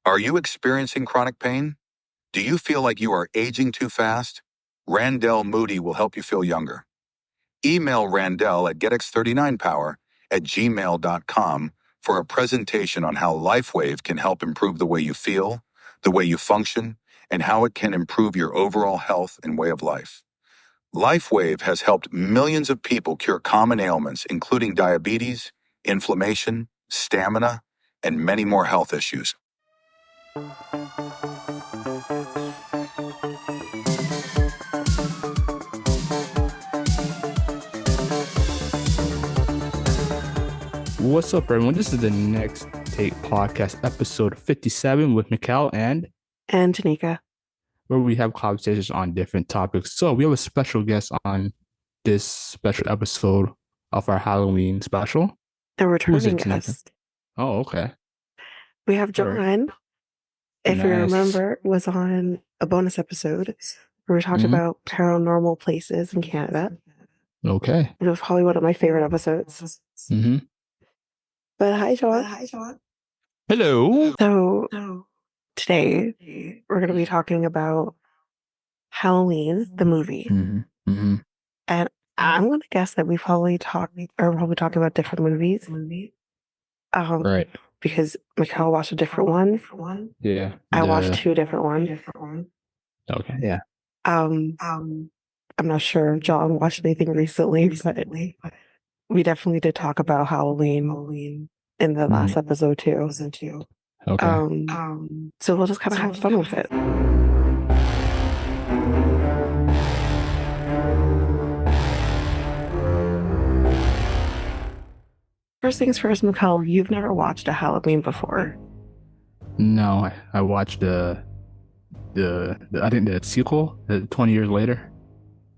Are you experiencing chronic pain? Do you feel like you are aging too fast? Randell Moody will help you feel younger. Email Randell at getx39power@gmail.com for a presentation on how LifeWave can help improve the way you feel, the way you function, and how it can improve your overall health and way of life. LifeWave has helped millions of people cure common ailments, including diabetes, inflammation, stamina, and many more health issues. What's up, everyone? This is the Next Take Podcast, episode 57 with Mikel and Tanyka, where we have conversations on different topics. So we have a special guest on this special episode of our Halloween special. a returning guest. Oh, okay. We have John, if you remember, was on a bonus episode where we talked about paranormal places in Canada. Okay. It was probably one of my favorite episodes. Mm-hmm. But hi, John. Hello. So today we're going to be talking about Halloween, the movie. Mm-hmm. And I'm going to guess that we probably talking about different movies. Right. Because Mikel watched a different one. Yeah. I watched two different ones. Okay. Yeah. I'm not sure if John watched anything recently, but we definitely did talk about Halloween in the last episode too. Okay. So we'll just kind of have fun with it. First things first, Mikel, you've never watched a Halloween before. No, I watched the I think the sequel, 20 years later.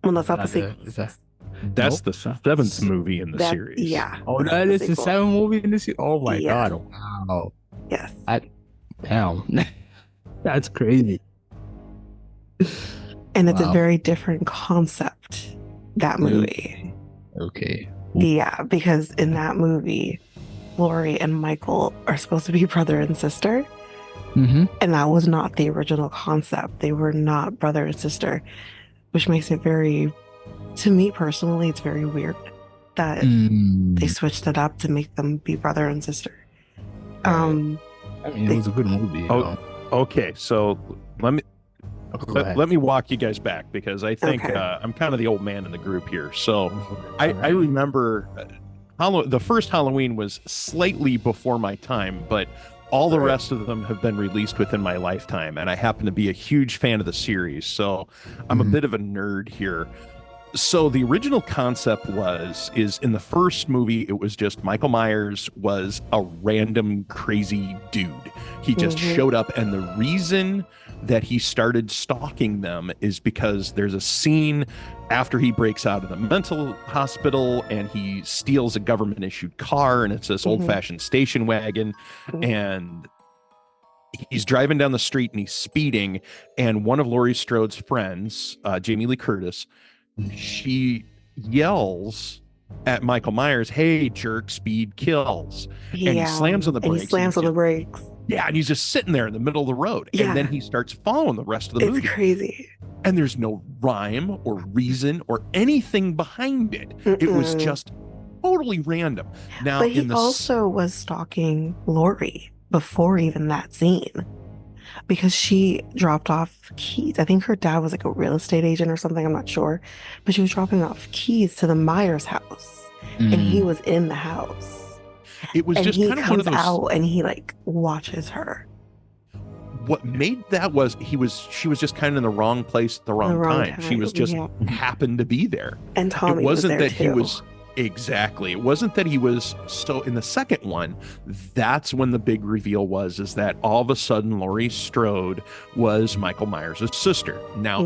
Well, that's not the sequel. That's the seventh movie in the series. Yeah. Oh, that is the seventh movie in the series? Oh my God. Wow. Yes. Damn. That's crazy. And it's a very different concept, that movie. Okay. Yeah, because in that movie, Laurie and Michael are supposed to be brother and sister. Mm-hmm. And that was not the original concept. They were not brother and sister, which makes it very, to me personally, it's very weird that they switched it up to make them be brother and sister. I mean, it was a good movie. Okay, so let me walk you guys back, because I think I'm kind of the old man in the group here. So I remember the first Halloween was slightly before my time, but all the rest of them have been released within my lifetime, and I happen to be a huge fan of the series, so I'm a bit of a nerd here. So the original concept is in the first movie, it was just Michael Myers was a random crazy dude. He just showed up, and the reason that he started stalking them is because there's a scene after he breaks out of the mental hospital and he steals a government issued car, and it's this old-fashioned station wagon, and he's driving down the street and he's speeding, and one of Laurie Strode's friends, Jamie Lee Curtis, she yells at Michael Myers, "Hey, jerk, speed kills." Yeah. And he slams on the brakes. Yeah, and he's just sitting there in the middle of the road. Yeah. And then he starts following the rest of the movie. It's crazy. And there's no rhyme or reason or anything behind it. It was just totally random. Now, but he also was stalking Laurie before even that scene, because she dropped off keys. I think her dad was like a real estate agent or something. I'm not sure. But she was dropping off keys to the Myers house. And he was in the house. It was just kind of one of those. Out and he like watches her. What made that was she was just kind of in the wrong place at the wrong time. She was just happened to be there. And Tommy it wasn't was there that too. He was exactly. It wasn't that he was. So in the second one, that's when the big reveal is that all of a sudden Laurie Strode was Michael Myers' sister. Now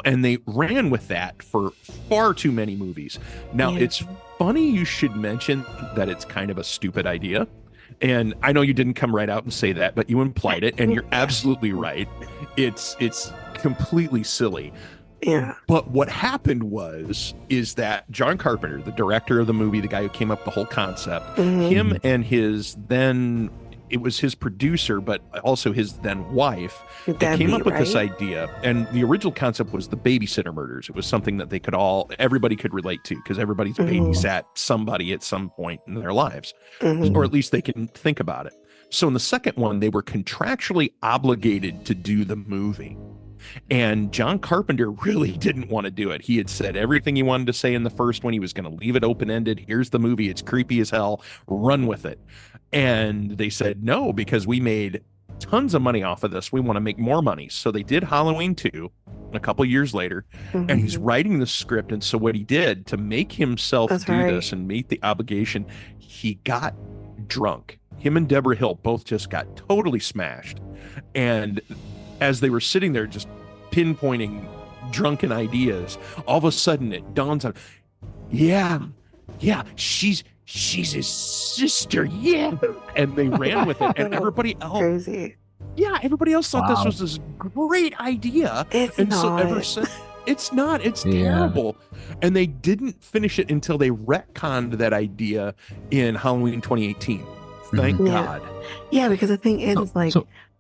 and they ran with that for far too many movies. Now it's funny you should mention that it's kind of a stupid idea. And I know you didn't come right out and say that, but you implied it, and you're absolutely right. It's completely silly. Yeah. But what happened is that John Carpenter, the director of the movie, the guy who came up with the whole concept, him and his then it was his producer, but also his then wife, that Debbie, came up with this right? idea. And the original concept was the babysitter murders. It was something that everybody could relate to, because everybody's babysat somebody at some point in their lives, or at least they can think about it. So in the second one, they were contractually obligated to do the movie. And John Carpenter really didn't want to do it. He had said everything he wanted to say in the first one. He was going to leave it open-ended. Here's the movie. It's creepy as hell. Run with it. And they said no, because we made tons of money off of this. We want to make more money. So they did Halloween 2 a couple years later, and he's writing the script. And so what he did to make himself this and meet the obligation, he got drunk. Him and Deborah Hill both just got totally smashed. And as they were sitting there just pinpointing drunken ideas, all of a sudden it dawns on, yeah, she's his sister, yeah. And they ran with it, and everybody else, crazy. Yeah, everybody else thought this was this great idea. It's and not. So ever since, it's not. It's terrible. And they didn't finish it until they retconned that idea in Halloween 2018. Thank God. Yeah, because the thing is,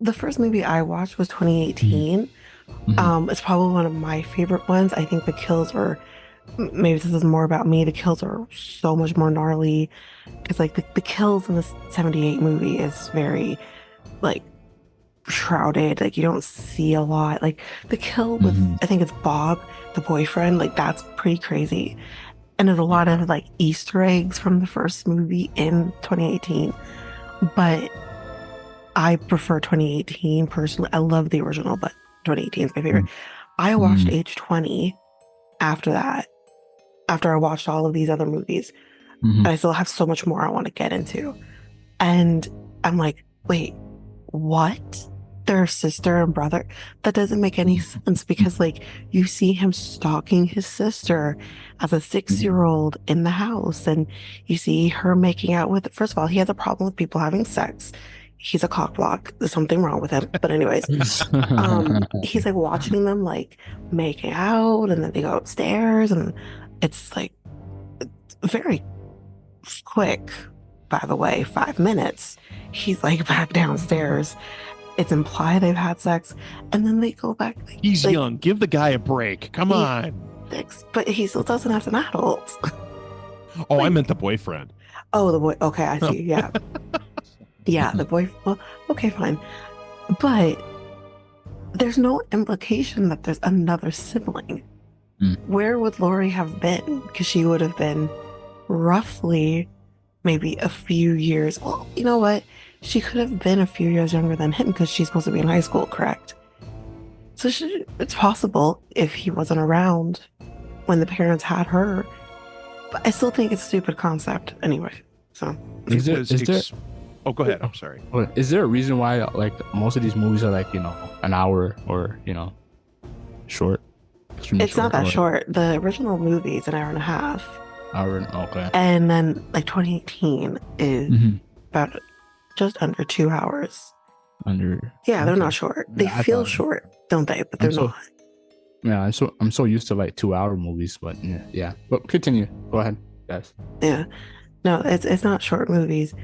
the first movie I watched was 2018. It's probably one of my favorite ones. I think the kills were, maybe this is more about me, the kills are so much more gnarly, because like the kills in the 78 movie is very like shrouded. Like you don't see a lot. Like the kill with, I think it's Bob, the boyfriend, like that's pretty crazy. And there's a lot of like Easter eggs from the first movie in 2018. But I prefer 2018 personally. I love the original, but 2018 is my favorite. I watched Age 20 after that, after I watched all of these other movies. And I still have so much more I want to get into. And I'm like, wait, what? They're sister and brother? That doesn't make any sense, because like you see him stalking his sister as a 6-year-old in the house, and you see her making out with, first of all, he has a problem with people having sex. He's a cockblock. There's something wrong with him. But anyways, he's like watching them like making out, and then they go upstairs, and it's like very quick, by the way, 5 minutes. He's like back downstairs. It's implied they've had sex, and then they go back. He's young. Give the guy a break. Come on. But he still doesn't have an adult. Oh, I meant the boyfriend. Oh, the boy. Okay, I see. Yeah. Yeah, the boy. Well, okay, fine. But there's no implication that there's another sibling. Where would Laurie have been? Because she would have been roughly maybe a few years. Well, you know what? She could have been a few years younger than him, because she's supposed to be in high school, correct? So it's possible if he wasn't around when the parents had her. But I still think it's a stupid concept anyway. So is there oh, go ahead. I'm sorry. Is there a reason why like most of these movies are like, an hour or, short? It's not that short. The original movie is an hour and a half. Okay. And then like 2018 is about just under 2 hours. Yeah, they're not short. They feel short, don't they? But they're not. Yeah, I'm so used to like 2-hour movies, but yeah. But continue. Go ahead, guys. Yeah. No, it's not short movies.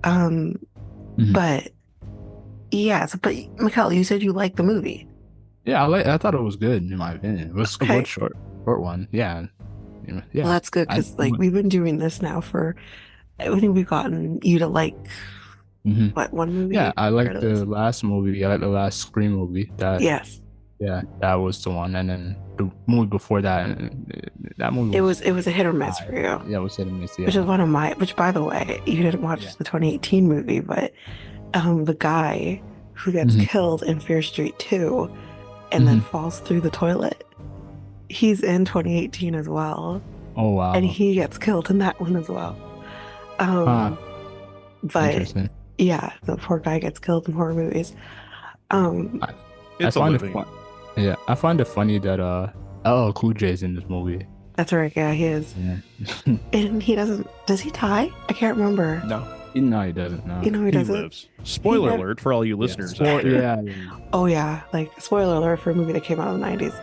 But yes, but Mikel, you said you liked the movie. Yeah, I thought it was good in my opinion. It was a good short one. Yeah. Yeah. Well, that's good, because like we've been doing this now for, I think we've gotten you to like what, one movie? Yeah, I like the last movie. I like the last Scream movie. Yes. Yeah, that was the one, and then the movie before that, that movie. It was a hit or miss for you. Yeah, it was hit or miss. Yeah. Which is one of my. Which, by the way, you didn't watch the 2018 movie, but the guy who gets killed in Fear Street 2, and then falls through the toilet, he's in 2018 as well. Oh wow! And he gets killed in that one as well. But yeah, the poor guy gets killed in horror movies. It's a living. Yeah, I find it funny that LL Cool J is in this movie. That's right. Yeah, he is. Yeah. And he doesn't. Does he die? I can't remember. No. No, he doesn't. No. He doesn't. Lives. Spoiler alert for all you listeners out there. Yeah. Oh yeah, like spoiler alert for a movie that came out in the 90s.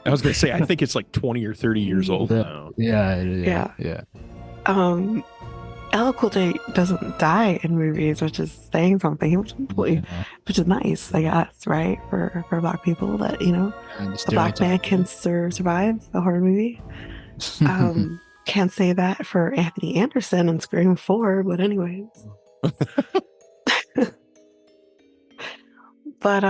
I was gonna say, I think it's like 20 or 30 years old now. Yeah. LL Cool J doesn't die in movies, which is saying something, which is nice, I guess, right? For Black people that, the Black man can survive a horror movie. Can't say that for Anthony Anderson and Scream 4, but anyways. But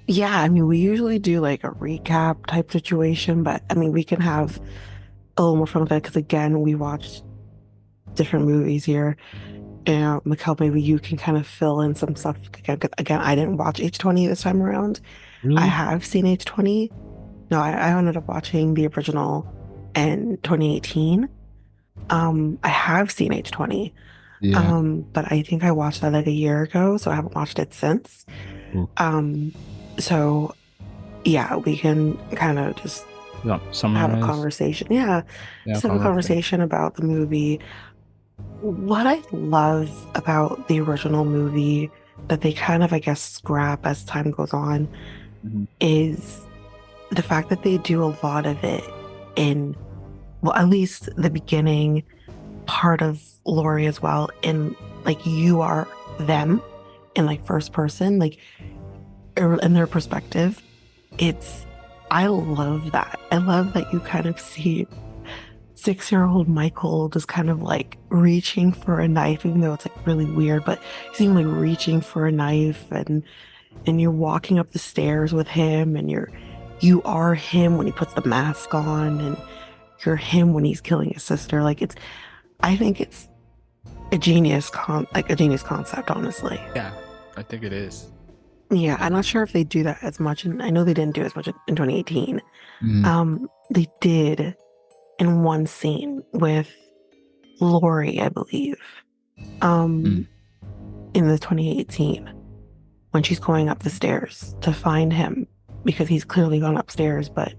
yeah, I mean, we usually do like a recap type situation, but I mean, we can have a little more fun with that because again, we watched different movies here. And Mikel, maybe you can kind of fill in some stuff. Again, I didn't watch H20 this time around. Really? I have seen H20. No, I ended up watching the original in 2018. I have seen H20. Yeah. But I think I watched that like a year ago, so I haven't watched it since. Ooh. So yeah, we can kind of just have a conversation. Yeah, just have a conversation about the movie. What I love about the original movie that they kind of, I guess, scrap as time goes on is the fact that they do a lot of it in, well, at least the beginning part of Laurie as well, in like you are them in like first person, like in their perspective. I love that. I love that you kind of see 6-year-old Michael just kind of like reaching for a knife, even though it's like really weird, but he's even like reaching for a knife, and you're walking up the stairs with him, and you are him when he puts the mask on, and you're him when he's killing his sister. Like I think it's a genius concept, honestly. Yeah, I think it is. Yeah, I'm not sure if they do that as much, and I know they didn't do as much in 2018. They did in one scene with Laurie, I believe, in the 2018, when she's going up the stairs to find him because he's clearly gone upstairs, but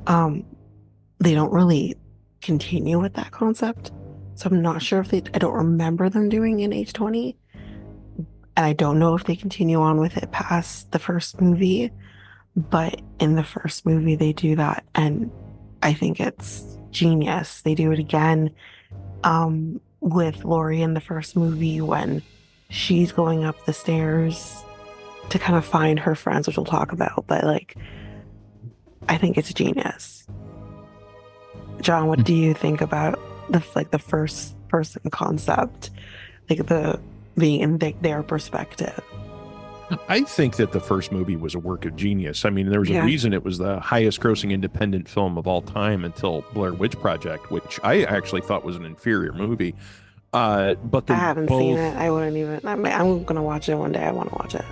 they don't really continue with that concept. So I'm not sure if I don't remember them doing in H20. And I don't know if they continue on with it past the first movie, but in the first movie they do that, and I think it's genius. They do it again with Laurie in the first movie when she's going up the stairs to kind of find her friends, which we'll talk about, but like I think it's genius. John, what do you think about the first person concept, like the being in their perspective? I think that the first movie was a work of genius. I mean, there was a reason it was the highest grossing independent film of all time until Blair Witch Project, which I actually thought was an inferior movie. But I haven't seen it. I wouldn't even. I'm going to watch it one day. I want to watch it.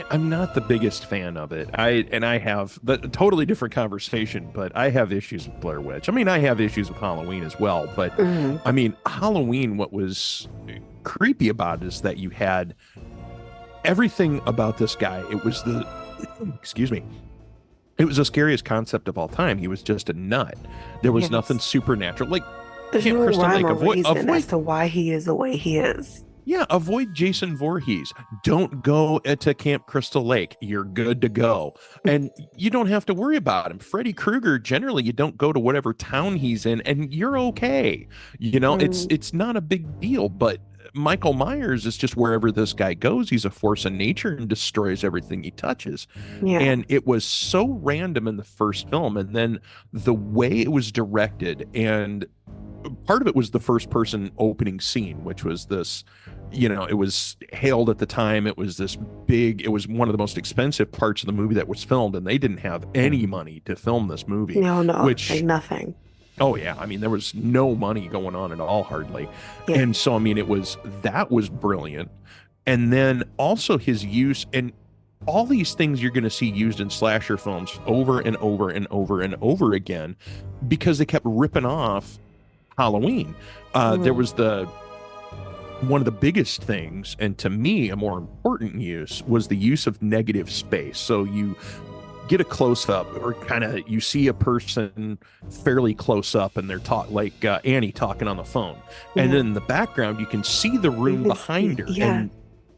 I'm not the biggest fan of it. I have a totally different conversation, but I have issues with Blair Witch. I mean, I have issues with Halloween as well, but I mean, Halloween, what was creepy about it is that you had everything about this guy. It was it was the scariest concept of all time. He was just a nut. There was nothing supernatural. Like, there's no rhyme or reason as to why he is the way he is. Yeah, avoid Jason Voorhees. Don't go to Camp Crystal Lake. You're good to go. And you don't have to worry about him. Freddy Krueger, generally, you don't go to whatever town he's in, and you're okay. You know, it's not a big deal, but Michael Myers is just wherever this guy goes. He's a force of nature and destroys everything he touches. Yeah. And it was so random in the first film, and then the way it was directed, and part of it was the first person opening scene, which was this, you know, it was hailed at the time. It was this big, it was one of the most expensive parts of the movie that was filmed, and they didn't have any money to film this movie. No, like nothing. Oh yeah, I mean, there was no money going on at all, hardly. Yeah. And so, I mean, that was brilliant. And then also his use, and all these things you're going to see used in slasher films over and over and over and over again, because they kept ripping off Halloween. There was one of the biggest things, and to me a more important use, was the use of negative space. So you get a close up, or kind of you see a person fairly close up, and they're like Annie talking on the phone, and then in the background you can see the room behind her, and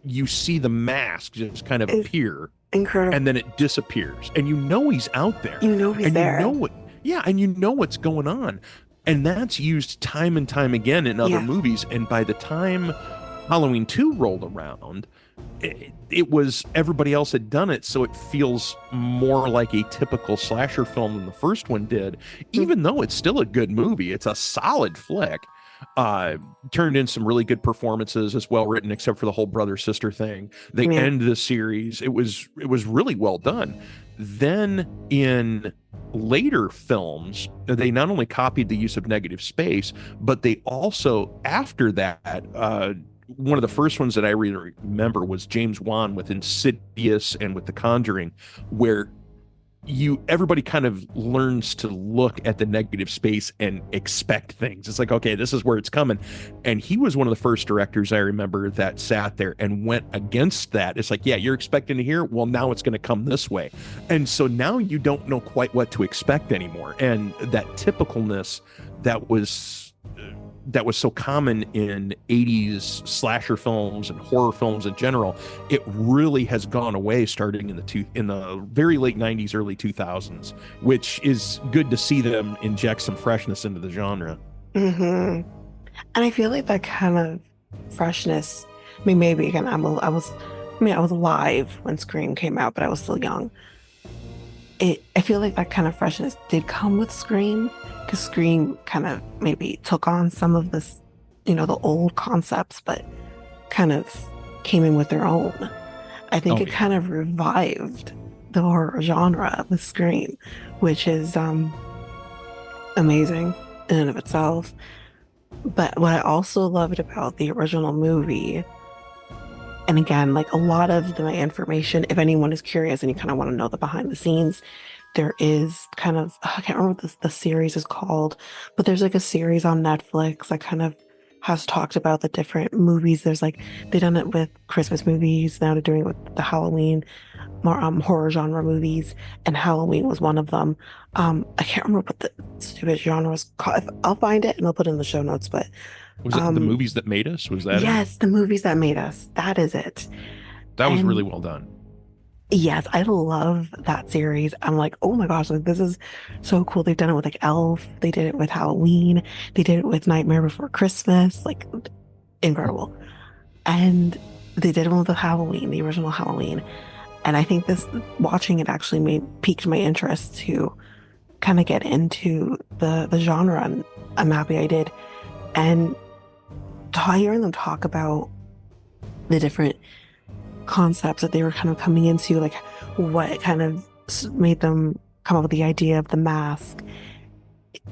you see the mask just kind of appear. Incredible. And then it disappears, and you know he's out there. You know he's there. And you know what's going on. And that's used time and time again in other movies. And by the time Halloween 2 rolled around, it was everybody else had done it, so it feels more like a typical slasher film than the first one did, even though it's still a good movie. It's a solid flick. Turned in some really good performances, as well written, except for the whole brother sister thing. They end the series. It was really well done. Then in later films, they not only copied the use of negative space, but they also, after that, one of the first ones that I really remember was James Wan with Insidious and with The Conjuring, where everybody kind of learns to look at the negative space and expect things. It's like, okay, this is where it's coming. And he was one of the first directors I remember that sat there and went against that. It's like, yeah, you're expecting to hear, well, now it's going to come this way. And so now you don't know quite what to expect anymore. And that typicalness that was so common in 80s slasher films and horror films in general, it really has gone away starting in the very late 90s, early 2000s, which is good to see them inject some freshness into the genre. And I feel like that kind of freshness, I mean, maybe again, I was alive when Scream came out, but I was still young. I feel like that kind of freshness did come with Scream, because Scream kind of maybe took on some of this, the old concepts, but kind of came in with their own. I think it kind of revived the horror genre with Scream, which is amazing in and of itself. But what I also loved about the original movie, and again, like a lot of my information, if anyone is curious and you kind of want to know the behind the scenes, there is kind of, I can't remember what the series is called, but there's like a series on Netflix that kind of has talked about the different movies. There's like, they've done it with Christmas movies. Now they're doing it with the Halloween, more horror genre movies, and Halloween was one of them. I can't remember what the stupid genre was called. I'll find it and I'll put it in the show notes, but was it The Movies That Made Us? Was that yes, The Movies That Made Us. That is it. That was really well done. Yes, I love that series. I'm like, oh my gosh, like this is so cool. They've done it with like Elf, they did it with Halloween, they did it with Nightmare Before Christmas, like incredible. And they did one with the Halloween, the original Halloween. And I think watching it actually piqued my interest to kind of get into the genre, and I'm happy I did. And hearing them talk about the different concepts that they were kind of coming into, like what kind of made them come up with the idea of the mask,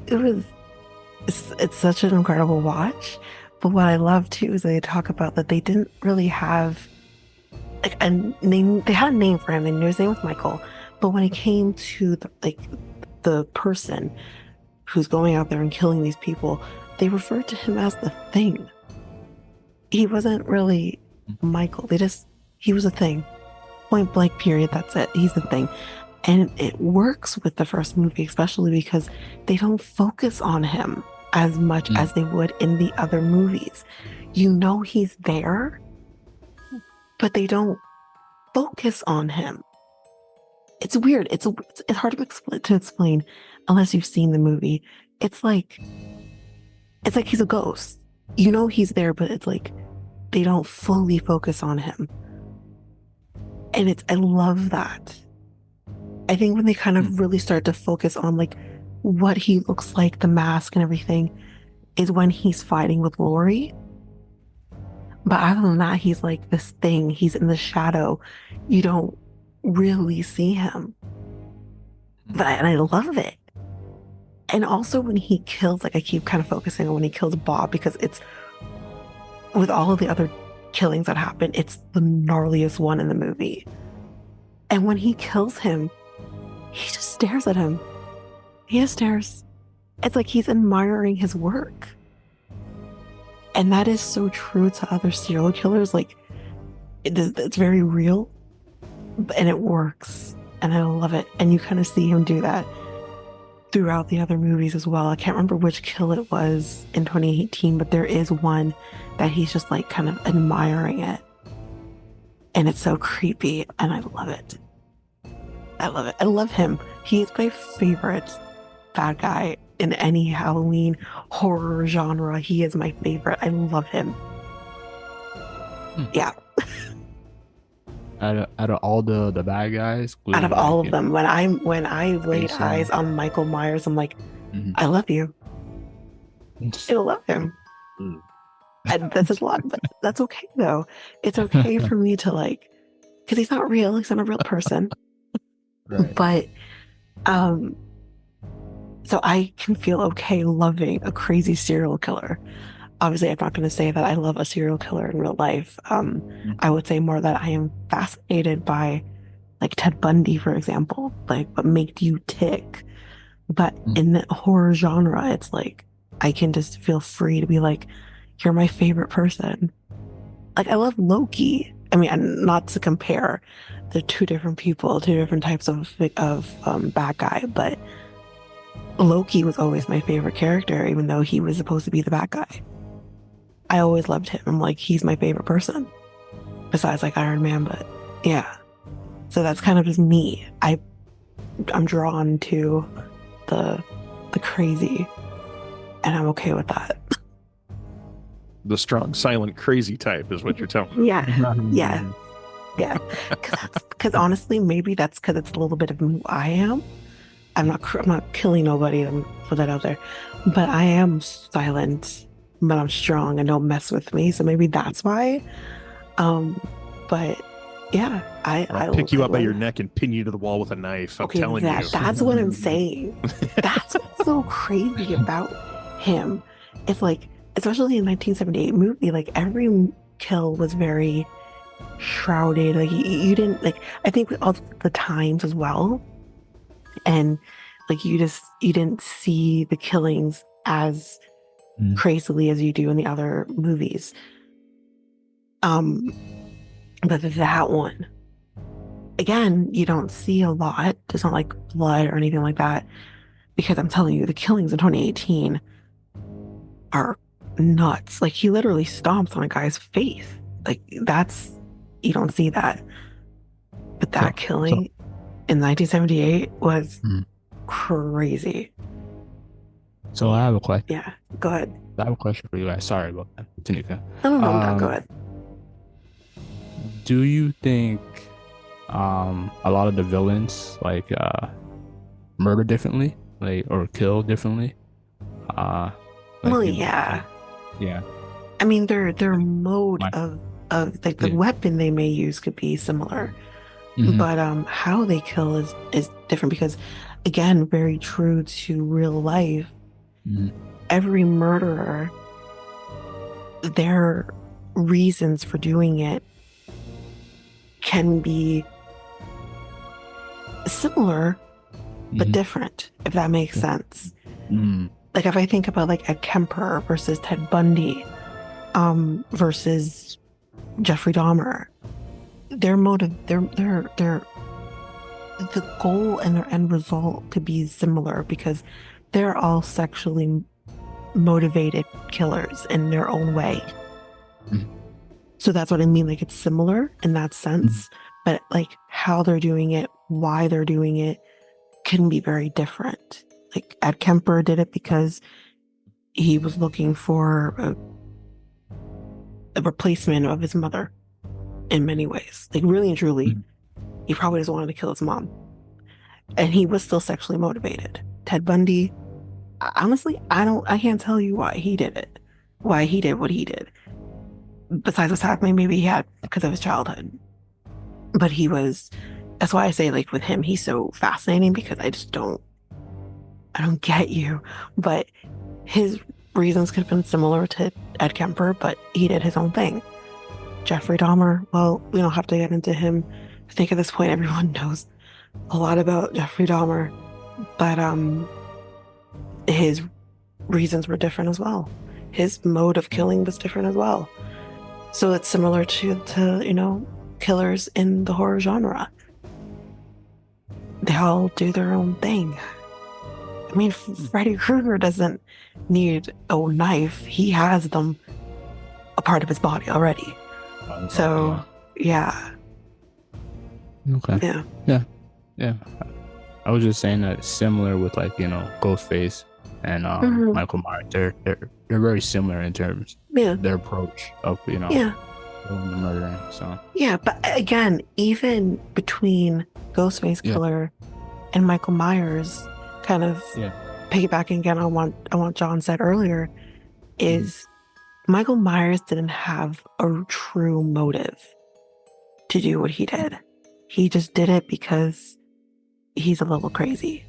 it's such an incredible watch. But what I love too is they talk about that they didn't really have like a name. They had a name for him. They knew his name was Michael, but when it came to the person who's going out there and killing these people, they referred to him as the Thing. He wasn't really Michael. He was a thing. Point blank, period. That's it. He's the Thing. And it works with the first movie, especially because they don't focus on him as much as they would in the other movies. You know he's there, but they don't focus on him. It's weird. It's hard to explain unless you've seen the movie. It's like he's a ghost. You know he's there, but it's like they don't fully focus on him. And I love that. I think when they kind of really start to focus on like what he looks like, the mask and everything, is when he's fighting with Laurie. But other than that, he's like this thing. He's in the shadow. You don't really see him. And I love it. And also when he kills, like I keep kind of focusing on when he kills Bob, because it's, with all of the other killings that happen, it's the gnarliest one in the movie. And when he kills him, he just stares at him. He just stares. It's like he's admiring his work. And that is so true to other serial killers. Like, it's very real, and it works. And I love it. And you kind of see him do that throughout the other movies as well. I can't remember which kill it was in 2018, but there is one that he's just like kind of admiring it. And it's so creepy, and I love it. I love it. I love him. He's my favorite bad guy in any Halloween horror genre. He is my favorite. I love him. Yeah. Out of all the bad guys, Out of including, all like, of them, when I laid Jason. eyes on Michael Myers, I'm like, Mhm. I love you. I love him. And this is a lot, but that's okay though. It's okay for me to like, because he's not real. He's not a real person. Right. But so I can feel okay loving a crazy serial killer. Obviously, I'm not going to say that I love a serial killer in real life. I would say more that I am fascinated by, like, Ted Bundy, for example, like what made you tick. But in the horror genre, it's like I can just feel free to be like, you're my favorite person. Like, I love Loki. I mean, and not to compare, they're two different people, two different types of bad guy, but Loki was always my favorite character, even though he was supposed to be the bad guy. I always loved him. I'm like, he's my favorite person, besides like Iron Man. But yeah, so that's kind of just me. I'm drawn to the crazy, and I'm okay with that. The strong, silent, crazy type is what you're telling me. Yeah. Because honestly, maybe that's because it's a little bit of who I am. I'm not killing nobody. I'm put that out there, but I am silent, but I'm strong and don't mess with me. So maybe that's why. But yeah, I'll pick you up by your neck and pin you to the wall with a knife. I'm telling you. That's what I'm saying. That's what's so crazy about him. It's like, especially in 1978 movie, like every kill was very shrouded. Like you didn't like. I think with all the times as well, and like you didn't see the killings as crazily as you do in the other movies. But that one, again, you don't see a lot. There's not like blood or anything like that, because I'm telling you, the killings in 2018 are nuts. Like he literally stomps on a guy's face. Like you don't see that. But that killing in 1978 was crazy. So I have a question. Yeah, go ahead. I have a question for you guys. Sorry about that, Tanyka. No, go ahead. Do you think a lot of the villains like murder differently, like, or kill differently? Well, yeah. Yeah. I mean, their mode of like the weapon they may use could be similar, but how they kill is different, because again, very true to real life. Every murderer, their reasons for doing it can be similar but different, if that makes sense. Like if I think about like Ed Kemper versus Ted Bundy versus Jeffrey Dahmer, their motive, their the goal and their end result could be similar, because they're all sexually motivated killers in their own way. So that's what I mean. Like it's similar in that sense, but like how they're doing it, why they're doing it, can be very different. Like Ed Kemper did it because he was looking for a replacement of his mother in many ways. Like really and truly, he probably just wanted to kill his mom. And he was still sexually motivated. Ted Bundy, honestly, I can't tell you why he did it. Why he did what he did. Besides the fact maybe he had because of his childhood. But that's why I say like with him, he's so fascinating, because I don't get you. But his reasons could have been similar to Ed Kemper, but he did his own thing. Jeffrey Dahmer, well, we don't have to get into him. I think at this point everyone knows a lot about Jeffrey Dahmer, but his reasons were different as well. His mode of killing was different as well. So it's similar to killers in the horror genre. They all do their own thing. I mean, Freddy Krueger doesn't need a knife. He has them a part of his body already. So, yeah. Okay. Yeah. I was just saying that it's similar with like, Ghostface. and Mhm. Michael Myers. They're very similar in terms Yeah. their approach of killing and murdering. So Yeah, but again, even between Ghostface Yeah. Killer and Michael Myers, kind of piggybacking again on what John said earlier, is Michael Myers didn't have a true motive to do what he did. He just did it because he's a little crazy.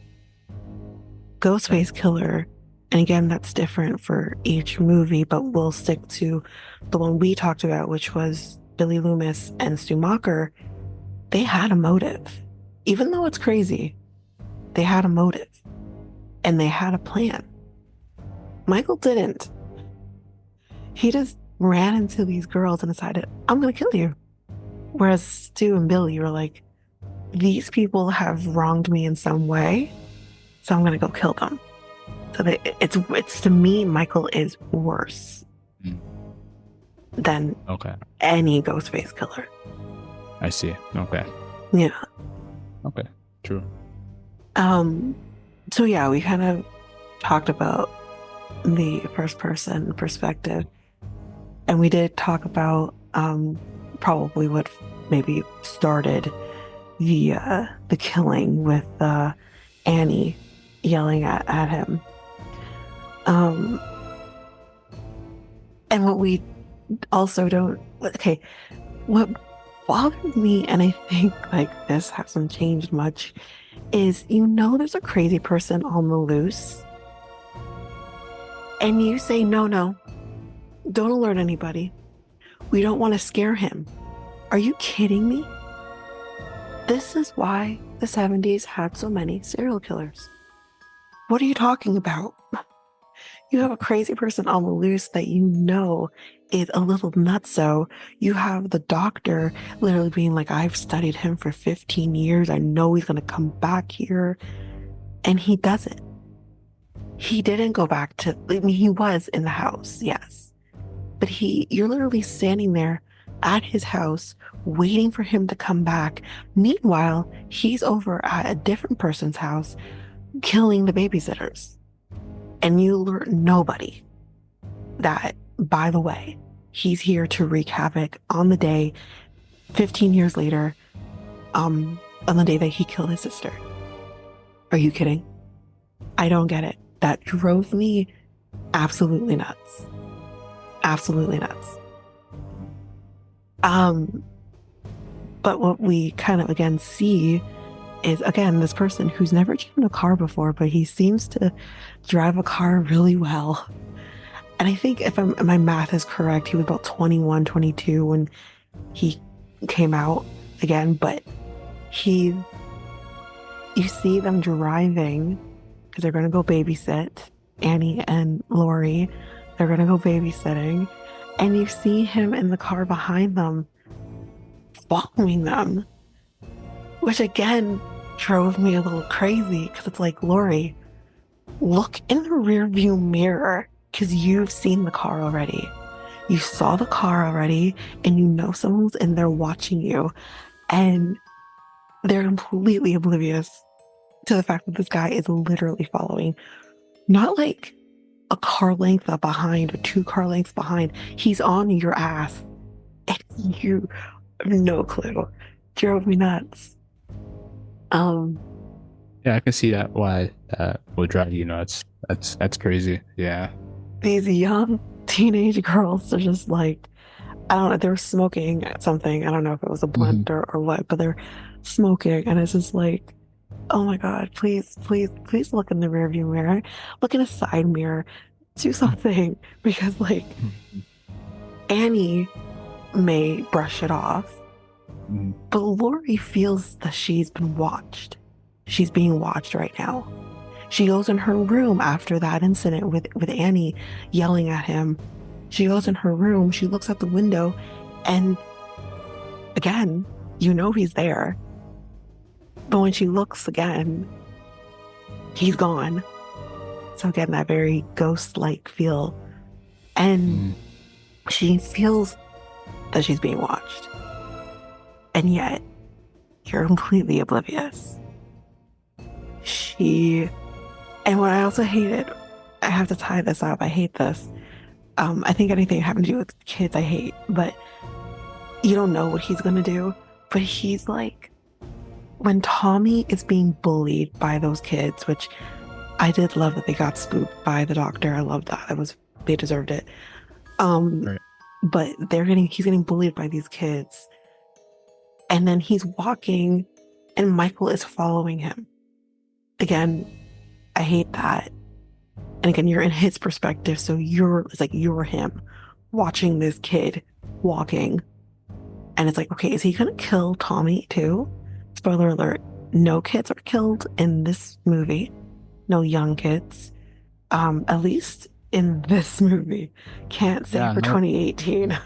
Ghostface Killer, and again, that's different for each movie, but we'll stick to the one we talked about, which was Billy Loomis and Stu Macher. They had a motive. Even though it's crazy, they had a motive and they had a plan. Michael didn't. He just ran into these girls and decided, I'm going to kill you. Whereas Stu and Billy were like, these people have wronged me in some way, so I'm going to go kill them. So it's to me, Michael is worse than any Ghostface Killer. I see. Okay. Yeah. Okay. True. So yeah, we kind of talked about the first person perspective, and we did talk about probably what maybe started the killing with Annie yelling at him. And what we also don't, what bothered me, and I think like this hasn't changed much, is there's a crazy person on the loose, and you say, no, don't alert anybody. We don't want to scare him. Are you kidding me? This is why the 70s had so many serial killers. What are you talking about? You have a crazy person on the loose that is a little nutso. You have the doctor literally being like, I've studied him for 15 years. I know he's going to come back here. And he doesn't. He didn't go back he was in the house, yes. But you're literally standing there at his house waiting for him to come back. Meanwhile, he's over at a different person's house killing the babysitters. And you alert nobody that, by the way, he's here to wreak havoc on the day, 15 years later, on the day that he killed his sister. Are you kidding? I don't get it. That drove me absolutely nuts. Absolutely nuts. But what we kind of again see is, again, this person who's never driven a car before, but he seems to drive a car really well. And I think if my math is correct, he was about 21, 22 when he came out again. But you see them driving because they're going to go babysit Annie and Lori. They're going to go babysitting. And you see him in the car behind them, following them, which again drove me a little crazy because it's like, Lori, look in the rearview mirror because you've seen the car already. You saw the car already and someone's in there watching you, and they're completely oblivious to the fact that this guy is literally following, not like a car length behind or 2 car lengths behind. He's on your ass and you have no clue. Drove me nuts. Yeah, I can see that why that would drive you nuts. That's crazy. Yeah. These young teenage girls are just like, I don't know, they're smoking something. I don't know if it was a blunt or what, but they're smoking, and it's just like, oh my God, please look in the rearview mirror, look in a side mirror, do something, because like Annie may brush it off, but Lori feels that she's been watched. She's being watched right now. She goes in her room after that incident with Annie yelling at him. She goes in her room, she looks out the window, and again, he's there. But when she looks again, he's gone. So again, that very ghost-like feel. And she feels that she's being watched. And yet, you're completely oblivious. And what I also hated I have to tie this up. I hate this. I think anything having to do with kids, I hate. But you don't know what he's gonna do. But he's like, when Tommy is being bullied by those kids, which I did love that they got spooked by the doctor. I loved that. They deserved it. Right. But he's getting bullied by these kids. And then he's walking and Michael is following him. Again, I hate that. And again, you're in his perspective, so it's like you're him watching this kid walking. And it's like, okay, is he gonna kill Tommy too? Spoiler alert, no kids are killed in this movie. No young kids. At least in this movie. Can't say for 2018.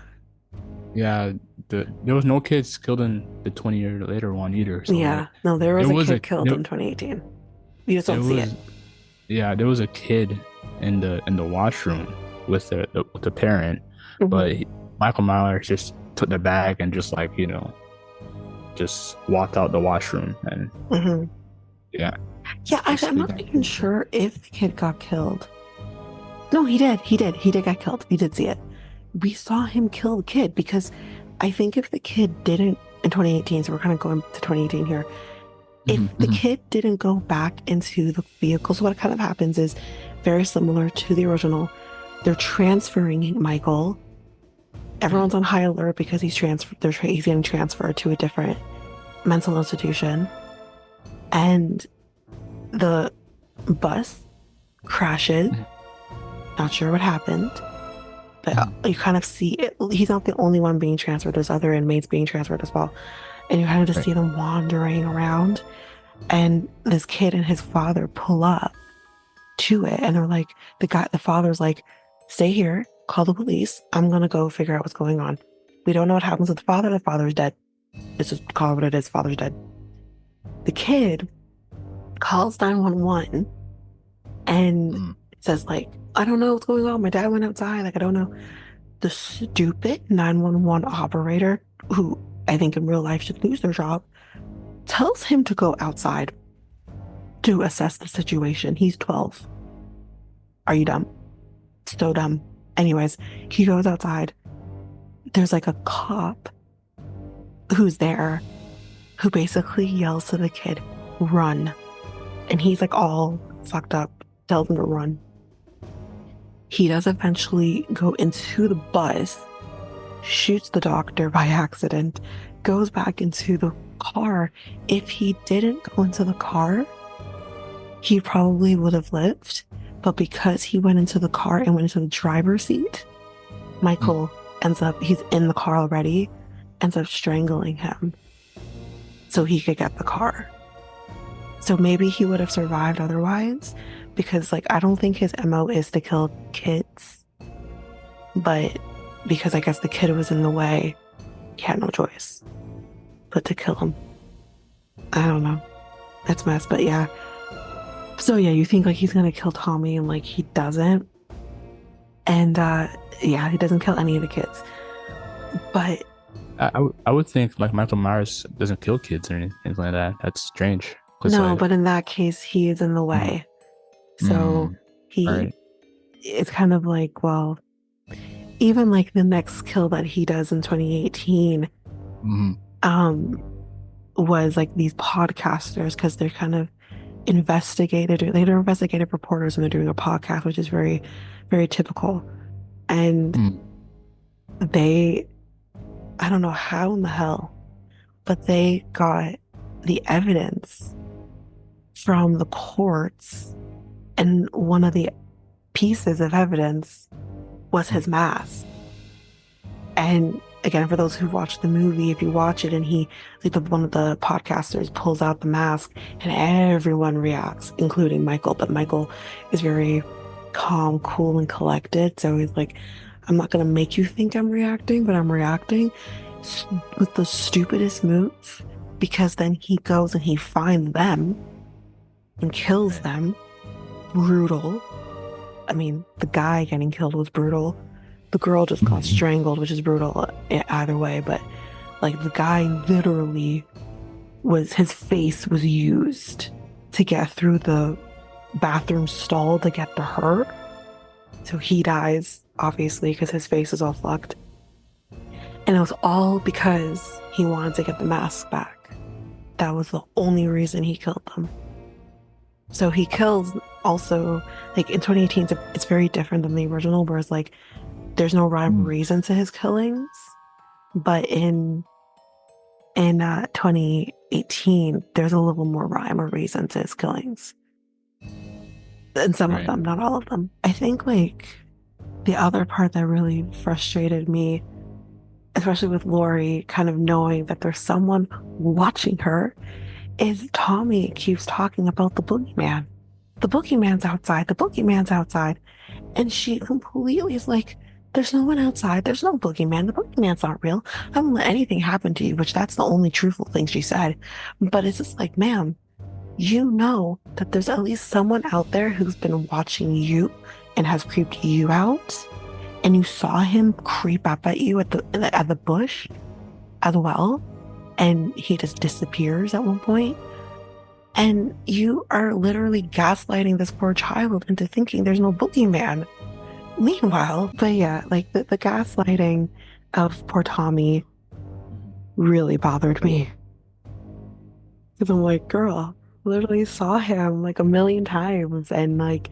Yeah, there was no kids killed in the 20-year later one either. So yeah, no, there was a kid killed in 2018. You just don't see it. Yeah, there was a kid in the washroom with the parent, Mhm. but Michael Myers just took the bag and just like, just walked out the washroom and Mhm. yeah. Yeah, actually, I'm not even sure if the kid got killed. No, he did. He did get killed. We did see it. We saw him kill the kid because I think if the kid didn't in 2018, so we're kind of going to 2018 here. If the kid didn't go back into the vehicle, so what kind of happens is very similar to the original. They're transferring Michael. Everyone's on high alert because he's getting transferred to a different mental institution. And the bus crashes. Not sure what happened. But you kind of see it. He's not the only one being transferred. There's other inmates being transferred as well. And you kind of just see them wandering around. And this kid and his father pull up to it. And they're like, the father's like, stay here, call the police. I'm going to go figure out what's going on. We don't know what happens with the father. The father's dead. Let's just call it what it is. Father's dead. The kid calls 911 and says like, I don't know what's going on. My dad went outside. Like, I don't know. The stupid 911 operator, who I think in real life should lose their job, tells him to go outside to assess the situation. He's 12. Are you dumb? So dumb. Anyways, he goes outside. There's like a cop who's there who basically yells to the kid, run. And he's like all fucked up, tells him to run. He does eventually go into the bus, shoots the doctor by accident, goes back into the car. If he didn't go into the car, he probably would have lived. But because he went into the car and went into the driver's seat, Michael he's in the car already, ends up strangling him so he could get the car. So maybe he would have survived otherwise, because like I don't think his MO is to kill kids, but because I guess the kid was in the way, he had no choice but to kill him. I don't know. That's a mess, but yeah. So yeah, you think like he's gonna kill Tommy and like he doesn't. And yeah, he doesn't kill any of the kids. But I would think like Michael Myers doesn't kill kids or anything like that. That's strange. no, like, but in that case, he is in the way. So it's kind of like, well, even like the next kill that he does in 2018 was like these podcasters, because they're kind of they're investigative reporters and they're doing a podcast, which is very, very typical. And I don't know how in the hell, but they got the evidence from the courts, and one of the pieces of evidence was his mask. And again, for those who watched the movie, if you watch it and one of the podcasters pulls out the mask and everyone reacts, including Michael, but Michael is very calm, cool, and collected. So he's like, I'm not going to make you think I'm reacting, but I'm reacting with the stupidest move, because then he goes and he finds them and kills them. Brutal. I mean, the guy getting killed was brutal. The girl just got strangled, which is brutal either way. But like the guy literally his face was used to get through the bathroom stall to get to her. So he dies, obviously, because his face is all fucked. And it was all because he wanted to get the mask back. That was the only reason he killed them. So he kills also, like in 2018, it's very different than the original, where it's like there's no rhyme or reason to his killings. But in 2018, there's a little more rhyme or reason to his killings. And some of them, not all of them. I think like the other part that really frustrated me, especially with Lori kind of knowing that there's someone watching her, is Tommy keeps talking about the boogeyman. The boogeyman's outside. The boogeyman's outside. And she completely is like, there's no one outside. There's no boogeyman. The boogeyman's not real. I won't let anything happen to you, which that's the only truthful thing she said. But it's just like, ma'am, you know that there's at least someone out there who's been watching you and has creeped you out. And you saw him creep up at you at the bush as well. And he just disappears at one point. And you are literally gaslighting this poor child into thinking there's no boogeyman. Meanwhile, but yeah, like the gaslighting of poor Tommy really bothered me. Because I'm like, girl, literally saw him like a million times. And like,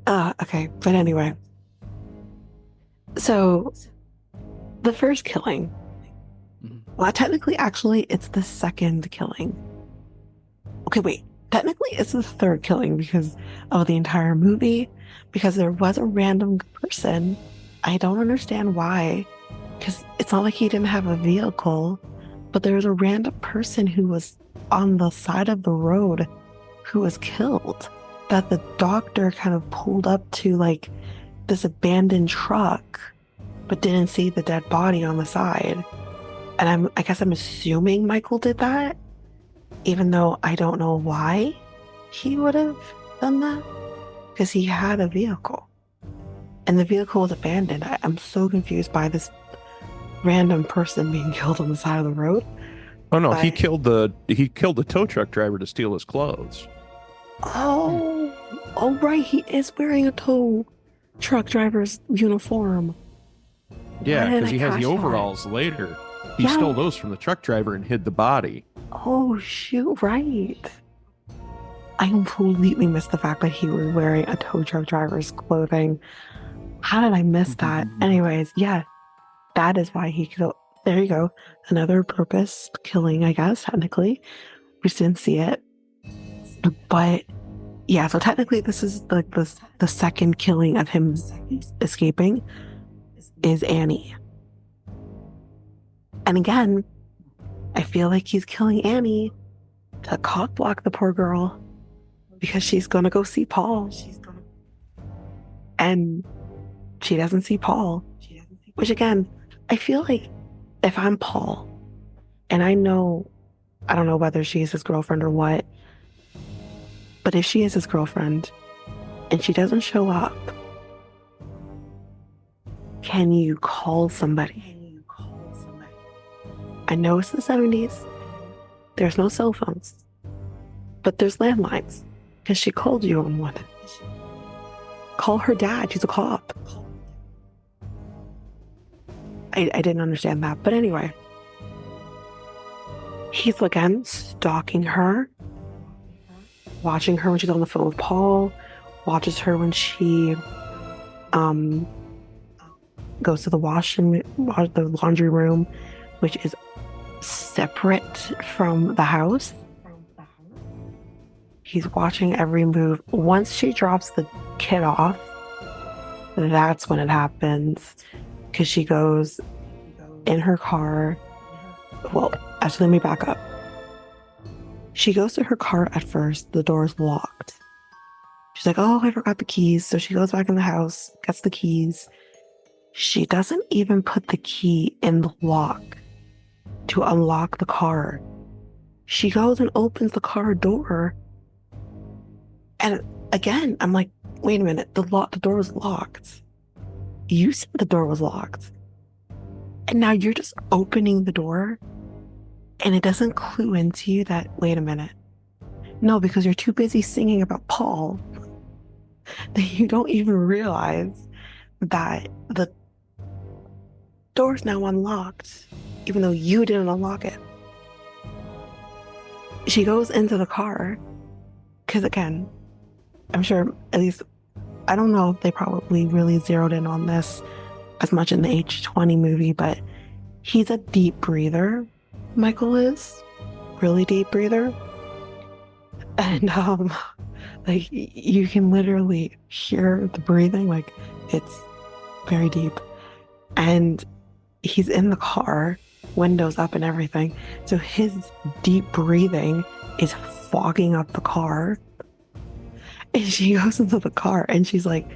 okay. But anyway. So the first killing, well, technically, actually, it's the second killing. Okay, wait. Technically, it's the third killing because of the entire movie, because there was a random person. I don't understand why, because it's not like he didn't have a vehicle, but there was a random person who was on the side of the road who was killed, that the doctor kind of pulled up to like this abandoned truck, but didn't see the dead body on the side. And I guess I'm assuming Michael did that, even though I don't know why he would have done that, because he had a vehicle and the vehicle was abandoned. I'm so confused by this random person being killed on the side of the road. Oh no, he killed the tow truck driver to steal his clothes. Oh right, he is wearing a tow truck driver's uniform. Yeah, because he has the overalls later. He stole those from the truck driver and hid the body. Oh shoot, right. I completely missed the fact that he was wearing a tow truck driver's clothing. How did I miss that? Anyways, yeah, that is why he killed. There you go. Another purpose killing, I guess, technically. We just didn't see it. But yeah, so technically this is the second killing of him escaping is Annie. And again, I feel like he's killing Annie to cock block the poor girl because she's gonna go see Paul. And she doesn't see Paul. Which again, I feel like if I'm Paul and I don't know whether she's his girlfriend or what, but if she is his girlfriend and she doesn't show up, can you call somebody? I know it's the 70s. There's no cell phones. But there's landlines. Because she called you on one. Call her dad. She's a cop. I didn't understand that. But anyway. He's again stalking her. Watching her when she's on the phone with Paul. Watches her when she goes to the laundry room, which is separate from the house. He's watching every move. Once she drops the kid off, that's when it happens. Because she goes in her car. Well, actually, let me back up. She goes to her car at first. The door is locked. She's like, oh, I forgot the keys. So she goes back in the house, gets the keys. She doesn't even put the key in the lock to unlock the car. She goes and opens the car door. And again, I'm like, wait a minute, the door was locked. You said the door was locked. And now you're just opening the door and it doesn't clue into you that, wait a minute. No, because you're too busy singing about Paul that you don't even realize that the door's now unlocked, even though you didn't unlock it. She goes into the car, because again, I'm sure, at least, I don't know if they probably really zeroed in on this as much in the H20 movie, but he's a deep breather. Michael is really deep breather. And like you can literally hear the breathing, like it's very deep. And he's in the car, windows up and everything. So his deep breathing is fogging up the car. And she goes into the car and she's like,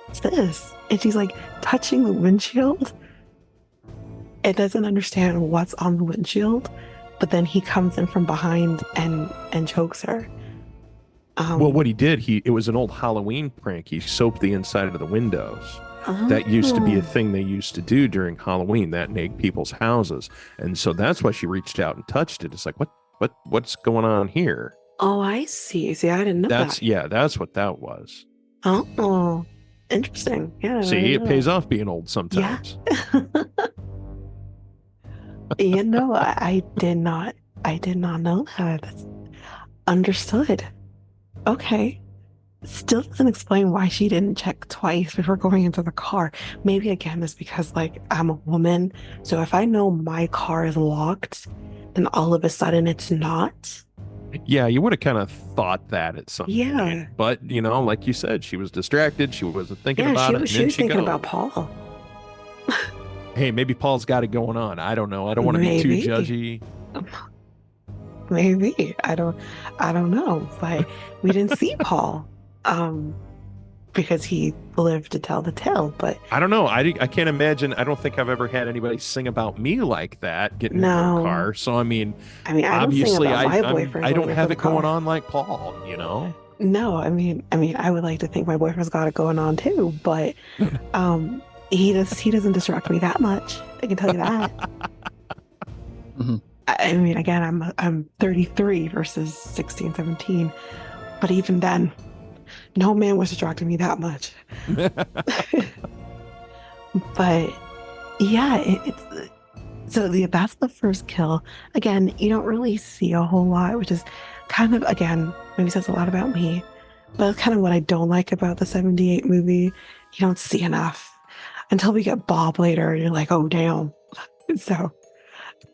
"What's this?" And she's like touching the windshield. It doesn't understand what's on the windshield, but then he comes in from behind and chokes her. Well, what he did, it was an old Halloween prank. He soaped the inside of the windows. That used to be a thing they used to do during Halloween, that in people's houses. And so that's why she reached out and touched it. It's like, what's going on here? Oh, I see. See, I didn't know that. Yeah, that's what that was. Oh, interesting. Yeah. See, it pays off being old sometimes. Yeah. You know, I did not know that. That's understood. Okay. Still doesn't explain why she didn't check twice before going into the car. Maybe again it's because like I'm a woman, so if I know my car is locked and all of a sudden it's not. Yeah, you would have kind of thought that at some point. But you know, like you said, she was distracted. She wasn't thinking about it. She was thinking about Paul. Hey, maybe Paul's got it going on. I don't know. I don't want to be too judgy. Maybe. I don't know. But we didn't see Paul. Because he lived to tell the tale. But I don't know. I can't imagine. I don't think I've ever had anybody sing about me like that getting in the car. So I mean obviously I don't have it going on like Paul, you know? No, I mean I would like to think my boyfriend's got it going on too, but he doesn't distract me that much. I can tell you that. Mm-hmm. I mean, again, I'm 33 versus 16, 17, but even then, no man was distracting me that much. But yeah, that's the first kill. Again, you don't really see a whole lot, which is kind of, again, maybe says a lot about me, but it's kind of what I don't like about the 78 movie. You don't see enough until we get Bob later, and you're like, oh damn. So,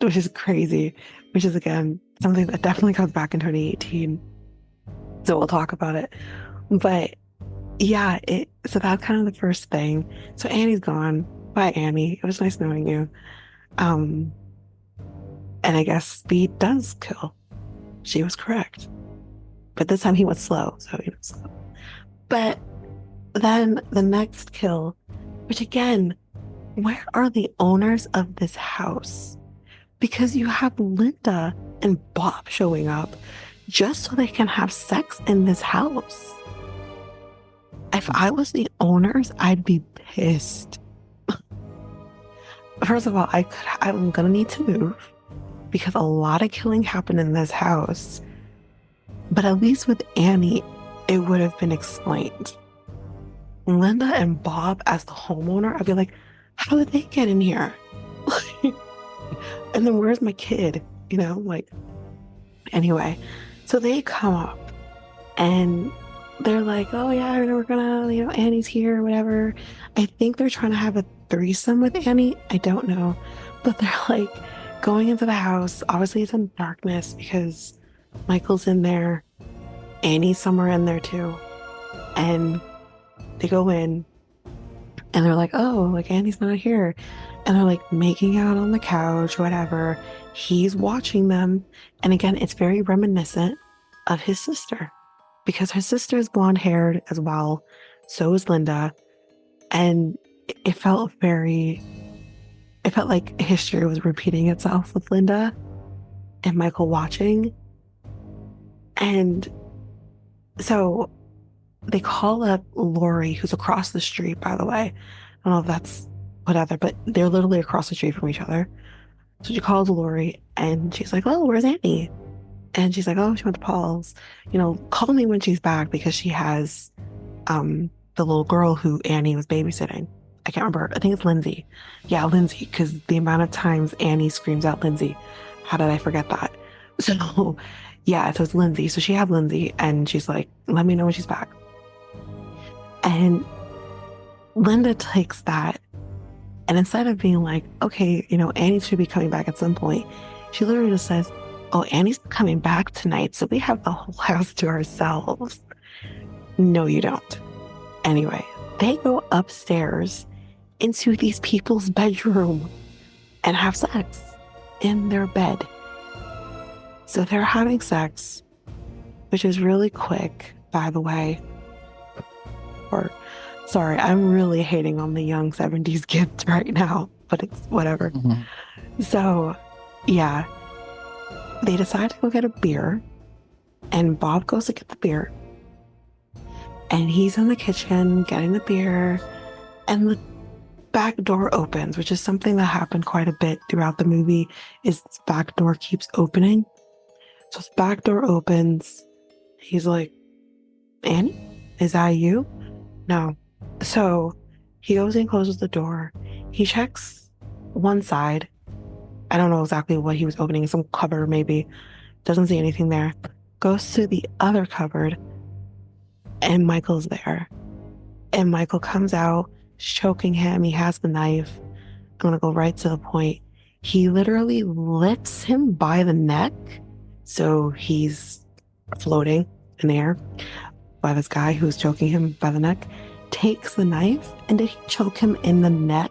which is crazy, which is again something that definitely comes back in 2018. So we'll talk about it. But yeah, so that's kind of the first thing. So Annie's gone. Bye, Annie. It was nice knowing you. And I guess speed does kill. She was correct. But this time he was slow, so he was slow. But then the next kill, which again, where are the owners of this house? Because you have Linda and Bob showing up just so they can have sex in this house. If I was the owners, I'd be pissed. First of all, I'm gonna need to move because a lot of killing happened in this house. But at least with Annie, it would have been explained. Linda and Bob as the homeowner, I'd be like, how did they get in here? And then where's my kid? You know, like, anyway. So they come up and they're like, oh yeah, we're gonna, you know, Annie's here, whatever. I think they're trying to have a threesome with Annie. I don't know. But they're like going into the house. Obviously it's in darkness because Michael's in there. Annie's somewhere in there too. And they go in and they're like, oh, like Annie's not here. And they're like making out on the couch, whatever. He's watching them. And again, it's very reminiscent of his sister because her sister is blonde haired as well. So is Linda. And it felt like history was repeating itself with Linda and Michael watching. And so they call up Lori, who's across the street, by the way. I don't know if that's whatever, but they're literally across the street from each other. So she calls Lori and she's like, oh, where's Annie? And she's like, oh, she went to Paul's. You know, call me when she's back because she has the little girl who Annie was babysitting. I can't remember. I think it's Lindsay. Yeah, Lindsay, because the amount of times Annie screams out Lindsay. How did I forget that? So, yeah, so it's Lindsay. So she has Lindsay, and she's like, let me know when she's back. And Linda takes that, and instead of being like, okay, Annie should be coming back at some point, she literally just says, oh, Annie's coming back tonight, so we have the whole house to ourselves. No, you don't. Anyway, they go upstairs into these people's bedroom and have sex in their bed. So they're having sex, which is really quick, by the way. Or, sorry, I'm really hating on the young 70s kids right now, but it's whatever. Mm-hmm. So, yeah, they decide to go get a beer, and Bob goes to get the beer. And he's in the kitchen getting the beer, and the back door opens, which is something that happened quite a bit throughout the movie, is this back door keeps opening. So his back door opens. He's like, Annie, is that you? No. So he goes and closes the door. He checks one side. I don't know exactly what he was opening, some cupboard maybe. Doesn't see anything there. Goes to the other cupboard, and Michael's there. And Michael comes out, choking him. He has the knife. I'm going to go right to the point. He literally lifts him by the neck. So he's floating in the air by this guy who's choking him by the neck. Takes the knife, and did he choke him in the neck?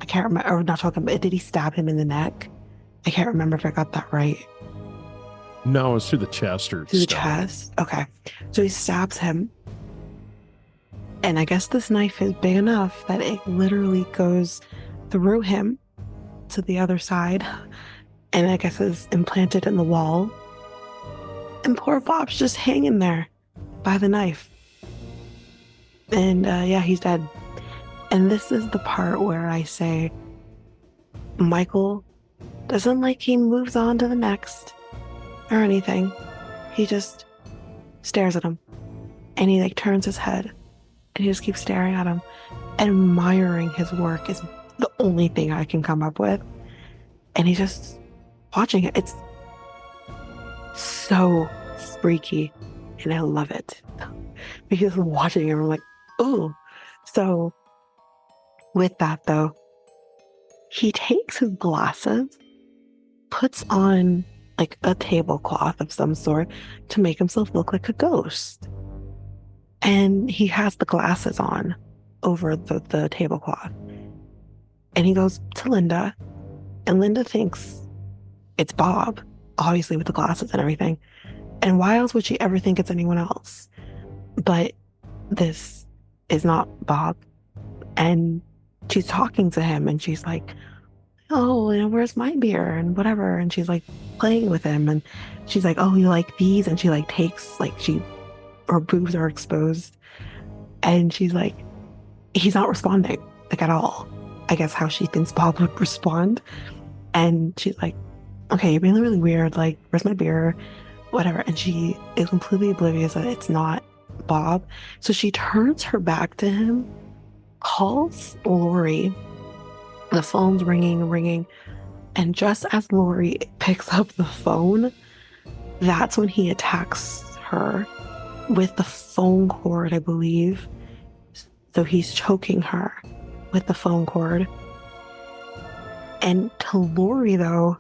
I can't remember, or not choke him, but did he stab him in the neck? I can't remember if I got that right. No, it's through the chest or through the chest. Okay. So he stabs him. And I guess this knife is big enough that it literally goes through him to the other side. And I guess is implanted in the wall. And poor Bob's just hanging there by the knife. And yeah, he's dead. And this is the part where I say, Michael doesn't like he moves on to the next or anything. He just stares at him. And he turns his head. And he just keeps staring at him. Admiring his work is the only thing I can come up with. And he's just watching it. It's so freaky. And I love it. Because I'm watching it, I'm like, ooh. So with that though, he takes his glasses, puts on a tablecloth of some sort to make himself look like a ghost. And he has the glasses on over the tablecloth. And he goes to Linda, and Linda thinks it's Bob, obviously with the glasses and everything. And why else would she ever think it's anyone else? But this is not Bob. And she's talking to him, and she's like, oh, where's my beer and whatever. And she's playing with him, and she's like, oh, you like these? And she takes her boobs are exposed, and she's like, he's not responding at all. I guess how she thinks Bob would respond. And she's like, okay, you're being really weird, where's my beer, whatever. And she is completely oblivious that it's not Bob. So she turns her back to him, calls Lori. The phone's ringing, and just as Lori picks up the phone, that's when he attacks her with the phone cord, I believe. So he's choking her with the phone cord. And to Lori, though,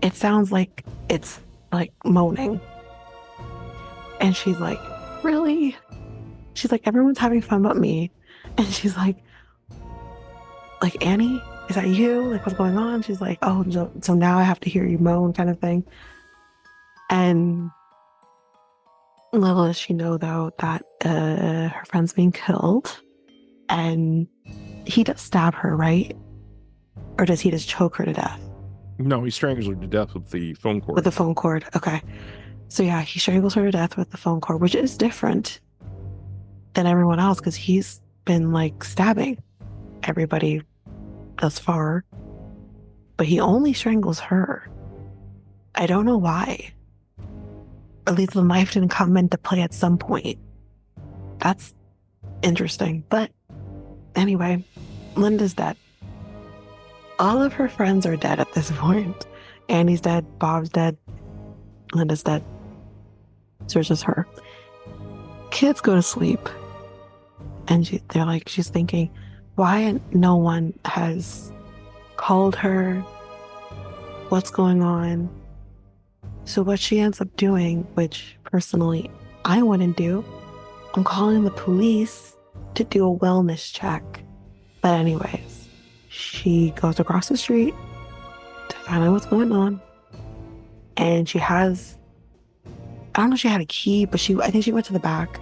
it sounds like it's moaning. And she's like, really? She's like, everyone's having fun but me. And she's like, Annie, is that you? What's going on? She's like, oh, so now I have to hear you moan, kind of thing. And little does she know, though, that her friend's being killed. And he does stab her, right? Or does he just choke her to death? No, he strangles her to death with the phone cord. With the phone cord, okay. So yeah, he strangles her to death with the phone cord, which is different than everyone else, because he's been stabbing everybody thus far. But he only strangles her. I don't know why. At least the knife didn't come into play at some point. That's interesting. But anyway, Linda's dead. All of her friends are dead at this point. Annie's dead, Bob's dead, Linda's dead. So it's just her. Kids go to sleep. And she's thinking, why no one has called her? What's going on? So what she ends up doing, which personally I wouldn't do, I'm calling the police to do a wellness check. But anyways, she goes across the street to find out what's going on. And she has, I don't know if she had a key, but I think she went to the back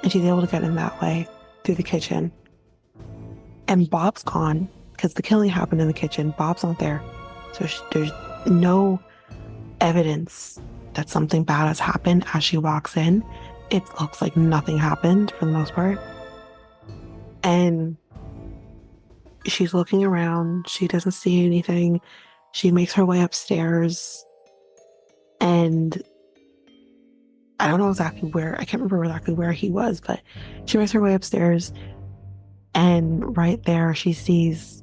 and she's able to get in that way through the kitchen. And Bob's gone because the killing happened in the kitchen. Bob's not there. So there's no evidence that something bad has happened as she walks in. It looks like nothing happened for the most part. And she's looking around. She doesn't see anything. She makes her way upstairs. And I don't know exactly where. I can't remember exactly where he was, but she makes her way upstairs. And right there, she sees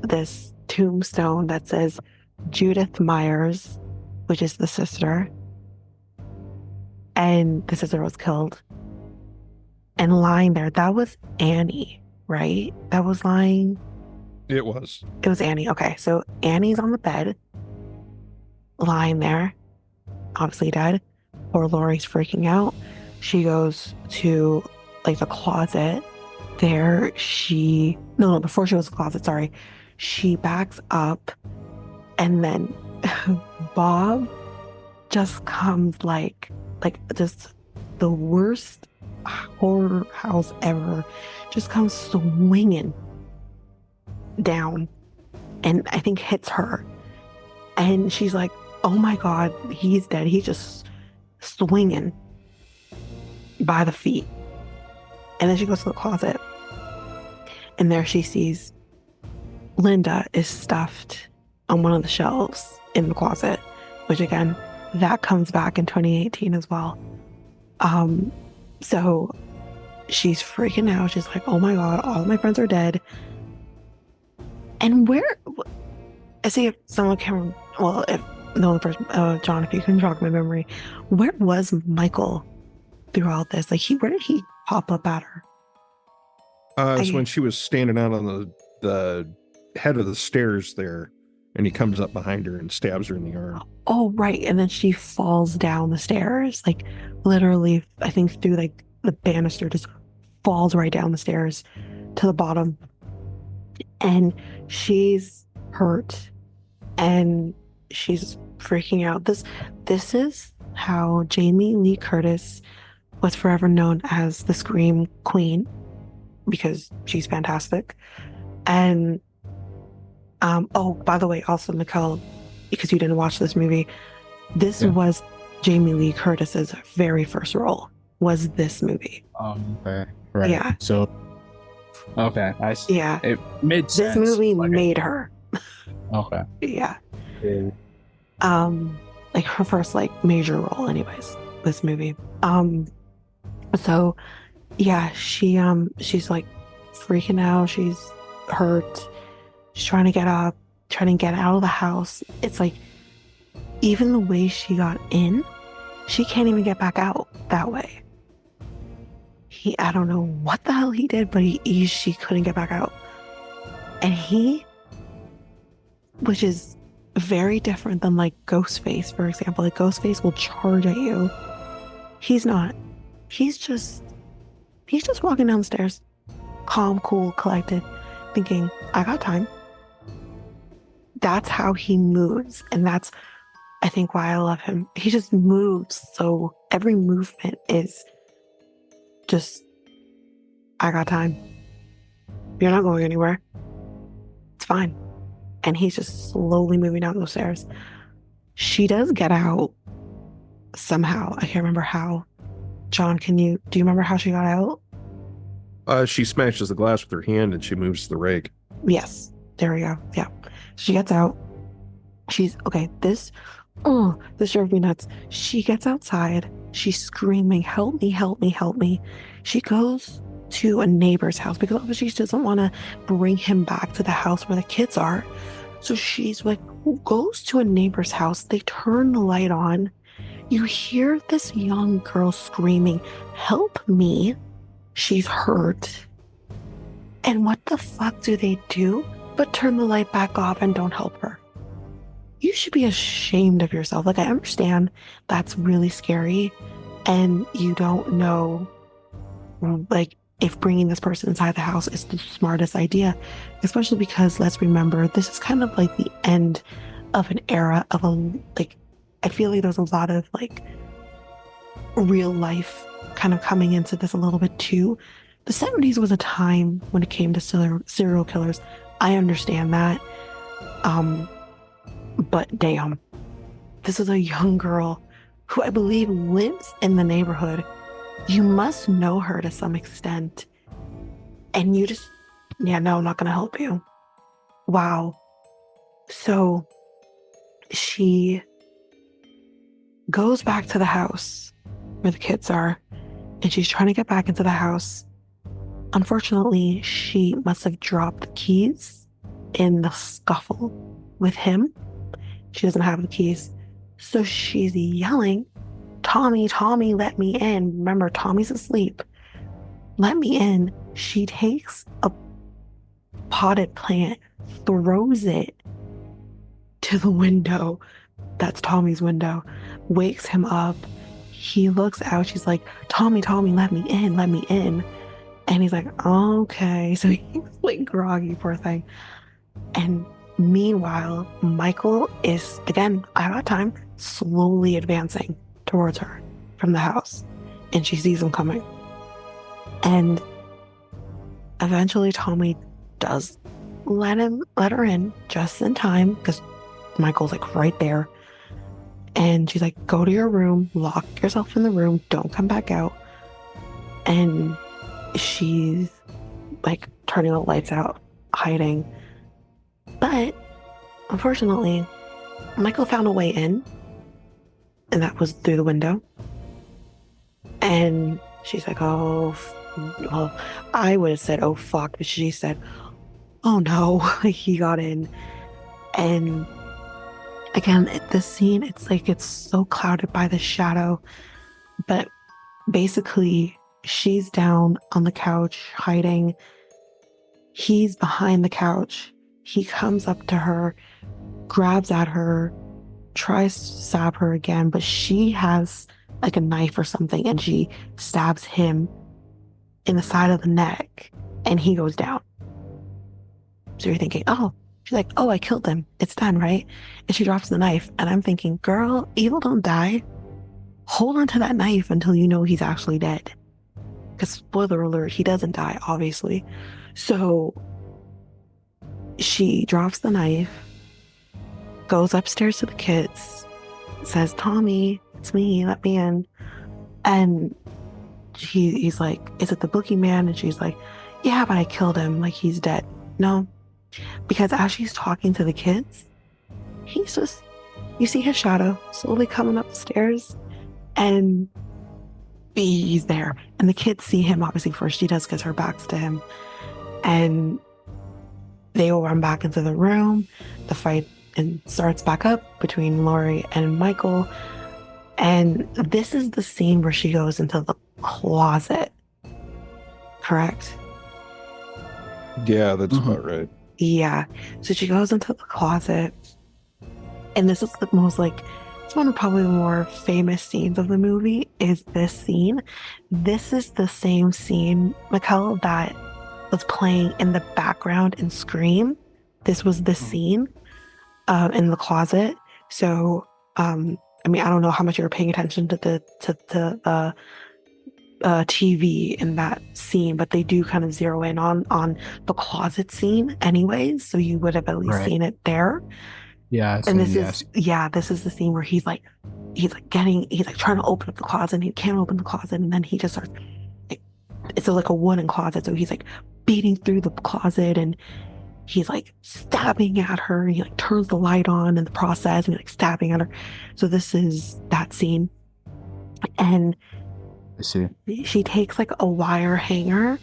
this tombstone that says Judith Myers, which is the sister. And the sister was killed. And lying there, that was Annie, right? That was lying. It was Annie. Okay, so Annie's on the bed, lying there, obviously dead. Poor Lori's freaking out. She goes to like the closet. There before she goes to the closet, sorry. She backs up and then Bob just comes like just the worst horror house ever, just comes swinging down and I think hits her. And she's like, oh my God, he's dead. He's just swinging by the feet. And then she goes to the closet and there she sees Linda is stuffed on one of the shelves in the closet, which again, that comes back in 2018 as well. So she's freaking out. She's like, oh my God, all of my friends are dead. And I see if someone can, well, if no one person, John, if you can jog my memory, where was Michael throughout this? Like, where did he pop up at her? It's when she was standing out on the head of the stairs there, and he comes up behind her and stabs her in the arm. Oh, right. And then she falls down the stairs, like literally, I think through like the banister, just falls right down the stairs to the bottom. And she's hurt and she's freaking out. This is how Jamie Lee Curtis was forever known as the Scream Queen, because she's fantastic. And oh, by the way, also Mikel, because you didn't watch this movie, this was Jamie Lee Curtis's very first role, was this movie. Okay. Right. Yeah. So okay, I see. Yeah. It made sense. This movie made her. Okay. Yeah. Like her first like major role anyways, this movie. So yeah, she's like freaking out, she's hurt, she's trying to get up, trying to get out of the house. It's like even the way she got in, she can't even get back out that way. I don't know what the hell he did, but she couldn't get back out. And which is very different than like Ghostface, for example. Like Ghostface will charge at you. He's not. He's just walking down the stairs, calm, cool, collected, thinking, I got time. That's how he moves. And that's, I think, why I love him. He just moves. So every movement is just, I got time. You're not going anywhere. It's fine. And he's just slowly moving down those stairs. She does get out somehow. I can't remember how. John, do you remember how she got out? She smashes the glass with her hand and she moves to the rake. Yes. There we go. Yeah. She gets out. This drove me nuts. She gets outside. She's screaming, help me, help me, help me. She goes to a neighbor's house because obviously she doesn't want to bring him back to the house where the kids are. So she's like, goes to a neighbor's house. They turn the light on. You hear this young girl screaming, "Help me. She's hurt." And what the fuck do they do but turn the light back off and don't help her? You should be ashamed of yourself. Like, I understand that's really scary and you don't know, like, if bringing this person inside the house is the smartest idea, especially because, let's remember, this is kind of like the end of an era of I feel like there's a lot of like real life kind of coming into this a little bit too. The 70s was a time when it came to serial killers. I understand that. But damn, this is a young girl who I believe lives in the neighborhood. You must know her to some extent. And you just, yeah, no, I'm not going to help you. Wow. So she goes back to the house where the kids are, and she's trying to get back into the house. Unfortunately, she must have dropped the keys in the scuffle with him. She doesn't have the keys. So she's yelling, "Tommy, Tommy, let me in." Remember, Tommy's asleep. Let me in. She takes a potted plant, throws it to the window. That's Tommy's window. Wakes him up. He looks out. She's like, "Tommy, Tommy, let me in, let me in." And he's like, "Okay." So he's like groggy, poor thing. And meanwhile, Michael is, again, at that time, slowly advancing towards her from the house. And she sees him coming. And eventually Tommy does let her in just in time because Michael's like right there. And she's like, "Go to your room, lock yourself in the room, don't come back out." And she's like turning the lights out, hiding. But unfortunately, Michael found a way in, and that was through the window. And she's like, "Oh, well," I would have said, "Oh, fuck," but she said, "Oh no," he got in. And again, the scene, it's like it's so clouded by the shadow, but basically she's down on the couch hiding. He's behind the couch. He comes up to her, grabs at her, tries to stab her again, but she has like a knife or something, and she stabs him in the side of the neck, and he goes down. So you're thinking, oh, she's like, "Oh, I killed him. It's done, right?" And she drops the knife, and I'm thinking, girl, evil don't die. Hold on to that knife until you know he's actually dead. Because spoiler alert, he doesn't die, obviously. So she drops the knife, goes upstairs to the kids, says, "Tommy, it's me, let me in." And he's like, "Is it the boogeyman?" And she's like, "Yeah, but I killed him. Like, he's dead." No, because as she's talking to the kids, he's just, you see his shadow slowly coming up the stairs, and he's there. And the kids see him, obviously, first. She does because her back's to him. And they all run back into the room. The fight starts back up between Lori and Michael. And this is the scene where she goes into the closet. Correct? Yeah, that's about right. Yeah. So she goes into the closet. And this is the most like, it's one of probably the more famous scenes of the movie is this scene. This is the same scene, Mikel, that was playing in the background in Scream. This was the scene in the closet. So, I mean, I don't know how much you were paying attention to the TV in that scene, but they do kind of zero in on the closet scene anyways. So you would have at least seen it there. Yeah. And this is the scene where he's like trying to open up the closet, and he can't open the closet, and then he just starts, it's like a wooden closet, so he's like beating through the closet, and he's like stabbing at her, and he like turns the light on in the process, and he's like stabbing at her. So this is that scene. And I see. she takes like a wire hanger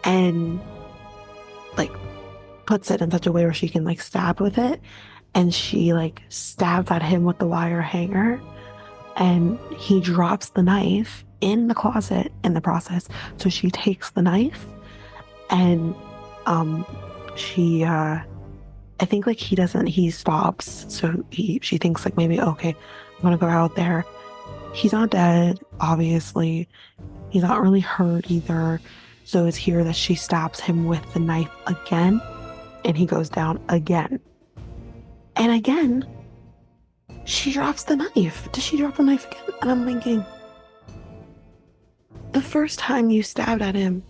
and like puts it in such a way where she can like stab with it, and she like stabs at him with the wire hanger, and he drops the knife in the closet in the process. So she takes the knife, and she I think like he stops, so she thinks like maybe okay, I'm gonna go out there. He's not dead, obviously. He's not really hurt either. So it's here that she stabs him with the knife again, and he goes down again. And again, she drops the knife. Does she drop the knife again? And I'm thinking, the first time you stabbed at him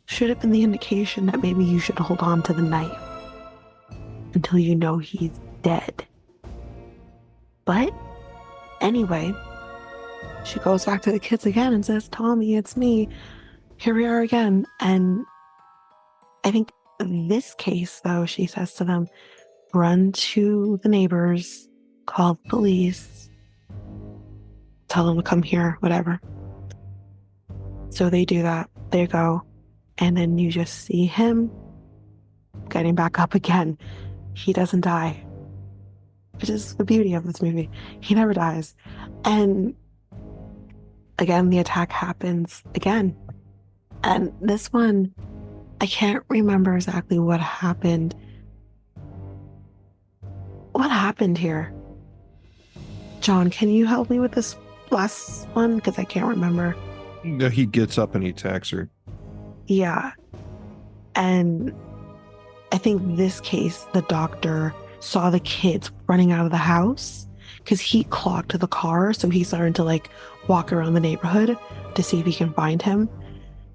should have been the indication that maybe you should hold on to the knife until you know he's dead. But anyway, she goes back to the kids again and says, Tommy, it's me. Here we are again. And I think in this case, though, she says to them, run to the neighbors, call the police, tell them to come here, whatever. So they do that. They go. And then you just see him getting back up again. He doesn't die, which is the beauty of this movie. He never dies. And again, the attack happens again. And this one, I can't remember exactly what happened. What happened here? John, can you help me with this last one? Because I can't remember. No, he gets up and he attacks her. Yeah. And I think this case, the doctor saw the kids running out of the house because he clocked the car. So he started to like walk around the neighborhood to see if he can find him.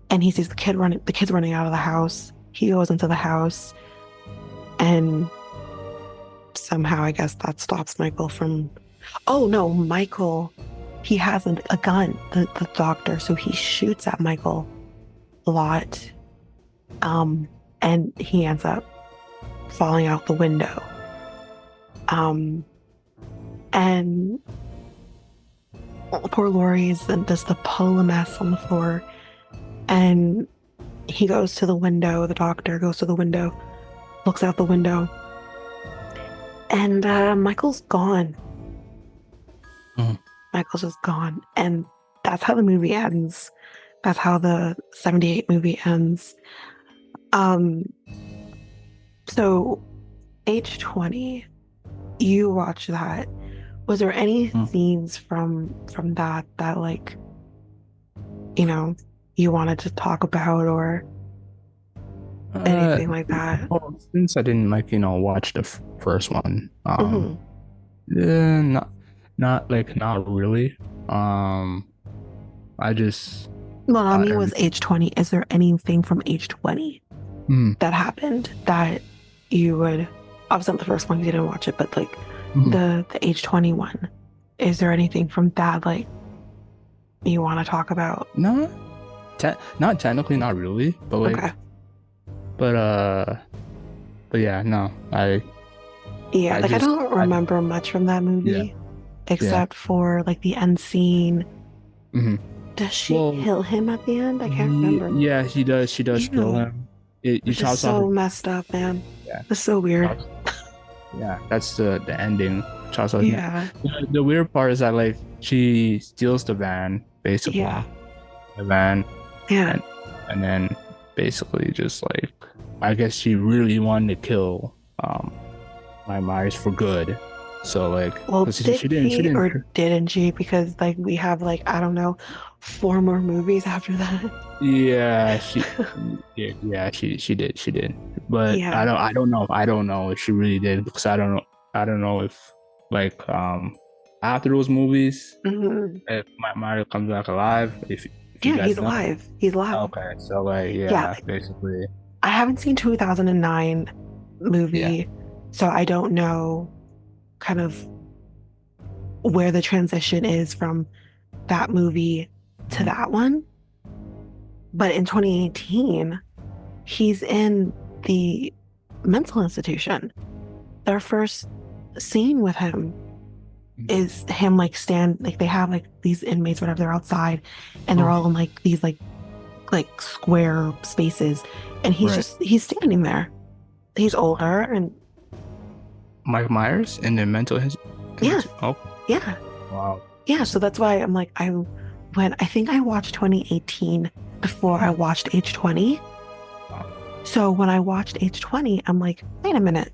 And he sees the kids running out of the house. He goes into the house, and somehow I guess that stops Michael from. Oh no, Michael, he has a gun, the doctor, so he shoots at Michael a lot. And he ends up falling out the window. And poor Laurie is just the puddle of mess on the floor. And he goes to the window, the doctor goes to the window, looks out the window, and Michael's gone. Michael's just gone. And that's how the movie ends. That's how the 78 movie ends. So age 20, you watch that. Was there any scenes from that like, you know, you wanted to talk about or anything like that? Well, since I didn't watch the first one, not really. I just. Well, I mean, was age 20. Is there anything from age 20 that happened that you would? Obviously, not the first one, you didn't watch it, but like the age 21. Is there anything from that like you want to talk about? No, not technically, not really, but like, okay. but yeah, no, I don't remember much from that movie except for like the end scene. Does she kill him at the end? I can't remember. Yeah, she does. She does kill him. It's so messed up, man. Yeah, it's so weird. Yeah, that's the ending. Yeah. The weird part is that like she steals the van, basically. Yeah. The van. Yeah. And then basically just like, I guess she really wanted to kill my Myers for good. So like, well, didn't she? Because like we have like, I don't know, 4 more movies after that. Yeah, she did. But yeah. I don't know if she really did, because I don't know if like after those movies, if my Mario comes back alive, if he's alive. He's alive. Okay, so like basically. I haven't seen 2009 movie, so I don't know kind of where the transition is from that movie to that one. But in 2018, he's in the mental institution. Their first scene with him is him like they have like these inmates, whatever, they're outside and they're all in like these like like square spaces, and he's standing there. He's older and Mike Myers in the mental yeah. Oh Yeah. wow. Yeah, so that's why I'm like, I think I watched 2018 before I watched age 20. So when I watched age 20, I'm like, wait a minute,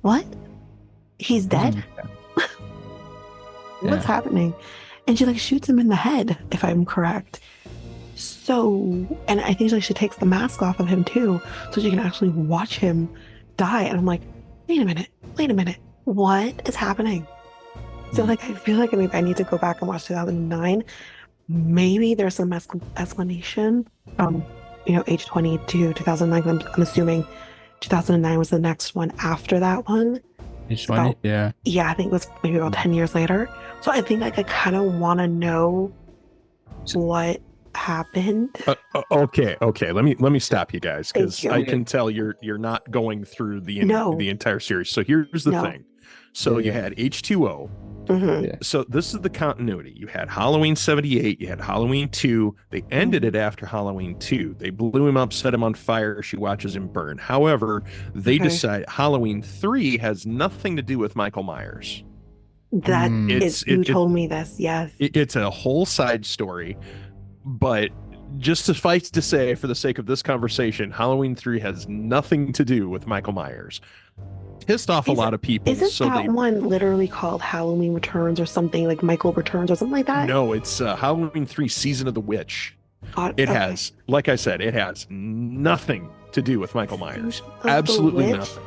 what? He's dead? What's happening? And she like shoots him in the head, if I'm correct. So, and I think like she takes the mask off of him too, so she can actually watch him die. And I'm like, wait a minute, what is happening? So like, I feel like maybe I need to go back and watch 2009. Maybe there's some explanation from, age 20 to 2009. I'm assuming 2009 was the next one after that one. Age 20, yeah. Yeah, I think it was maybe about 10 years later. So I think like I kind of want to know what happened. Okay. Let me stop you guys, because I can tell you're not going through the entire series. So here's the thing. So you had H2O. Mm-hmm. So this is the continuity. You had Halloween 78, you had Halloween 2. They ended it after Halloween 2. They blew him up, set him on fire. She watches him burn. However, they decide Halloween 3 has nothing to do with Michael Myers. That you told me this, yes. It's a whole side story, but just suffice to say, for the sake of this conversation, Halloween 3 has nothing to do with Michael Myers. Pissed off a lot of people. Isn't that one literally called Halloween Returns or something, like Michael Returns or something like that? No, it's Halloween 3 Season of the Witch. It has, like I said, it has nothing to do with Michael Myers. Absolutely nothing.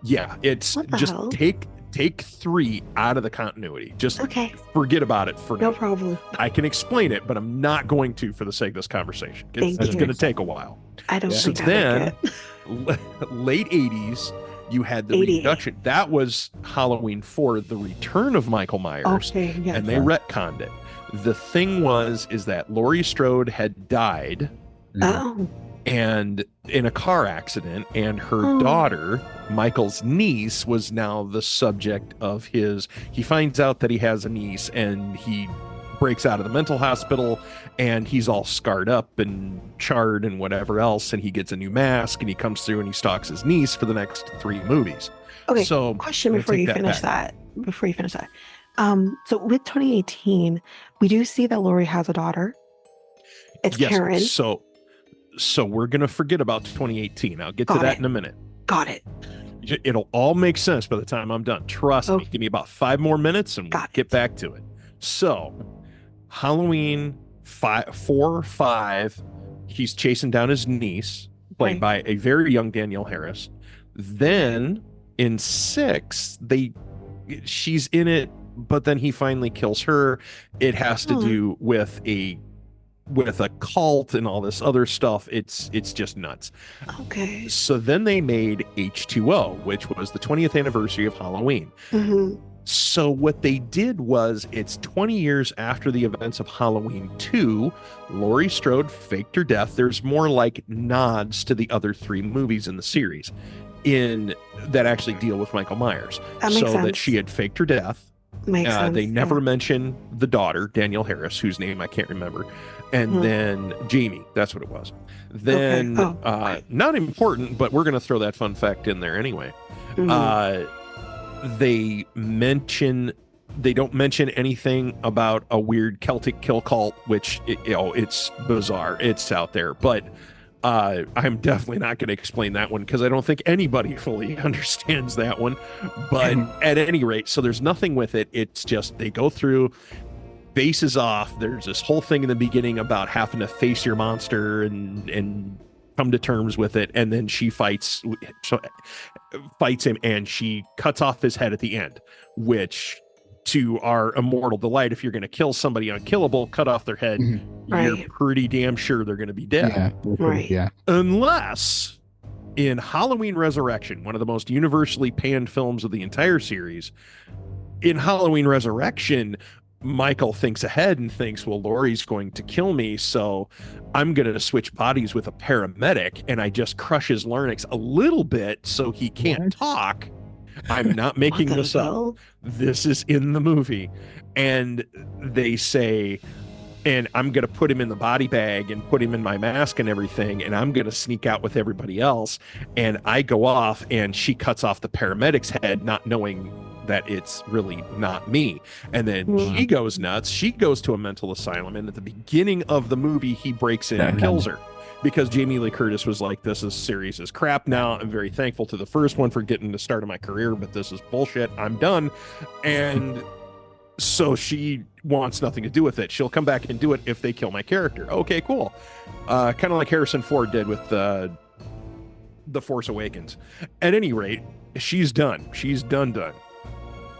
Yeah, it's just take 3 out of the continuity. Just forget about it for now. No problem. I can explain it, but I'm not going to for the sake of this conversation. It's going to take a while. I don't think then, late 80s, you had the reduction. That was Halloween 4, the return of Michael Myers, and they retconned it. The thing is that Laurie Strode had died and in a car accident, and her daughter, Michael's niece, was now the subject of he finds out that he has a niece, and he breaks out of the mental hospital, and he's all scarred up and charred and whatever else, and he gets a new mask, and he comes through and he stalks his niece for the next 3 movies. Okay, so question before you finish that. So with 2018, we do see that Laurie has a daughter. It's Karen. So we're going to forget about 2018. I'll get to that in a minute. Got it. It'll all make sense by the time I'm done. Trust me. Give me about 5 more minutes and we'll get back to it. So Halloween 4 or 5, he's chasing down his niece, played by a very young Danielle Harris. Then in 6, she's in it, but then he finally kills her. It has to do with a cult and all this other stuff. It's just nuts. Okay. So then they made H2O, which was the 20th anniversary of Halloween. Mm-hmm. So what they did was, it's 20 years after the events of Halloween 2. Laurie Strode faked her death. There's more like nods to the other 3 movies in the series that actually deal with Michael Myers. That she had faked her death. Makes sense. They never mention the daughter, Danielle Harris, whose name I can't remember. And then Jamie, that's what it was. Then, not important, but we're going to throw that fun fact in there anyway. Mm-hmm. They don't mention anything about a weird Celtic kill cult, which it's bizarre. It's out there, but I'm definitely not going to explain that one because I don't think anybody fully understands that one. But at any rate, so there's nothing with it. It's just they go through, faces off. There's this whole thing in the beginning about having to face your monster and come to terms with it, and then she fights him, and she cuts off his head at the end, which, to our immortal delight, if you're going to kill somebody unkillable, cut off their head, you're pretty damn sure they're going to be dead. Unless in Halloween Resurrection, one of the most universally panned films of the entire series, in Halloween Resurrection, Michael thinks ahead and thinks, well, Laurie's going to kill me, so I'm going to switch bodies with a paramedic, and I just crush his larynx a little bit so he can't talk. I'm not making this up. This is in the movie. And they say, and I'm going to put him in the body bag and put him in my mask and everything, and I'm going to sneak out with everybody else. And I go off, and she cuts off the paramedic's head, not knowing that it's really not me. And then she goes nuts. She goes to a mental asylum, and at the beginning of the movie, he breaks in and kills her. Because Jamie Lee Curtis was like, this series is crap now. I'm very thankful to the first one for getting the start of my career, but this is bullshit. I'm done. And so she wants nothing to do with it. She'll come back and do it if they kill my character. Okay, cool. Kind of like Harrison Ford did with The Force Awakens. At any rate, she's done. She's done.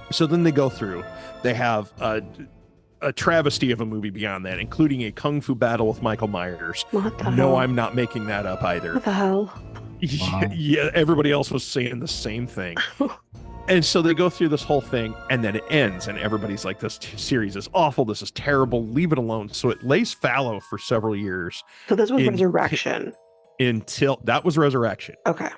So then they go through. They have a travesty of a movie beyond that, including a kung fu battle with Michael Myers. What the hell? No, I'm not making that up either. What the hell? Wow. Yeah, everybody else was saying the same thing. And so they go through this whole thing, and then it ends, and everybody's like, this series is awful, this is terrible, leave it alone. So it lays fallow for several years. So this was Resurrection. Until that was Resurrection. Okay.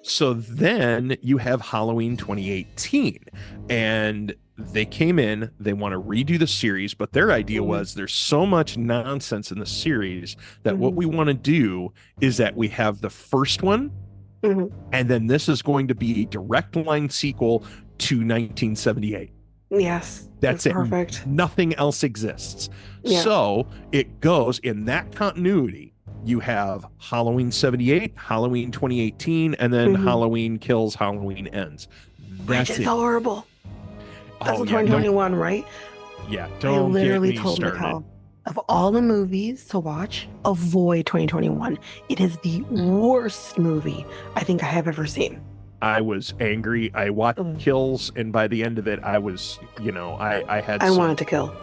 So then you have Halloween 2018, and they came in, they want to redo the series, but their idea was there's so much nonsense in the series that what we want to do is that we have the first one, and then this is going to be a direct line sequel to 1978. Yes. That's it. Perfect. Nothing else exists. Yeah. So it goes in that continuity. You have Halloween 78, Halloween 2018, and then Halloween kills, Halloween ends. That's Which is it. horrible. That's Oh, in yeah, 2021, right? Yeah, I don't literally get me told started. Mikel, of all the movies to watch, avoid 2021. It is the worst movie I think I have ever seen. I was angry. I watched Kills, and by the end of it, I was, I wanted to kill.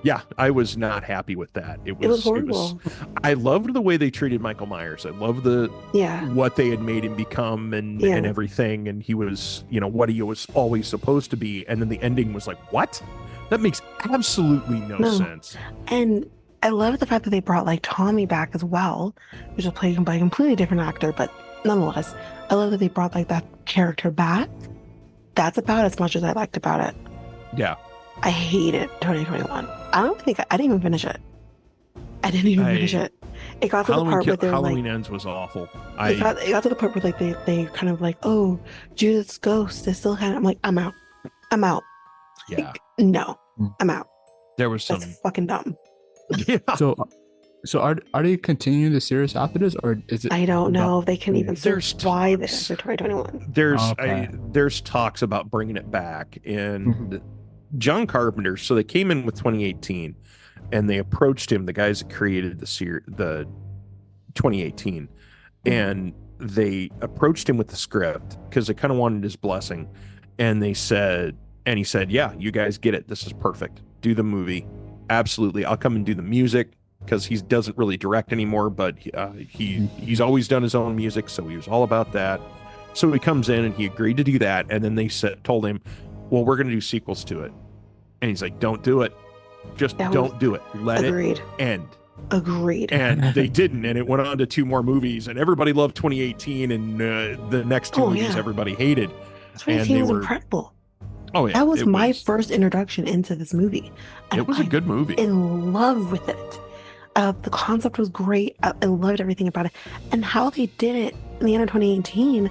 Yeah, I was not happy with that. It was horrible. I loved the way they treated Michael Myers. I loved what they had made him become and everything. And he was, what he was always supposed to be. And then the ending was like, what? That makes absolutely no sense. And I love the fact that they brought like Tommy back as well, which was played by a completely different actor, but nonetheless, I love that they brought like that character back. That's about as much as I liked about it. Yeah. I hated 2021. I didn't even finish it. I didn't even finish it. It got to the part where they're Halloween like, Ends was awful. It got to the part where like they kind of like, oh, Judith's ghost is still kind of, I'm like, I'm out. Yeah. Like, no, I'm out. There was some. That's fucking dumb. Yeah. So are they continuing the series after this, or is it? I don't know if they can even There's why this for 2021. There's talks about bringing it back, and John Carpenter. So they came in with 2018, and they approached him, the guys that created the 2018, and they approached him with the script because they kind of wanted his blessing, and he said, yeah, you guys get it. This is perfect. Do the movie. Absolutely. I'll come and do the music, because he doesn't really direct anymore, but he's always done his own music, so he was all about that. So he comes in and he agreed to do that, and then they told him, well, we're going to do sequels to it. And he's like, don't do it. Just don't do it. Let it end. Agreed. And they didn't, and it went on to 2 more movies, and everybody loved 2018, and the next 2 movies everybody hated. 2018 was incredible. Oh yeah, that was my first introduction into this movie. It was a good movie. In love with it. The concept was great. I loved everything about it. And how they did it in the end of 2018,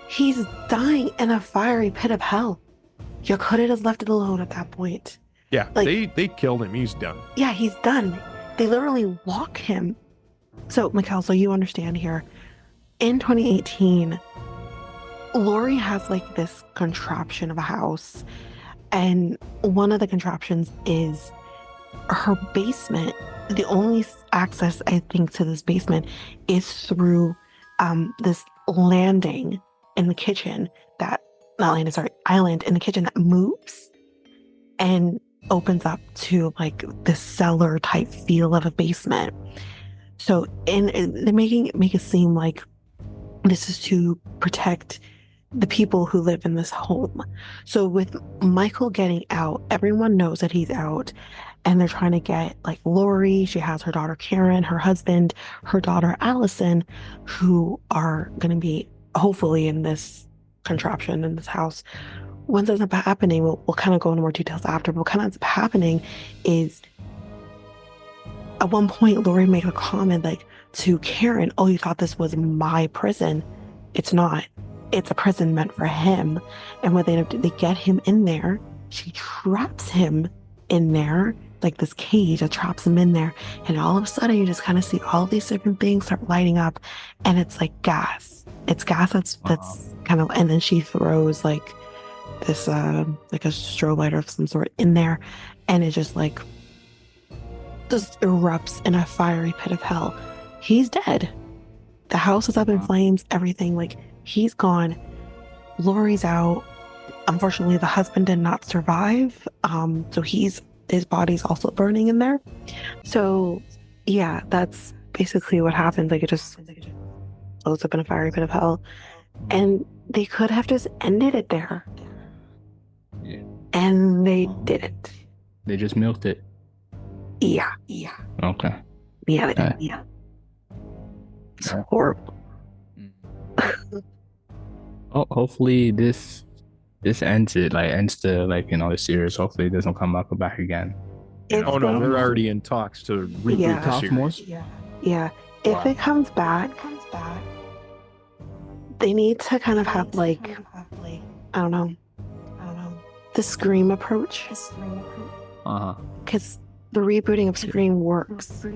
he's dying in a fiery pit of hell. You could have just left it alone at that point. Yeah, like, they killed him. He's done. Yeah, he's done. They literally walk him. So, Mikel, so you understand here. In 2018, Laurie has like this contraption of a house. And one of the contraptions is her basement. The only access, I think, to this basement is through this landing in the kitchen island in the kitchen that moves and opens up to like this cellar type feel of a basement. So they're make it seem like this is to protect the people who live in this home. So with Michael getting out, everyone knows that he's out, and they're trying to get like Laurie. She has her daughter Karen, her husband, her daughter Allison, who are going to be hopefully in this contraption in this house. What ends up happening, we'll kind of go into more details after, but what kind of ends up happening is at one point, Lori made a comment like to Karen, "Oh, you thought this was my prison? It's not. It's a prison meant for him." And when they get him in there, she traps him in there, like this cage that traps him in there. And all of a sudden, you just kind of see all these different things start lighting up, and it's like gas. It's gas that's kind of, and then she throws like this like a strobe lighter of some sort in there, and it just like just erupts in a fiery pit of hell. He's dead. The house is up in flames, everything, like he's gone. Lori's out. Unfortunately, the husband did not survive. So his body's also burning in there. So yeah, that's basically what happened. Like it just blows up in a fiery pit of hell. And they could have just ended it there. Yeah. And they didn't. They just milked it. Yeah. Okay. Yeah, they did. Yeah. It's horrible. Oh, hopefully this ends it. Like ends the the series. Hopefully it doesn't come back again. Oh no, they're already in talks to reboot the series. Yeah. If it comes back, they need to kind of have like I don't know, the Scream approach. Because the rebooting of Scream works.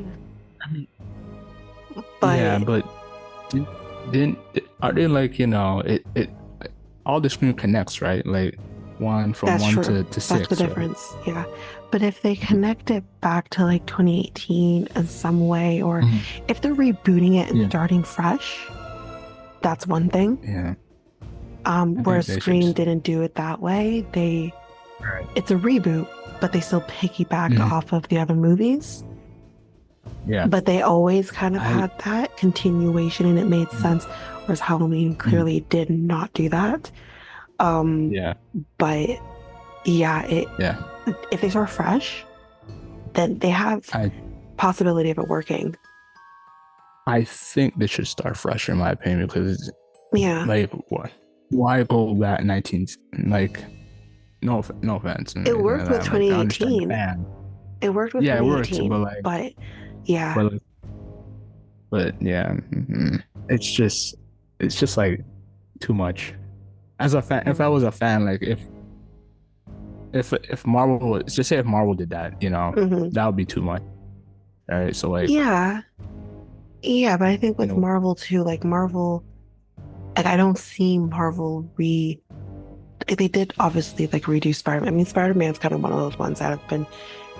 But yeah, but didn't are they like it all the Scream connects, right? Like one from one to six. That's the difference. Right? Yeah. But if they connect it back to like 2018 in some way, or if they're rebooting it and starting fresh, that's one thing. Yeah. Where Scream didn't do it that way. It's a reboot, but they still piggybacked off of the other movies. Yeah. But they always kind of had that continuation, and it made sense. Whereas Halloween clearly did not do that. But if they start fresh, then they have possibility of it working. I think they should start fresh, in my opinion, because like what? Why go back 19? Like, no offense. It worked with 2018. It worked with 2018. But it's just like too much. As a fan, if I was a fan, like if Marvel, just say if Marvel did that, that would be too much. All right, so like but I think with Marvel too, like Marvel, like I don't see Marvel they did obviously like redo Spider-Man. I mean, Spider-Man's kind of one of those ones that have been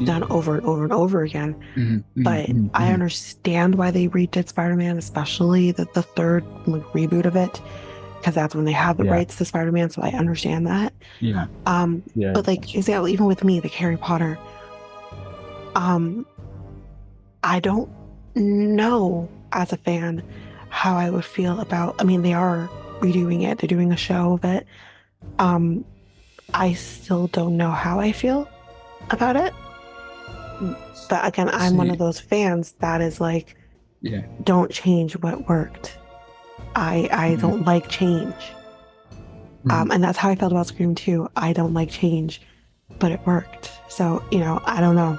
done over and over and over again. But I understand why they redid Spider-Man, especially the third reboot of it, because that's when they have the rights to Spider-Man. So I understand that. But like example, even with me, like Harry Potter, I don't know as a fan how I would feel about. I mean, they are redoing it. They're doing a show of it. I still don't know how I feel about it. But again, I'm one of those fans that is like, don't change what worked. I don't like change. And that's how I felt about Scream 2. I don't like change, but it worked. So, I don't know.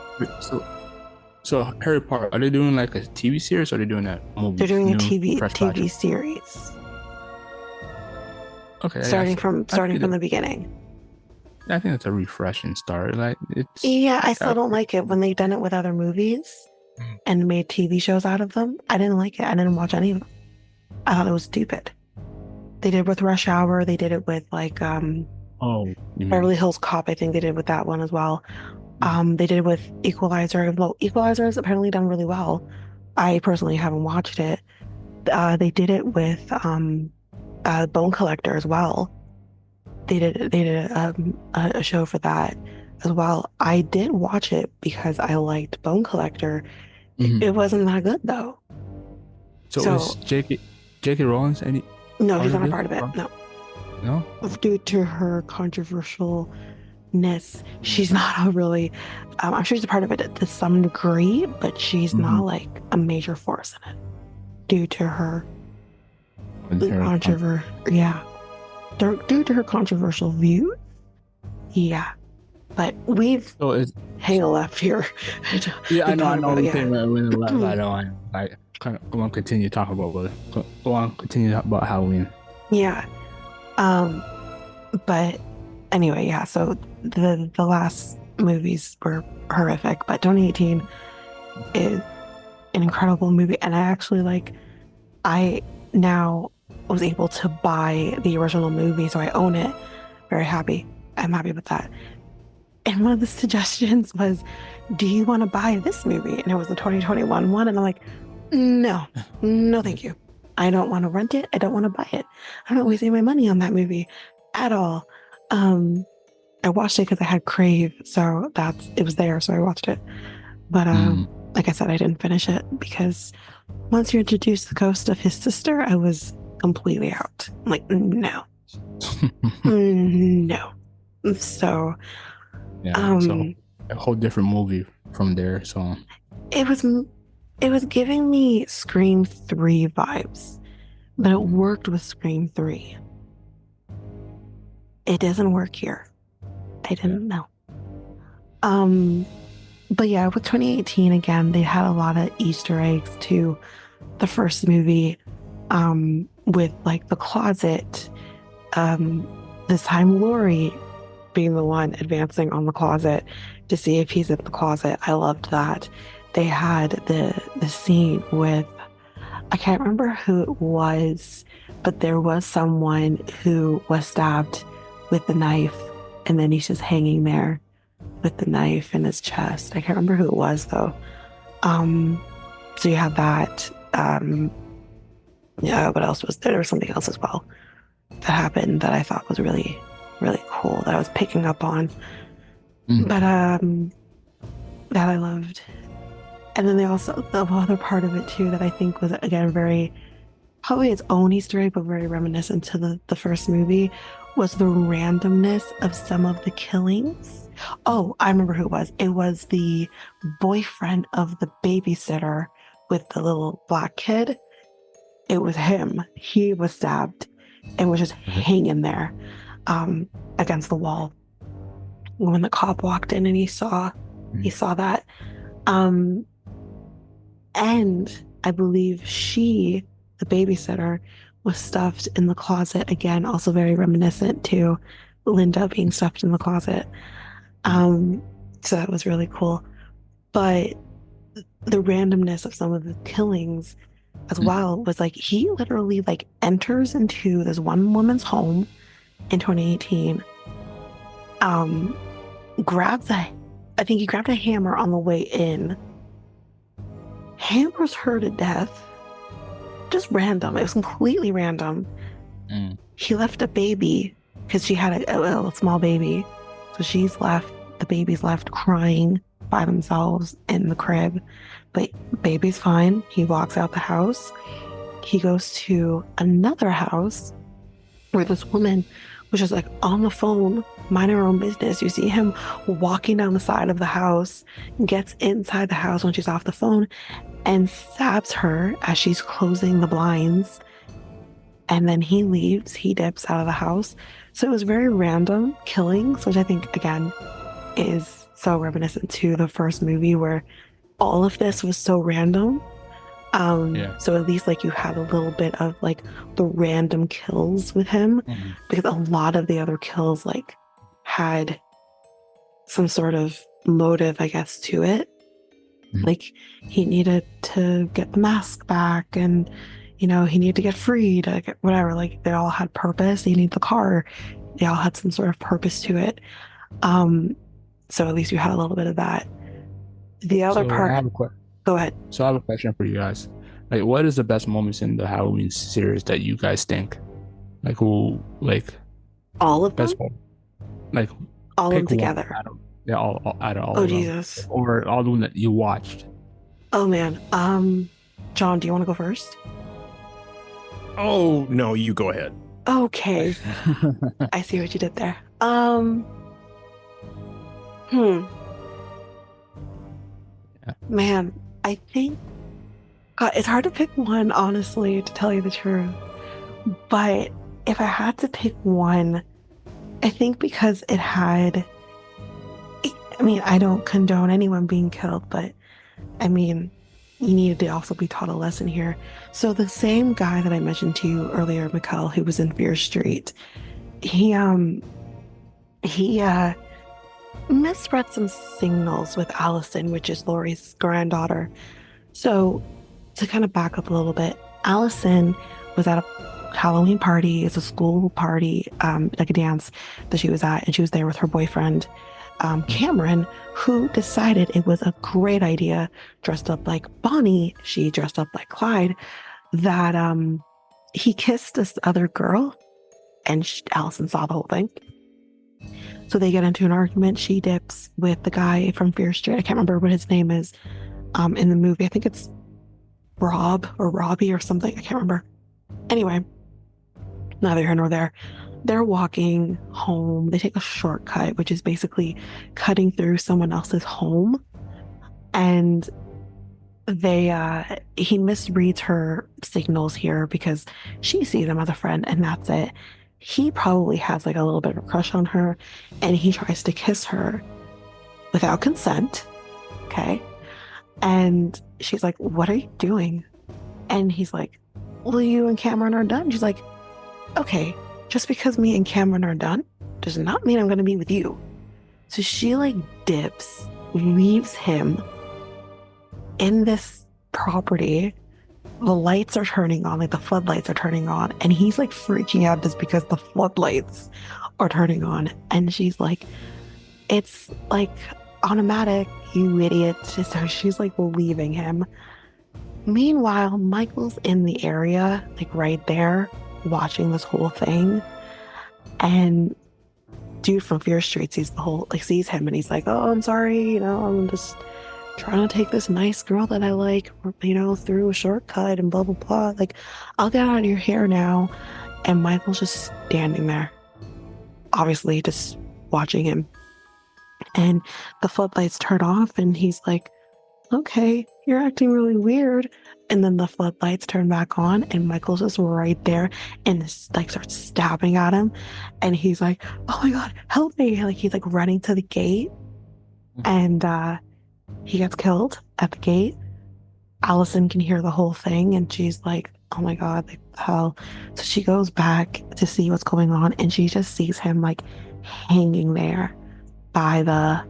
So Harry Potter, are they doing like a TV series, or are they doing a movie? They're doing a TV series. Okay. Starting from the beginning. I think it's a refreshing start. Like it's. Yeah, I still don't like it when they've done it with other movies and made TV shows out of them. I didn't like it. I didn't watch any of them. I thought it was stupid. They did it with Rush Hour. They did it with like Beverly Hills Cop. I think they did with that one as well. They did it with Equalizer. Well, Equalizer has apparently done really well. I personally haven't watched it. They did it with Bone Collector as well. They did a show for that as well. I did watch it because I liked Bone Collector. It wasn't that good though. So is J.K. Rowling any? No, she's not a part of it. No. Due to her controversialness, she's not a really. I'm sure she's a part of it to some degree, but she's not like a major force in it. Due to her due to her controversial views. Yeah. But we've hang a left here. Yeah, I know. Yeah. I want to continue talking about Halloween. Yeah. But anyway, yeah. So the last movies were horrific, but 2018 is an incredible movie, and I now was able to buy the original movie, so I own it. Very happy. I'm happy with that. And one of the suggestions was, do you want to buy this movie? And it was the 2021 one. And I'm like, no, thank you. I don't want to rent it. I don't want to buy it. I'm not wasting my money on that movie at all. I watched it because I had Crave. So it was there. So I watched it. But like I said, I didn't finish it because once you introduced the ghost of his sister, I was completely out. I'm like, no. No. So so a whole different movie from there. So it was giving me Scream 3 vibes, but it worked with Scream 3. It doesn't work here. I didn't know. But yeah, with 2018 again, they had a lot of Easter eggs to the first movie, with like the closet. This time Laurie being the one advancing on the closet to see if he's in the closet. I loved that. They had the scene with, I can't remember who it was, but there was someone who was stabbed with the knife, and then he's just hanging there with the knife in his chest. I can't remember who it was though. So you have that. Yeah, what else was there? There was something else as well that happened that I thought was really, really cool that I was picking up on. But that I loved. And then the other part of it too that I think was again very, probably its own Easter egg, but very reminiscent to the first movie, was the randomness of some of the killings. Oh, I remember who it was. It was the boyfriend of the babysitter with the little black kid. It was him. He was stabbed and was just hanging there against the wall when the cop walked in and he saw that. And I believe the babysitter, was stuffed in the closet again, also very reminiscent to Linda being stuffed in the closet. So that was really cool. But the randomness of some of the killings as well was like, he literally like enters into this one woman's home in 2018, I think he grabbed a hammer on the way in, hammers her to death, just random. It was completely random. He left a baby because she had a small baby, so the baby's left crying by themselves in the crib, but baby's fine. He walks out the house. He goes to another house where this woman was just like on the phone, minding her own business. You see him walking down the side of the house, gets inside the house when she's off the phone, and stabs her as she's closing the blinds. And then he leaves, he dips out of the house. So it was very random killings, which I think, again, is so reminiscent to the first movie where all of this was so random. So at least like you had a little bit of like the random kills with him, because a lot of the other kills like had some sort of motive, I guess, to it. Like he needed to get the mask back, and he needed to get free to get whatever. Like they all had purpose. He needed the car. They all had some sort of purpose to it. So at least you had a little bit of that. The other part. Go ahead. So I have a question for you guys. Like, what is the best moments in the Halloween series that you guys think? Like, who, like, all of best them? Like, all of them together. All out of all. Oh, of Jesus. Them. Or all of them that you watched. Oh, man. John, do you want to go first? Oh, no, you go ahead. Okay. I see what you did there. Man, I think it's hard to pick one, honestly, to tell you the truth. But if I had to pick one, I think because it had I mean, I don't condone anyone being killed, but I mean, you needed to also be taught a lesson here. So the same guy that I mentioned to you earlier, Mikel, who was in Fear Street, he misread some signals with Allison, which is Laurie's granddaughter. So to kind of back up a little bit, Allison was at a Halloween party. It's a school party, like a dance that she was at, and she was there with her boyfriend, Cameron, who decided it was a great idea, dressed up like Bonnie, she dressed up like Clyde, that he kissed this other girl, and Allison saw the whole thing. So they get into an argument. She dips with the guy from Fear Street. I can't remember what his name is in the movie. I think it's Rob or Robbie or something. I can't remember. Anyway, neither here nor there. They're walking home. They take a shortcut, which is basically cutting through someone else's home. And he misreads her signals here because she sees him as a friend, and that's it. He probably has like a little bit of a crush on her, and he tries to kiss her without consent. Okay. And she's like, "What are you doing?" And he's like, "Well, you and Cameron are done." She's like, "Okay, just because me and Cameron are done does not mean I'm going to be with you." So she like dips, leaves him in this property. The lights are turning on, like the floodlights are turning on, and he's like freaking out just because the floodlights are turning on. And she's like, "It's like automatic, you idiot." So she's like leaving him. Meanwhile, Michael's in the area, like right there, watching this whole thing. And dude from Fear Street sees him, and he's like, "Oh, I'm sorry, I'm just trying to take this nice girl that I like, through a shortcut and blah, blah, blah. Like, I'll get out of your hair now." And Michael's just standing there, obviously just watching him. And the floodlights turn off, and he's like, "Okay, you're acting really weird." And then the floodlights turn back on, and Michael's just right there and like starts stabbing at him. And he's like, "Oh my God, help me." Like he's like running to the gate, and he gets killed at the gate. Allison can hear the whole thing, and she's like, "Oh my God, like hell." So she goes back to see what's going on, and she just sees him like hanging there by there's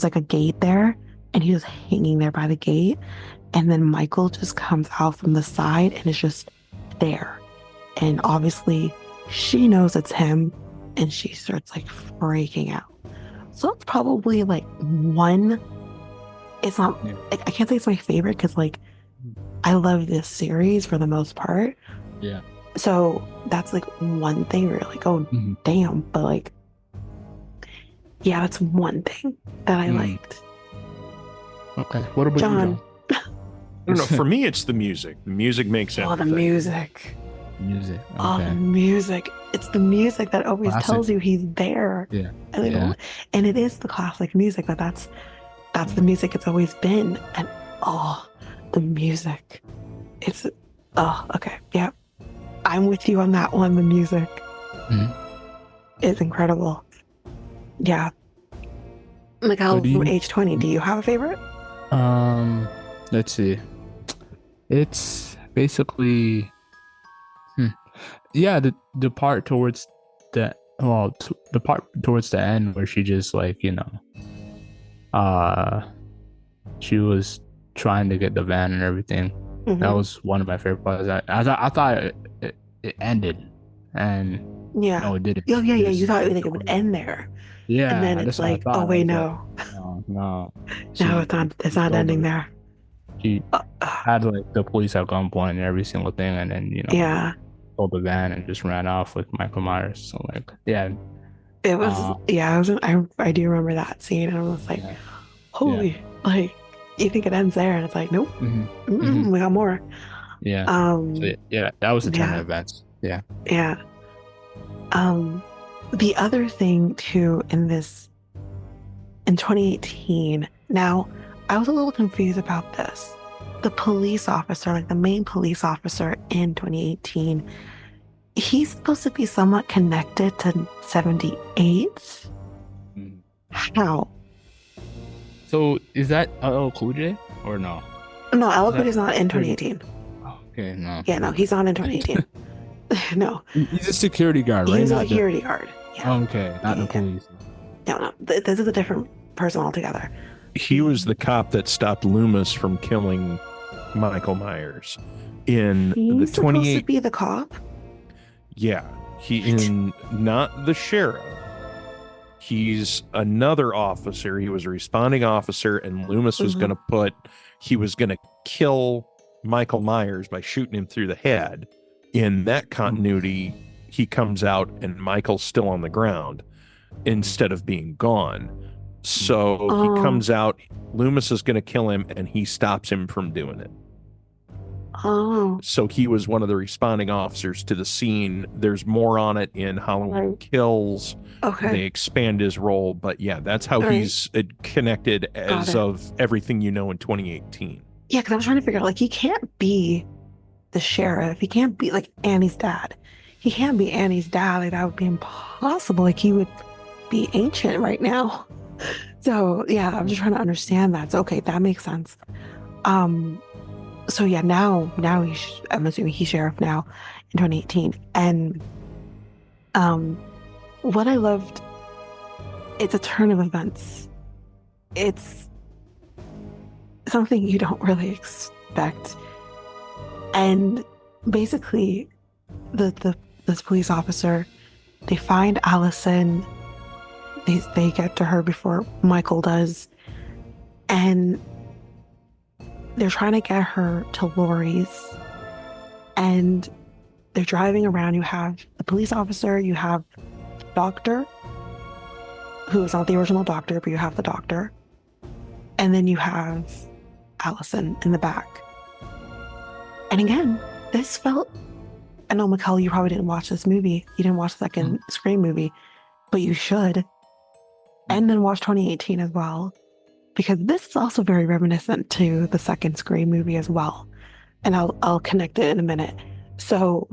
like a gate there, and he's just hanging there by the gate. And then Michael just comes out from the side and is just there. And obviously she knows it's him, and she starts like freaking out. So it's probably like one. It's not, I can't say it's my favorite because like I love this series for the most part. Yeah. So that's like one thing where you're like, "Oh, damn." But like, yeah, that's one thing that I liked. Okay. What about John? You, John? I don't know. For me, it's the music. The music makes it. Oh, the music. Music. Okay. Oh, the music. It's the music that always tells you he's there. Yeah. And it is the classic music, but that's the music it's always been. And the music. It's okay. Yeah. I'm with you on that one. The music is incredible. Yeah. Mikel from age 20. Do you have a favorite? Let's see. It's basically the part towards the part towards the end where she just like she was trying to get the van and everything. That was one of my favorite parts. I thought it ended, and no, it didn't. Yeah. You thought it would end there. Yeah, and then it's like, "Oh wait, no, no, it's not ending there." She had like the police at gunpoint and every single thing, and then stole the van and just ran off with Michael Myers. So like, it was I do remember that scene, and I was like, holy, like you think it ends there, and it's like, nope, we got more. Yeah. That was the turn of events. Yeah. The other thing too in 2018. Now, I was a little confused about this. The police officer, like the main police officer in 2018, he's supposed to be somewhat connected to 78. How? So is that LL Cool J or no? No, LL Is Cool J's not in 2018. Okay, no. Yeah, no, he's not in 2018. No. He's a security guard, right? He was a Not security guard. Yeah. Oh, okay, not the police. No. This is a different person altogether. He was the cop that stopped Loomis from killing Michael Myers in He's the supposed 28. to be the cop? Yeah, not the sheriff. He's another officer. He was a responding officer, and Loomis was going to kill Michael Myers by shooting him through the head. In that continuity, he comes out and Michael's still on the ground instead of being gone. So he comes out, Loomis is going to kill him, and he stops him from doing it. Oh. So he was one of the responding officers to the scene. There's more on it in Halloween Kills. Okay. They expand his role, but yeah, that's how he's connected as of everything you know in 2018. Yeah, because I was trying to figure out, like, he can't be the sheriff. He can't be, like, Annie's dad. He can't be Annie's dad. Like, that would be impossible. Like, he would be ancient right now. So, yeah, I'm just trying to understand that. So, okay, that makes sense. So, yeah, now I'm assuming he's sheriff now in 2018. And what I loved, it's a turn of events. It's something you don't really expect. And basically, this police officer, they find Allison. They get to her before Michael does. And they're trying to get her to Laurie's. And they're driving around. You have the police officer, you have the doctor, who is not the original doctor, but you have the doctor. And then you have Allison in the back. And again, this felt, I know, Mikel, you probably didn't watch this movie. You didn't watch the second Scream movie, but you should. And then watch 2018 as well, because this is also very reminiscent to the second Scream movie as well. And I'll connect it in a minute. So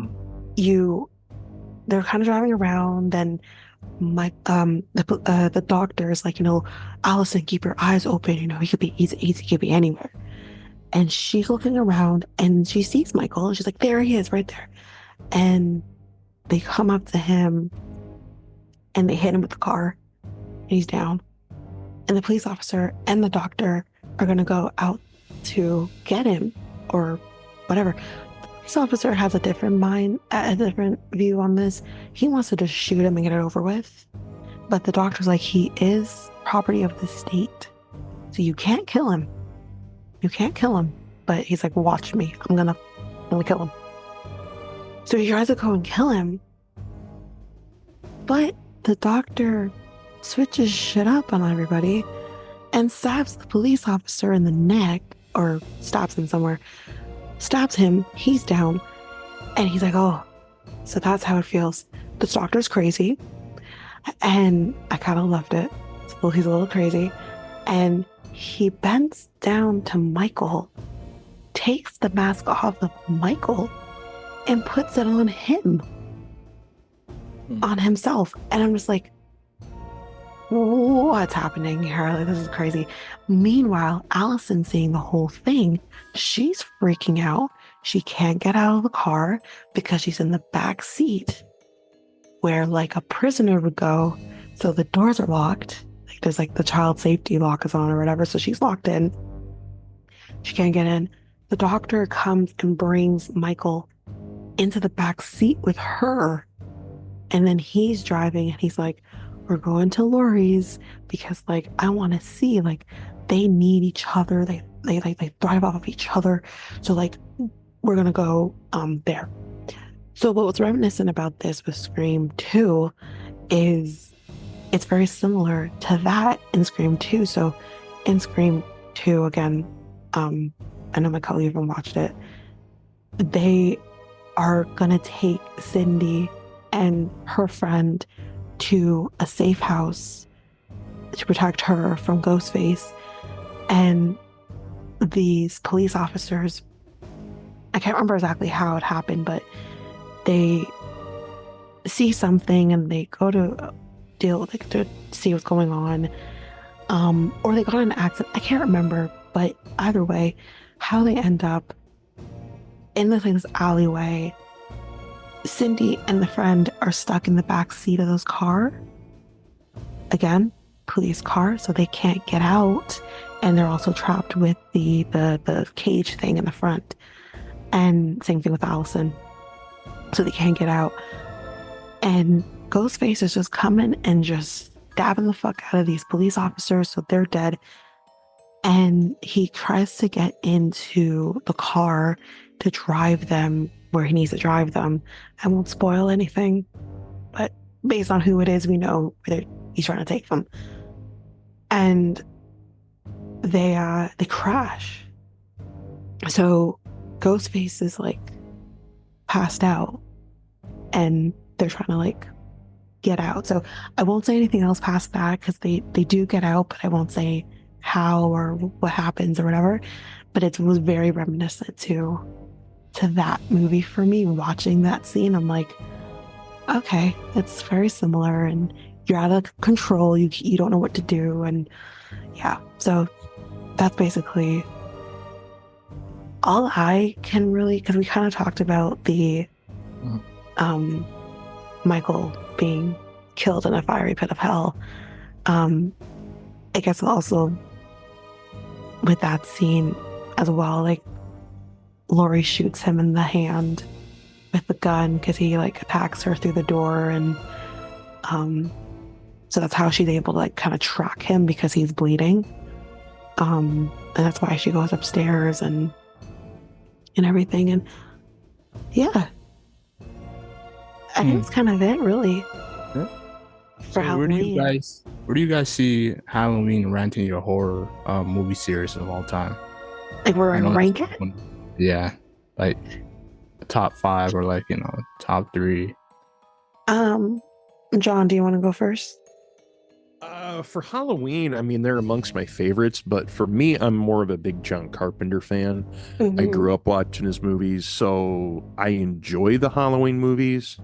they're kind of driving around, and the doctor is like, Allison, keep your eyes open. He could be he could be anywhere. And she's looking around and she sees Michael, and she's like, there he is right there. And they come up to him and they hit him with the car, and he's down. And the police officer and the doctor are going to go out to get him or whatever. The police officer has a different view on this. He wants to just shoot him and get it over with. But the doctor's like, he is property of the state, so you can't kill him. You can't kill him. But he's like, watch me. I'm gonna kill him. So he tries to go and kill him. But the doctor switches shit up on everybody and stabs the police officer in the neck, or stabs him somewhere. Stabs him. He's down. And he's like, oh, so that's how it feels. This doctor's crazy. And I kind of loved it. He's a little crazy. And he bends down to Michael, takes the mask off of Michael, and puts it on him, on himself. And I'm just like, what's happening here? Like, this is crazy. Meanwhile, Allison, seeing the whole thing, she's freaking out. She can't get out of the car because she's in the back seat where like a prisoner would go. So the doors are locked. Like, there's like the child safety lock is on or whatever. So she's locked in. She can't get in. The doctor comes and brings Michael into the back seat with her. And then he's driving and he's like, we're going to Laurie's because like, I want to see, like, they need each other. They thrive off of each other. So like, we're going to go there. So what's reminiscent about this with Scream 2 is it's very similar to that in Scream 2. So in Scream 2, again, I know Mikel even watched it. They are going to take Cindy and her friend to a safe house to protect her from Ghostface. And these police officers, I can't remember exactly how it happened, but they see something and they go to to see what's going on. or they got in an accident. I can't remember, but either way, how they end up in this alleyway. Cindy and the friend are stuck in the back seat of those car. Again, police car, so they can't get out, and they're also trapped with the cage thing in the front. And same thing with Allison, so they can't get out. And Ghostface is just coming and just stabbing the fuck out of these police officers, so they're dead. And he tries to get into the car to drive them where he needs to drive them. I won't spoil anything, but based on who it is, we know where he's trying to take them. And they crash. So Ghostface is like passed out, and they're trying to like get out. So I won't say anything else past that, because they do get out, but I won't say how or what happens or whatever. But it was very reminiscent to that movie for me. Watching that scene, I'm like, okay, it's very similar, and you're out of control. You don't know what to do, and yeah. So that's basically all I can really, because we kind of talked about the Michael being killed in a fiery pit of hell. I guess also with that scene as well, like Laurie shoots him in the hand with the gun because he like attacks her through the door, and so that's how she's able to like kind of track him, because he's bleeding, and that's why she goes upstairs and everything. And yeah, I think it's kind of it, really. Yeah. For So Halloween. where do you guys see Halloween ranking your horror movie series of all time? Like, we're I in know rank that's it? one. Yeah, like top 5 or like top 3. John, do you want to go first? For Halloween, I mean, they're amongst my favorites, but for me, I'm more of a big John Carpenter fan. I grew up watching his movies, so I enjoy the Halloween movies.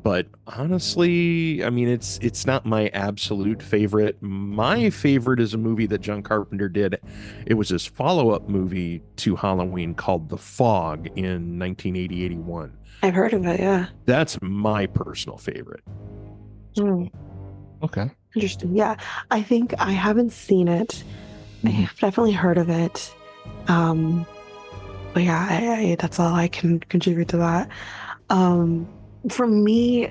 But honestly, I mean, it's not my absolute favorite. My favorite is a movie that John Carpenter did. It was his follow-up movie to Halloween called The Fog in 1980-81. I've heard of it, yeah. That's my personal favorite. Okay. Interesting. Yeah, I think I haven't seen it. I have definitely heard of it. But yeah, I that's all I can contribute to that. For me,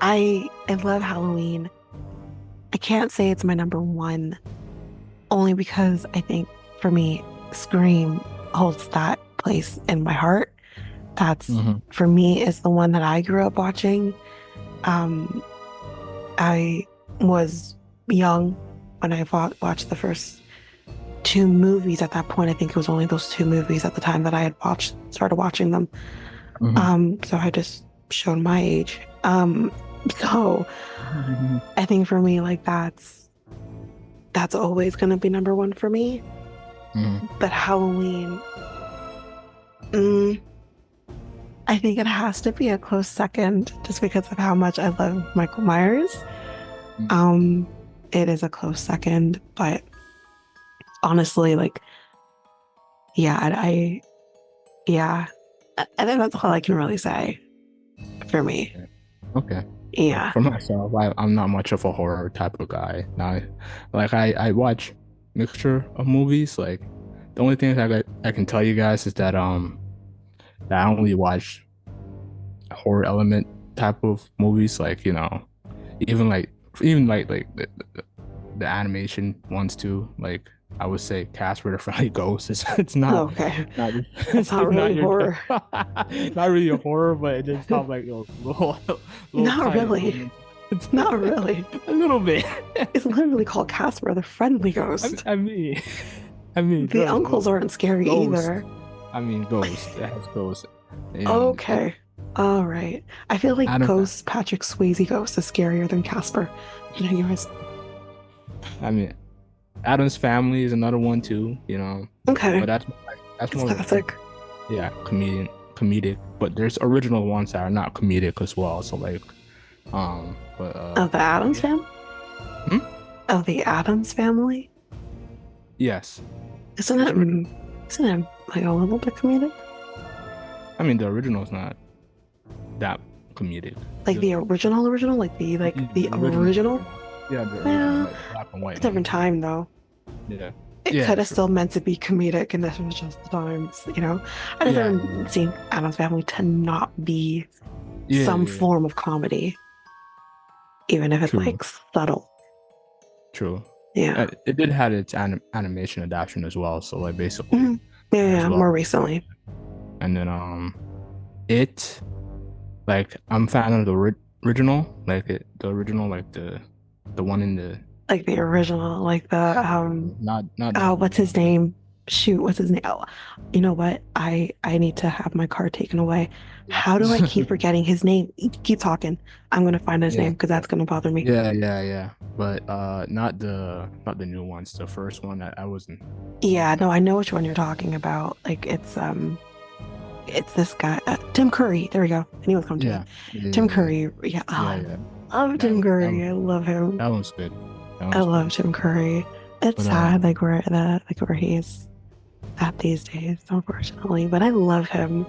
I love Halloween. I can't say it's my number one, only because I think for me, Scream holds that place in my heart. That's for me is the one that I grew up watching. I was young when I watched the first 2 movies. At that point, I think it was only those 2 movies at the time that I had started watching them. So I just showed my age. So I think for me, like that's always gonna be number 1 for me. But Halloween, I think it has to be a close second, just because of how much I love Michael Myers. It is a close second, but honestly, like, yeah, I think that's all I can really say for me. Okay. Yeah. For myself, I'm not much of a horror type of guy. Now, like I watch mixture of movies. Like the only thing that I can tell you guys is that that I only watch horror element type of movies. Like even like the animation ones too. Like I would say Casper the Friendly Ghost. It's not Okay. It's not really horror. Not really a horror, but it just felt like little Not tiny really. moments. It's not really. A little bit. It's literally called Casper the Friendly Ghost. I mean, the uncles aren't scary either. I mean, ghost. It has ghosts. Okay. All right. I feel like Ghost, Patrick Swayze Ghost is scarier than Casper. Anyways. I mean, Addams Family is another one too. Okay. But that's more classic. Comedic. But there's original ones that are not comedic as well. So like, the Addams Family. Of the Addams Family? Yes. Isn't it like a little bit comedic? I mean, the original is not that comedic. Like the original, like the original. Yeah, the Yeah. original, like black and white. A different time though. Yeah. It Yeah, could have true. still meant to be comedic, and this was just the times, you know. I just Yeah. haven't seen Addams Family to not be Yeah, some yeah. form of comedy, even if it's True. like subtle. True. Yeah. It did have its animation adaptation as well. So like basically, Mhm. Yeah, as well. more recently. And then it, like, I'm a fan of the original, like the original, like the one in the Like the original, like the not what's his name? Shoot, what's his name? Oh, you know what? I need to have my card taken away. How do I keep forgetting his name? Keep talking. I'm gonna find his name because that's gonna bother me. Yeah. But not the new ones. The first one I wasn't. Yeah, no, I know which one you're talking about. Like it's this guy, Tim Curry. There we go. I knew it was coming to me. Tim Curry. Yeah. Oh, I love Tim Curry. I love him. That one's good. I love Tim Curry. It's sad, like where he's at these days, unfortunately. But I love him.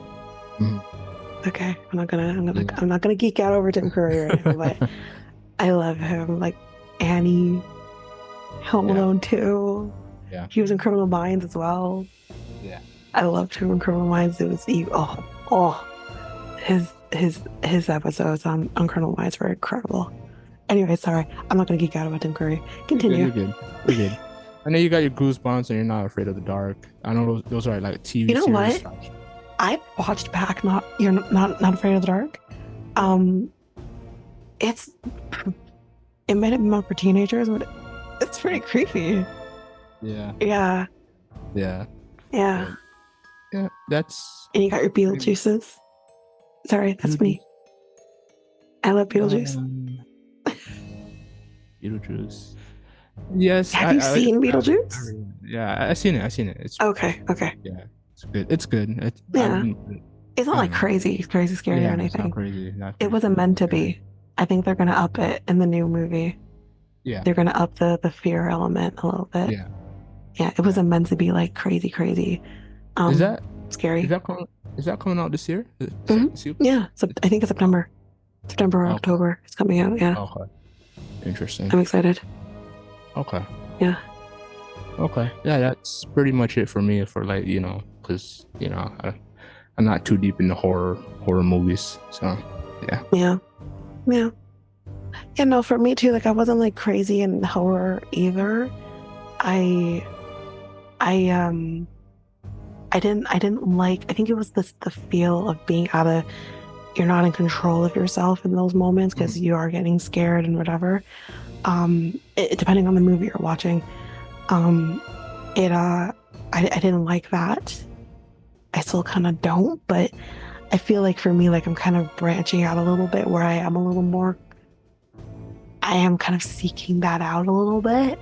Mhm. Okay, I'm not gonna geek out over Tim Curry right now, but I love him. Like Annie, Home Alone 2. Yeah. He was in Criminal Minds as well. Yeah. I loved him in Criminal Minds. It was his episodes on Criminal Minds were incredible. Anyway, sorry, I'm not gonna geek out about Tim Curry. Continue. You're good. I know you got your Goosebumps and you're not afraid of the dark. I know those are like TV. You know series. what? I watched back. You're not afraid of the dark. It might have been more for teenagers, but it's pretty creepy. Yeah. Yeah. That's. And you got your Beetlejuices. Sorry, that's me. I love Beetlejuice. Beetlejuice. Yes. Have you seen Beetlejuice? Yeah, I've seen it. It's okay. Yeah, it's good. It's not like crazy scary or anything. It's not crazy. It wasn't meant to be. I think they're gonna up it in the new movie. Yeah. They're gonna up the fear element a little bit. Yeah. Yeah, it wasn't meant to be like crazy. Is that scary? Is that coming out this year? Yeah, so I think it's September or October. It's coming out. Yeah. Okay. Interesting. I'm excited. Okay. Yeah. Okay. Yeah, that's pretty much it for me. For like, because I'm not too deep into horror movies. So yeah. Yeah. No, for me too. Like I wasn't like crazy in horror either. I didn't like. I think it was the feel of being you're not in control of yourself in those moments because you are getting scared and whatever. Depending on the movie you're watching, I didn't like that. I still kind of don't, but I feel like for me, like I'm kind of branching out a little bit where I am kind of seeking that out a little bit.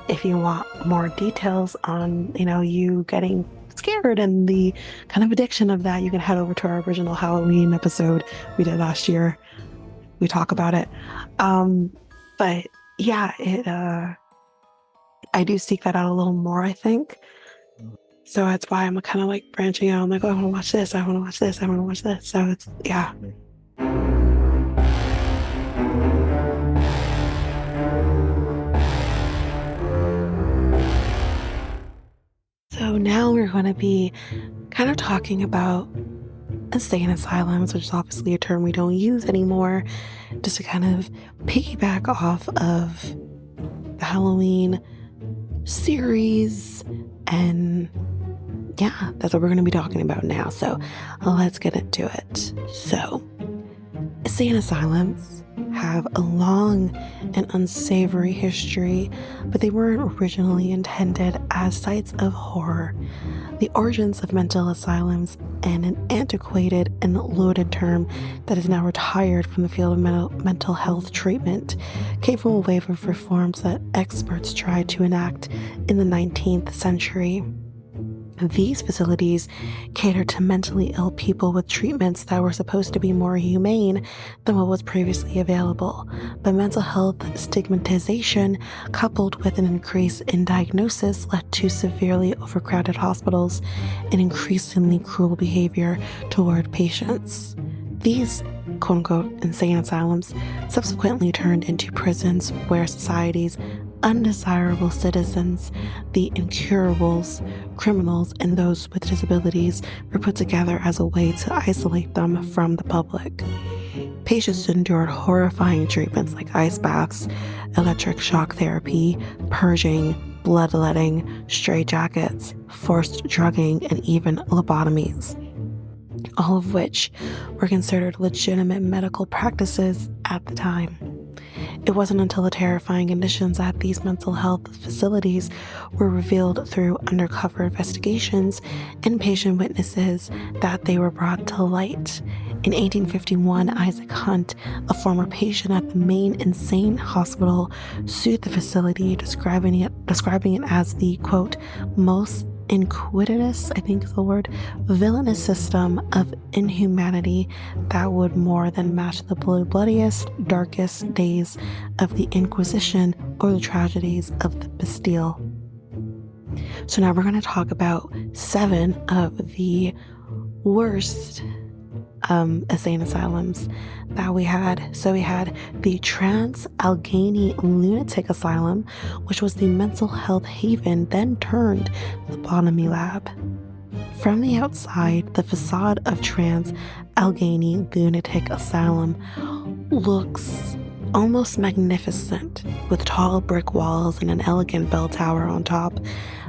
If you want more details on, you getting scared and the kind of addiction of that, you can head over to our original Halloween episode we did last year. We talk about it. But yeah, I do seek that out a little more, I think. So that's why I'm kind of like branching out. I'm like, oh, I want to watch this. I want to watch this. I want to watch this. So it's, yeah. So now we're going to be kind of talking about insane asylums, which is obviously a term we don't use anymore, just to kind of piggyback off of the Halloween series. And yeah, that's what we're going to be talking about now. So let's get into it. So insane asylums have a long and unsavory history, but they weren't originally intended as sites of horror. The origins of mental asylums, and an antiquated and loaded term that is now retired from the field of mental health treatment, came from a wave of reforms that experts tried to enact in the 19th century. These facilities catered to mentally ill people with treatments that were supposed to be more humane than what was previously available. But mental health stigmatization, coupled with an increase in diagnosis, led to severely overcrowded hospitals and increasingly cruel behavior toward patients. These quote-unquote insane asylums subsequently turned into prisons where society's undesirable citizens, the incurables, criminals, and those with disabilities were put together as a way to isolate them from the public. Patients endured horrifying treatments like ice baths, electric shock therapy, purging, bloodletting, straitjackets, forced drugging, and even lobotomies, all of which were considered legitimate medical practices at the time. It wasn't until the terrifying conditions at these mental health facilities were revealed through undercover investigations and patient witnesses that they were brought to light. In 1851, Isaac Hunt, a former patient at the Maine Insane Hospital, sued the facility, describing it as the, quote, most iniquitous, I think is the word, villainous system of inhumanity that would more than match the bloodiest, darkest days of the Inquisition or the tragedies of the Bastille. So now we're going to talk about 7 of the worst insane asylums that we had. So we had the Trans-Allegheny Lunatic Asylum, which was the mental health haven, then turned lobotomy lab. From the outside, the facade of Trans-Allegheny Lunatic Asylum looks almost magnificent, with tall brick walls and an elegant bell tower on top,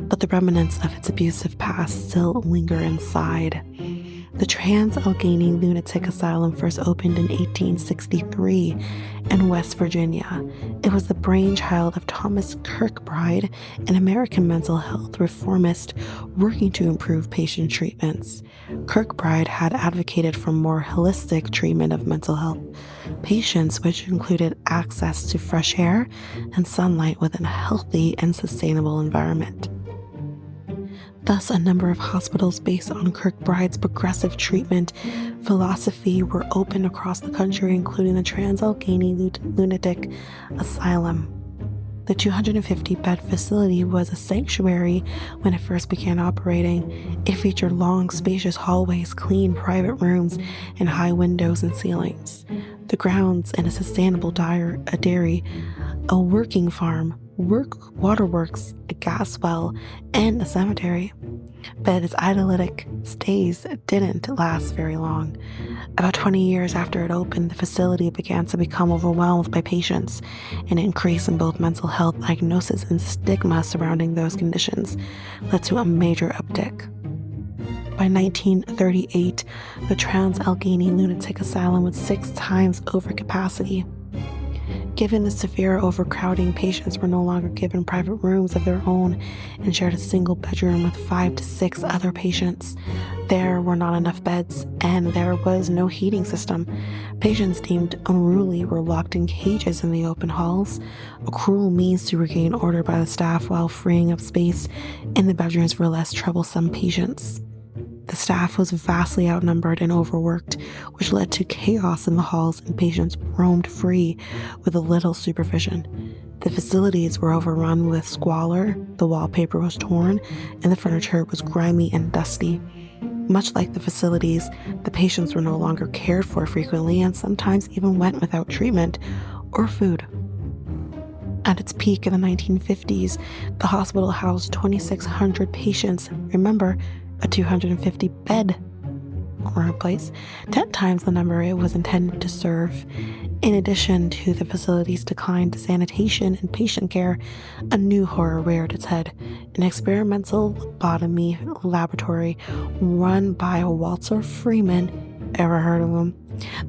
but the remnants of its abusive past still linger inside. The Trans-Allegheny Lunatic Asylum first opened in 1863 in West Virginia. It was the brainchild of Thomas Kirkbride, an American mental health reformist working to improve patient treatments. Kirkbride had advocated for more holistic treatment of mental health patients, which included access to fresh air and sunlight within a healthy and sustainable environment. Thus, a number of hospitals based on Kirkbride's progressive treatment philosophy were opened across the country, including the Trans-Allegheny Lunatic Asylum. The 250-bed facility was a sanctuary when it first began operating. It featured long, spacious hallways, clean private rooms, and high windows and ceilings. The grounds and a sustainable dairy, a working farm, waterworks, a gas well, and a cemetery. But its idyllic stays didn't last very long. About 20 years after it opened, the facility began to become overwhelmed by patients. An increase in both mental health diagnosis and stigma surrounding those conditions led to a major uptick. By 1938, the Trans-Allegheny Lunatic Asylum was 6 times over capacity. Given the severe overcrowding, patients were no longer given private rooms of their own and shared a single bedroom with 5 to 6 other patients. There were not enough beds, and there was no heating system. Patients deemed unruly were locked in cages in the open halls, a cruel means to regain order by the staff while freeing up space in the bedrooms for less troublesome patients. The staff was vastly outnumbered and overworked, which led to chaos in the halls, and patients roamed free with little supervision. The facilities were overrun with squalor, the wallpaper was torn, and the furniture was grimy and dusty. Much like the facilities, the patients were no longer cared for frequently and sometimes even went without treatment or food. At its peak in the 1950s, the hospital housed 2,600 patients. Remember, a 250-bed place, 10 times the number it was intended to serve. In addition to the facility's decline to sanitation and patient care, a new horror reared its head. An experimental lobotomy laboratory run by Walter Freeman, ever heard of him?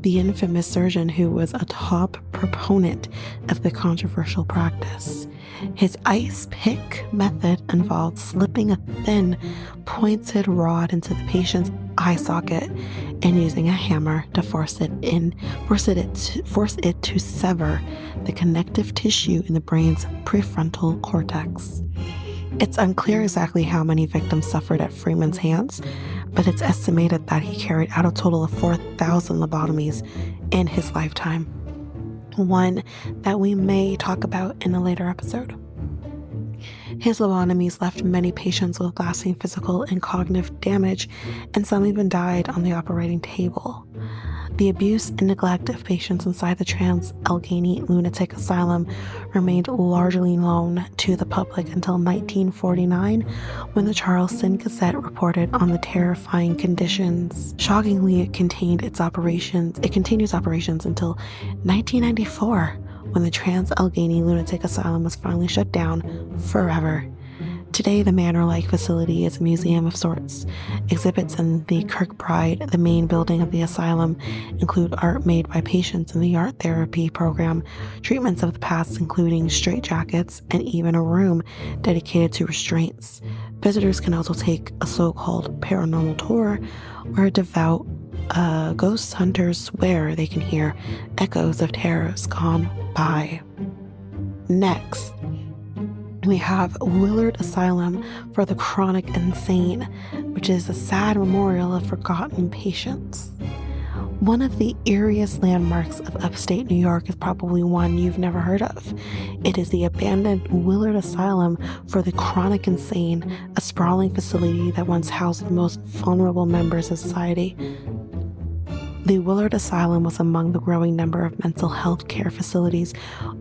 The infamous surgeon who was a top proponent of the controversial practice. His ice pick method involved slipping a thin, pointed rod into the patient's eye socket and using a hammer to force it to sever the connective tissue in the brain's prefrontal cortex. It's unclear exactly how many victims suffered at Freeman's hands, but it's estimated that he carried out a total of 4,000 lobotomies in his lifetime, one that we may talk about in a later episode. His lobotomies left many patients with lasting physical and cognitive damage, and some even died on the operating table. The abuse and neglect of patients inside the Trans-Allegheny Lunatic Asylum remained largely known to the public until 1949, when the Charleston Gazette reported on the terrifying conditions. Shockingly, it continues operations until 1994, when the Trans-Allegheny Lunatic Asylum was finally shut down forever. Today, the manor-like facility is a museum of sorts. Exhibits in the Kirkbride, the main building of the asylum, include art made by patients in the art therapy program, treatments of the past including straitjackets, and even a room dedicated to restraints. Visitors can also take a so-called paranormal tour, where devout ghost hunters swear they can hear echoes of terrors gone by. Next, we have Willard Asylum for the Chronic Insane, which is a sad memorial of forgotten patients. One of the eeriest landmarks of upstate New York is probably one you've never heard of. It is the abandoned Willard Asylum for the Chronic Insane, a sprawling facility that once housed the most vulnerable members of society. The Willard Asylum was among the growing number of mental health care facilities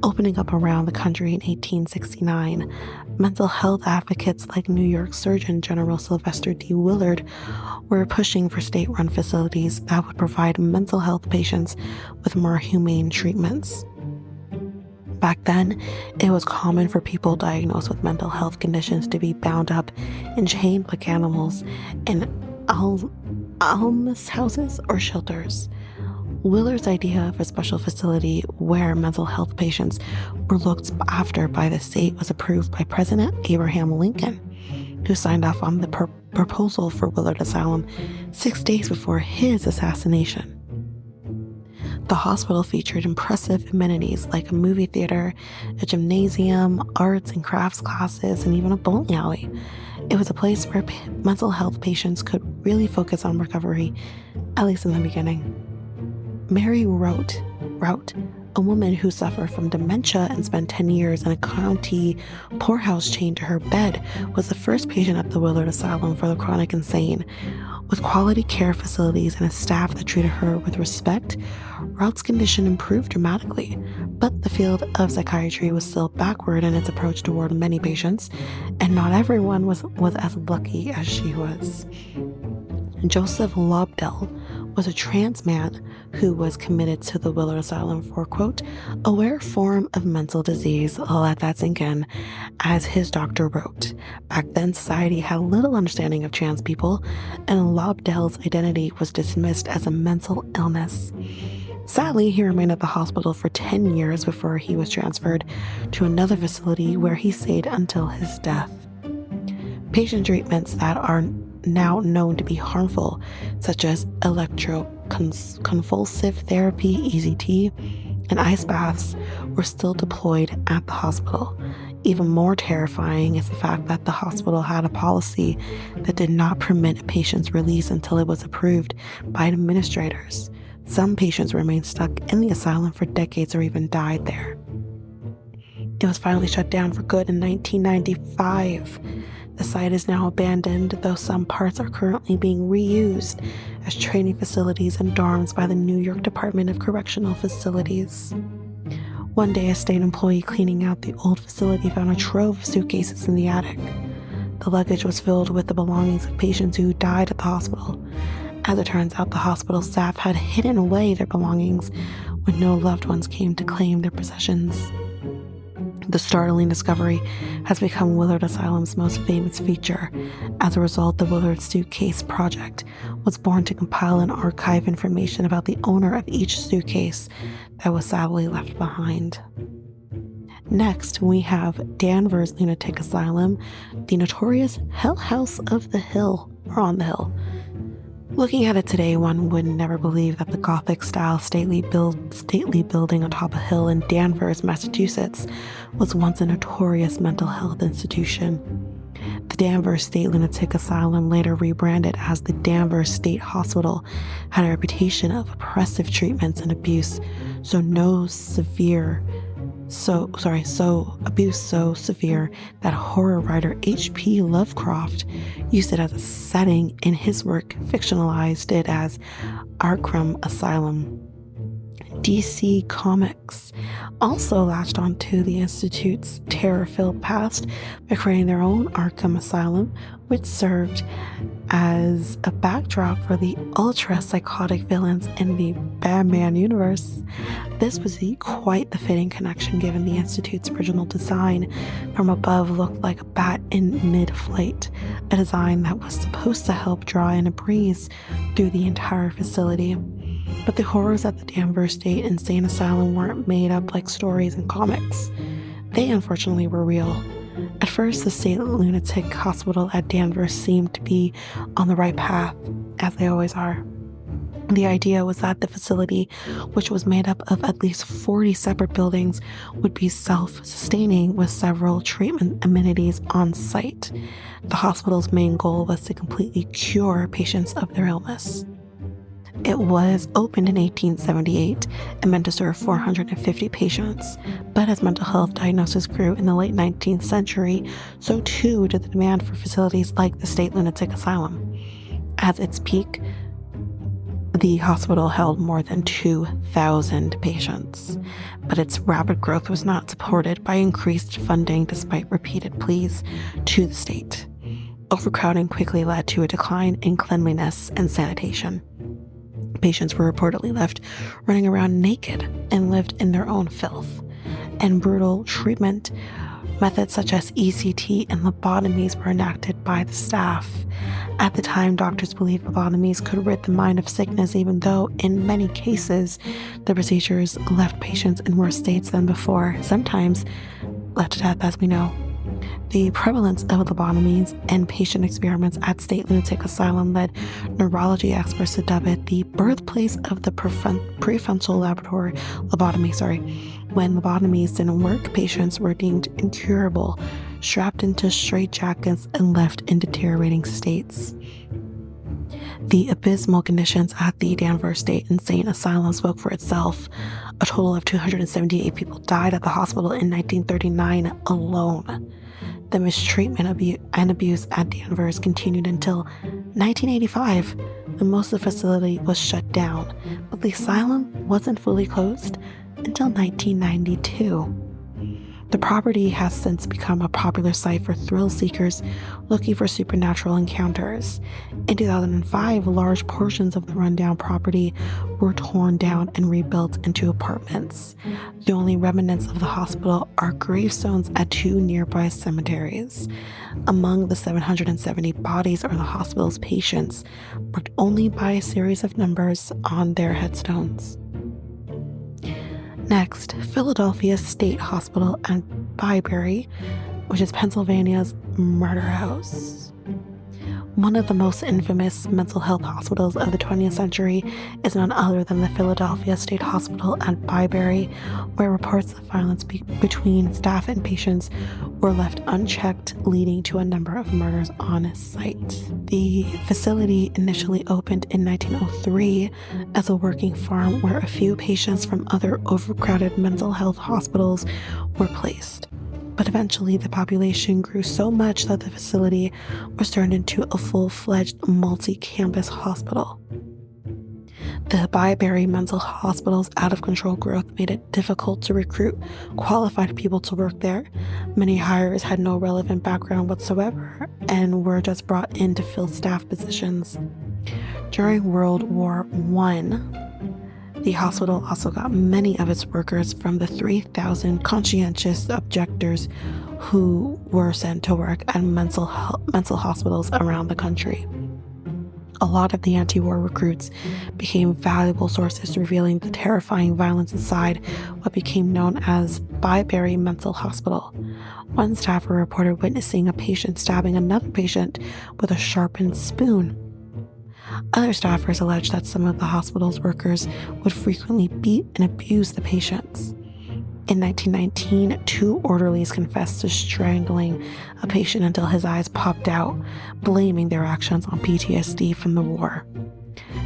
opening up around the country in 1869. Mental health advocates like New York Surgeon General Sylvester D. Willard were pushing for state-run facilities that would provide mental health patients with more humane treatments. Back then, it was common for people diagnosed with mental health conditions to be bound up and chained like animals in almshouses or shelters. Willard's idea of a special facility where mental health patients were looked after by the state was approved by President Abraham Lincoln, who signed off on the proposal for Willard Asylum 6 days before his assassination. The hospital featured impressive amenities like a movie theater, a gymnasium, arts and crafts classes, and even a bowling alley. It was a place where mental health patients could really focus on recovery, at least in the beginning. Mary Rout, a woman who suffered from dementia and spent 10 years in a county poorhouse chained to her bed, was the first patient at the Willard Asylum for the Chronic Insane. With quality care facilities and a staff that treated her with respect, Rout's condition improved dramatically, but the field of psychiatry was still backward in its approach toward many patients, and not everyone was as lucky as she was. Joseph Lobdell was a trans man who was committed to the Willard Asylum for, quote, a rare form of mental disease, let that sink in, as his doctor wrote. Back then, society had little understanding of trans people, and Lobdell's identity was dismissed as a mental illness. Sadly, he remained at the hospital for 10 years before he was transferred to another facility where he stayed until his death. Patient treatments that are now known to be harmful, such as electroconvulsive therapy, ECT, and ice baths, were still deployed at the hospital. Even more terrifying is the fact that the hospital had a policy that did not permit a patient's release until it was approved by administrators. Some patients remained stuck in the asylum for decades or even died there. It was finally shut down for good in 1995. The site is now abandoned, though some parts are currently being reused as training facilities and dorms by the New York Department of Correctional Facilities. One day, a state employee cleaning out the old facility found a trove of suitcases in the attic. The luggage was filled with the belongings of patients who died at the hospital. As it turns out, the hospital staff had hidden away their belongings when no loved ones came to claim their possessions. The startling discovery has become Willard Asylum's most famous feature. As a result, the Willard Suitcase Project was born to compile and archive information about the owner of each suitcase that was sadly left behind. Next, we have Danvers Lunatic Asylum, the notorious Hell House of the Hill, or on the Hill. Looking at it today, one would never believe that the Gothic-style stately building atop a hill in Danvers, Massachusetts, was once a notorious mental health institution. Danvers State Lunatic Asylum, later rebranded as the Danvers State Hospital, had a reputation of oppressive treatments and abuse, abuse so severe that horror writer H.P. Lovecraft used it as a setting in his work, fictionalized it as Arkham Asylum. DC Comics also latched onto the Institute's terror-filled past by creating their own Arkham Asylum, which served as a backdrop for the ultra-psychotic villains in the Batman universe. This was quite the fitting connection given the Institute's original design from above looked like a bat in mid-flight, a design that was supposed to help draw in a breeze through the entire facility. But the horrors at the Danvers State Insane Asylum weren't made up like stories and comics. They unfortunately were real. At first, the State Lunatic Hospital at Danvers seemed to be on the right path, as they always are. The idea was that the facility, which was made up of at least 40 separate buildings, would be self-sustaining with several treatment amenities on site. The hospital's main goal was to completely cure patients of their illness. It was opened in 1878 and meant to serve 450 patients, but as mental health diagnoses grew in the late 19th century, so too did the demand for facilities like the State Lunatic Asylum. At its peak, the hospital held more than 2,000 patients, but its rapid growth was not supported by increased funding despite repeated pleas to the state. Overcrowding quickly led to a decline in cleanliness and sanitation. Patients were reportedly left running around naked and lived in their own filth. And brutal treatment methods such as ECT and lobotomies were enacted by the staff. At the time, doctors believed lobotomies could rid the mind of sickness, even though in many cases the procedures left patients in worse states than before, sometimes left to death, as we know. The prevalence of lobotomies and patient experiments at State Lunatic Asylum led neurology experts to dub it the birthplace of the prefrontal laboratory lobotomy. When lobotomies didn't work, patients were deemed incurable, strapped into straitjackets, and left in deteriorating states. The abysmal conditions at the Danvers State Insane Asylum spoke for itself. A total of 278 people died at the hospital in 1939 alone. The mistreatment and abuse at Danvers continued until 1985, when most of the facility was shut down, but the asylum wasn't fully closed until 1992. The property has since become a popular site for thrill seekers looking for supernatural encounters. In 2005, large portions of the rundown property were torn down and rebuilt into apartments. The only remnants of the hospital are gravestones at two nearby cemeteries. Among the 770 bodies are the hospital's patients, marked only by a series of numbers on their headstones. Next, Philadelphia State Hospital and Byberry, which is Pennsylvania's murder house. One of the most infamous mental health hospitals of the 20th century is none other than the Philadelphia State Hospital and Byberry, where reports of violence between staff and patients were left unchecked, leading to a number of murders on site. The facility initially opened in 1903 as a working farm where a few patients from other overcrowded mental health hospitals were placed. But eventually the population grew so much that the facility was turned into a full-fledged multi-campus hospital. The Byberry Mental Hospital's out-of-control growth made it difficult to recruit qualified people to work there. Many hires had no relevant background whatsoever and were just brought in to fill staff positions. During World War I, the hospital also got many of its workers from the 3,000 conscientious objectors who were sent to work at mental hospitals around the country. A lot of the anti-war recruits became valuable sources revealing the terrifying violence inside what became known as Byberry Mental Hospital. One staffer reported witnessing a patient stabbing another patient with a sharpened spoon. Other staffers alleged that some of the hospital's workers would frequently beat and abuse the patients. In 1919, 2 orderlies confessed to strangling a patient until his eyes popped out, blaming their actions on PTSD from the war.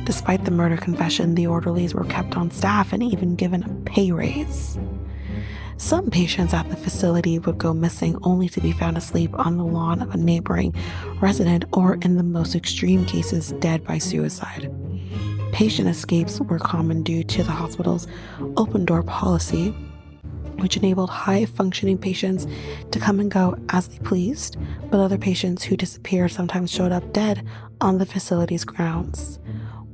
Despite the murder confession, the orderlies were kept on staff and even given a pay raise. Some patients at the facility would go missing only to be found asleep on the lawn of a neighboring resident, or in the most extreme cases, dead by suicide. Patient escapes were common due to the hospital's open-door policy, which enabled high-functioning patients to come and go as they pleased, but other patients who disappeared sometimes showed up dead on the facility's grounds.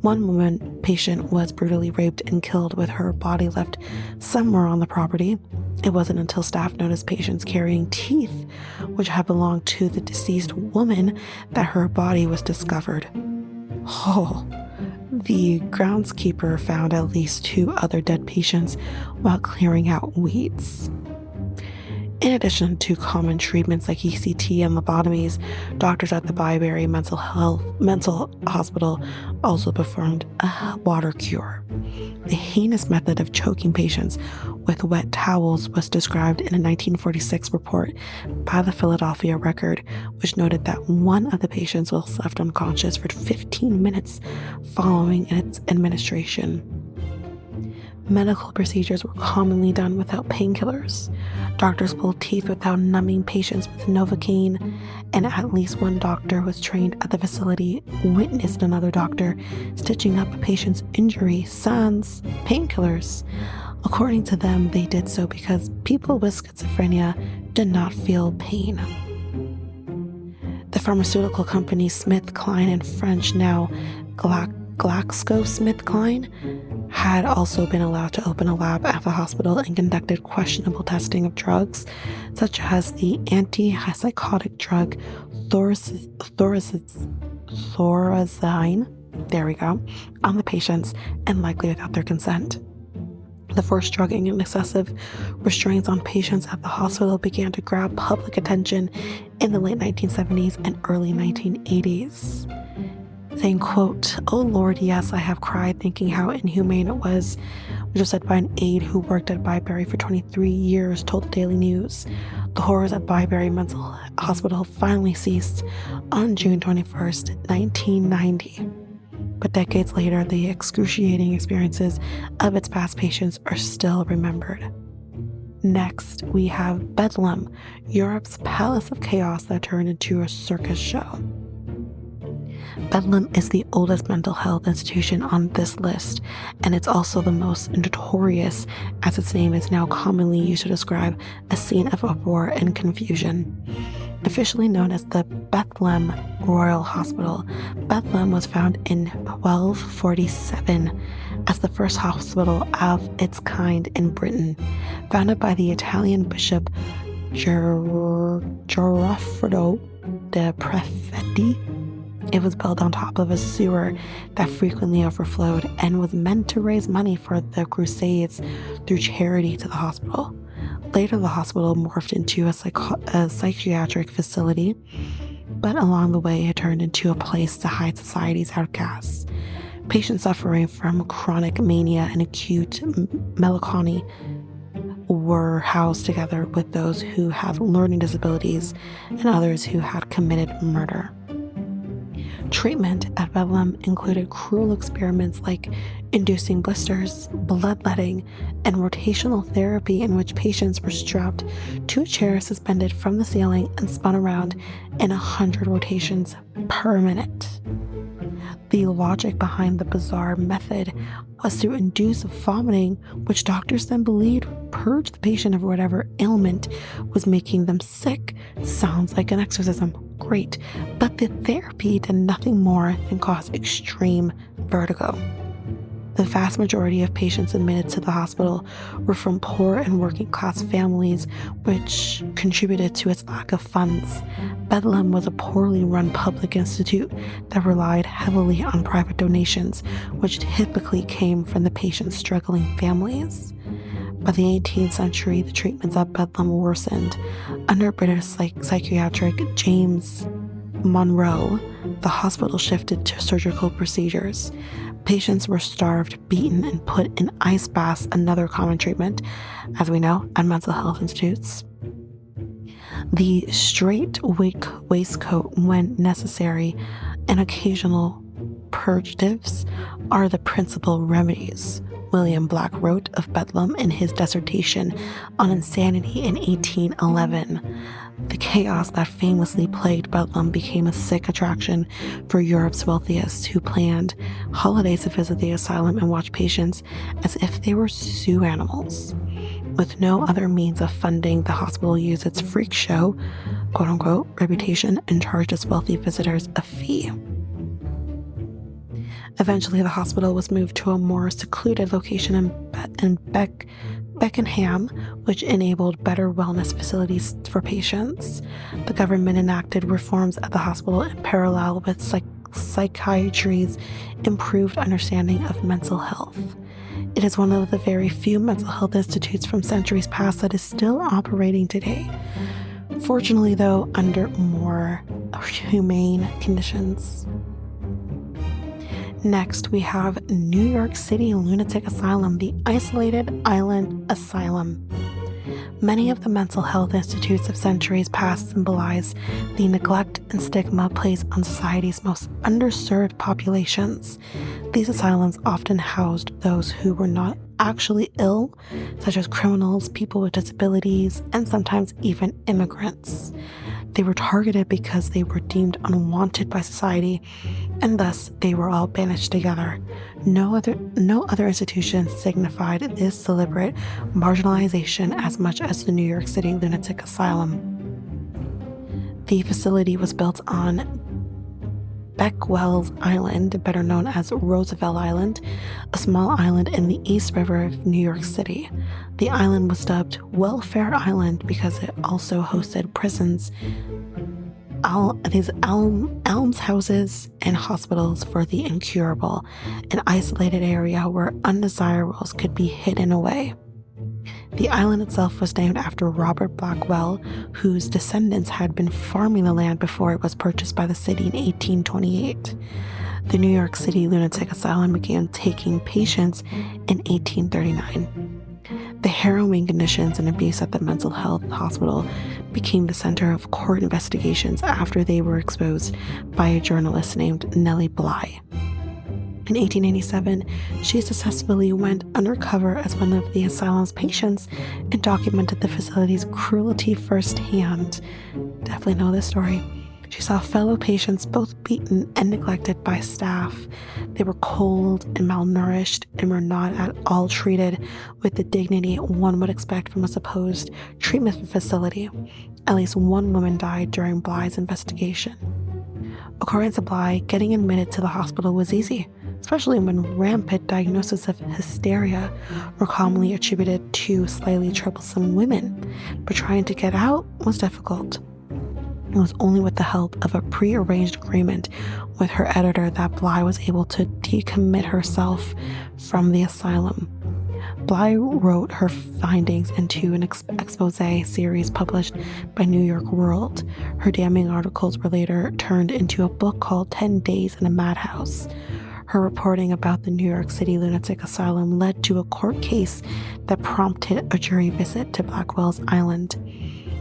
One woman patient was brutally raped and killed with her body left somewhere on the property. It wasn't until staff noticed patients carrying teeth, which had belonged to the deceased woman, that her body was discovered. Oh, the groundskeeper found at least 2 other dead patients while clearing out weeds. In addition to common treatments like ECT and lobotomies, doctors at the Byberry Mental Hospital also performed a water cure. The heinous method of choking patients with wet towels was described in a 1946 report by the Philadelphia Record, which noted that one of the patients was left unconscious for 15 minutes following its administration. Medical procedures were commonly done without painkillers. Doctors pulled teeth without numbing patients with Novocaine, and at least one doctor who was trained at the facility witnessed another doctor stitching up a patient's injury sans painkillers. According to them, they did so because people with schizophrenia did not feel pain. The pharmaceutical company SmithKline in French, now GlaxoSmithKline, had also been allowed to open a lab at the hospital and conducted questionable testing of drugs, such as the antipsychotic drug Thorazine, on the patients, and likely without their consent. The forced drugging and excessive restraints on patients at the hospital began to grab public attention in the late 1970s and early 1980s. Saying, quote, "Oh Lord, yes, I have cried thinking how inhumane it was," which was said by an aide who worked at Byberry for 23 years, told the Daily News. The horrors at Byberry Mental Hospital finally ceased on June 21st, 1990. But decades later, the excruciating experiences of its past patients are still remembered. Next, we have Bedlam, Europe's palace of chaos that turned into a circus show. Bedlam is the oldest mental health institution on this list, and it's also the most notorious, as its name is now commonly used to describe a scene of uproar and confusion. Officially known as the Bethlehem Royal Hospital, Bethlehem was founded in 1247 as the first hospital of its kind in Britain, founded by the Italian bishop Girolamo de Prefetti. It was built on top of a sewer that frequently overflowed and was meant to raise money for the Crusades through charity to the hospital. Later, the hospital morphed into a psychiatric facility, but along the way, it turned into a place to hide society's outcasts. Patients suffering from chronic mania and acute melancholy were housed together with those who had learning disabilities and others who had committed murder. Treatment at Bedlam included cruel experiments like inducing blisters, bloodletting, and rotational therapy in which patients were strapped to a chair suspended from the ceiling and spun around in 100 rotations per minute. The logic behind the bizarre method was to induce vomiting, which doctors then believed would purge the patient of whatever ailment was making them sick. Sounds like an exorcism. Great. But the therapy did nothing more than cause extreme vertigo. The vast majority of patients admitted to the hospital were from poor and working class families, which contributed to its lack of funds. Bedlam was a poorly run public institute that relied heavily on private donations, which typically came from the patient's struggling families. By the 18th century, the treatments at Bedlam worsened. Under British psychiatric James Monroe, the hospital shifted to surgical procedures. Patients were starved, beaten, and put in ice baths, another common treatment, as we know, at mental health institutes. The straight waistcoat when necessary and occasional purgatives are the principal remedies. William Black wrote of Bedlam in his dissertation on insanity in 1811. The chaos that famously plagued Bedlam became a sick attraction for Europe's wealthiest, who planned holidays to visit the asylum and watch patients as if they were zoo animals. With no other means of funding, the hospital used its freak show, quote-unquote, reputation and charged its wealthy visitors a fee. Eventually, the hospital was moved to a more secluded location in Beckenham, which enabled better wellness facilities for patients. The government enacted reforms at the hospital in parallel with psychiatry's improved understanding of mental health. It is one of the very few mental health institutes from centuries past that is still operating today. Fortunately, though, under more humane conditions. Next, we have New York City Lunatic Asylum, the Isolated Island Asylum. Many of the mental health institutes of centuries past symbolize the neglect and stigma placed on society's most underserved populations. These asylums often housed those who were not actually ill, such as criminals, people with disabilities, and sometimes even immigrants. They were targeted because they were deemed unwanted by society, and thus they were all banished together. No other institution signified this deliberate marginalization as much as the New York City Lunatic Asylum. The facility was built on Beckwell's Island, better known as Roosevelt Island, a small island in the East River of New York City. The island was dubbed Welfare Island because it also hosted prisons, almshouses, and hospitals for the incurable, an isolated area where undesirables could be hidden away. The island itself was named after Robert Blackwell, whose descendants had been farming the land before it was purchased by the city in 1828. The New York City Lunatic Asylum began taking patients in 1839. The harrowing conditions and abuse at the mental health hospital became the center of court investigations after they were exposed by a journalist named Nellie Bly. In 1887, she successfully went undercover as one of the asylum's patients and documented the facility's cruelty firsthand. Definitely know this story. She saw fellow patients both beaten and neglected by staff. They were cold and malnourished and were not at all treated with the dignity one would expect from a supposed treatment facility. At least one woman died during Bly's investigation. According to Bly, getting admitted to the hospital was easy, especially when rampant diagnoses of hysteria were commonly attributed to slightly troublesome women, but trying to get out was difficult. It was only with the help of a prearranged agreement with her editor that Bly was able to decommit herself from the asylum. Bly wrote her findings into an expose series published by New York World. Her damning articles were later turned into a book called 10 Days in a Madhouse. Her reporting about the New York City Lunatic Asylum led to a court case that prompted a jury visit to Blackwell's Island.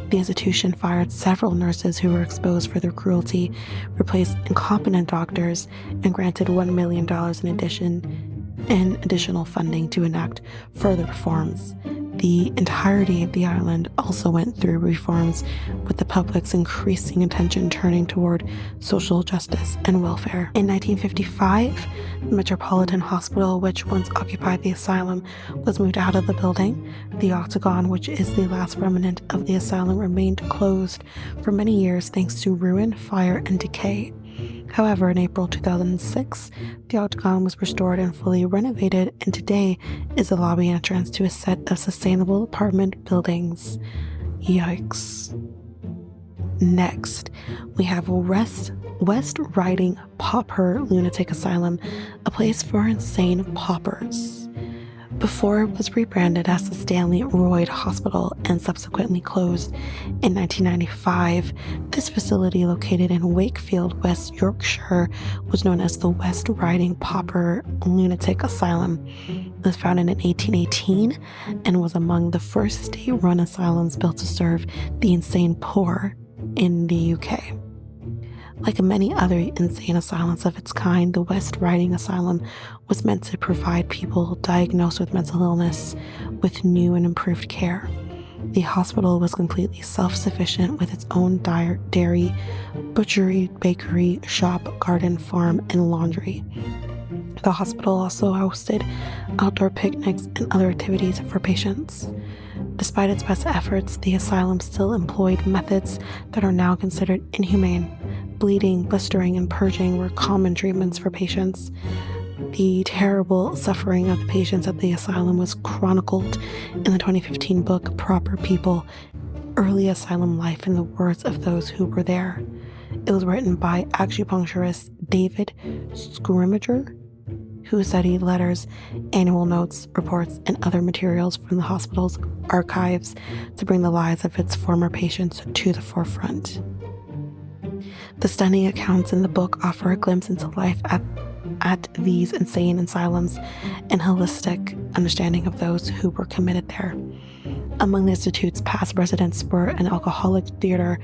The institution fired several nurses who were exposed for their cruelty, replaced incompetent doctors, and granted $1 million in additional funding to enact further reforms. The entirety of the island also went through reforms, with the public's increasing attention turning toward social justice and welfare. In 1955, the Metropolitan Hospital, which once occupied the asylum, was moved out of the building. The Octagon, which is the last remnant of the asylum, remained closed for many years thanks to ruin, fire, and decay. However, in April 2006, the Octagon was restored and fully renovated, and today is the lobby entrance to a set of sustainable apartment buildings. Yikes. Next, we have West Riding Pauper Lunatic Asylum, a place for insane paupers. Before it was rebranded as the Stanley Royd Hospital and subsequently closed in 1995, this facility located in Wakefield, West Yorkshire, was known as the West Riding Pauper Lunatic Asylum. It was founded in 1818 and was among the first state-run asylums built to serve the insane poor in the UK. Like many other insane asylums of its kind, the West Riding Asylum was meant to provide people diagnosed with mental illness with new and improved care. The hospital was completely self-sufficient with its own dairy, butchery, bakery, shop, garden, farm, and laundry. The hospital also hosted outdoor picnics and other activities for patients. Despite its best efforts, the asylum still employed methods that are now considered inhumane. Bleeding, blistering, and purging were common treatments for patients. The terrible suffering of the patients at the asylum was chronicled in the 2015 book Proper People, Early Asylum Life in the Words of Those Who Were There. It was written by acupuncturist David Scrimgeour, who studied letters, annual notes, reports, and other materials from the hospital's archives to bring the lives of its former patients to the forefront. The stunning accounts in the book offer a glimpse into life at these insane asylums and holistic understanding of those who were committed there. Among the institute's past residents were an alcoholic theater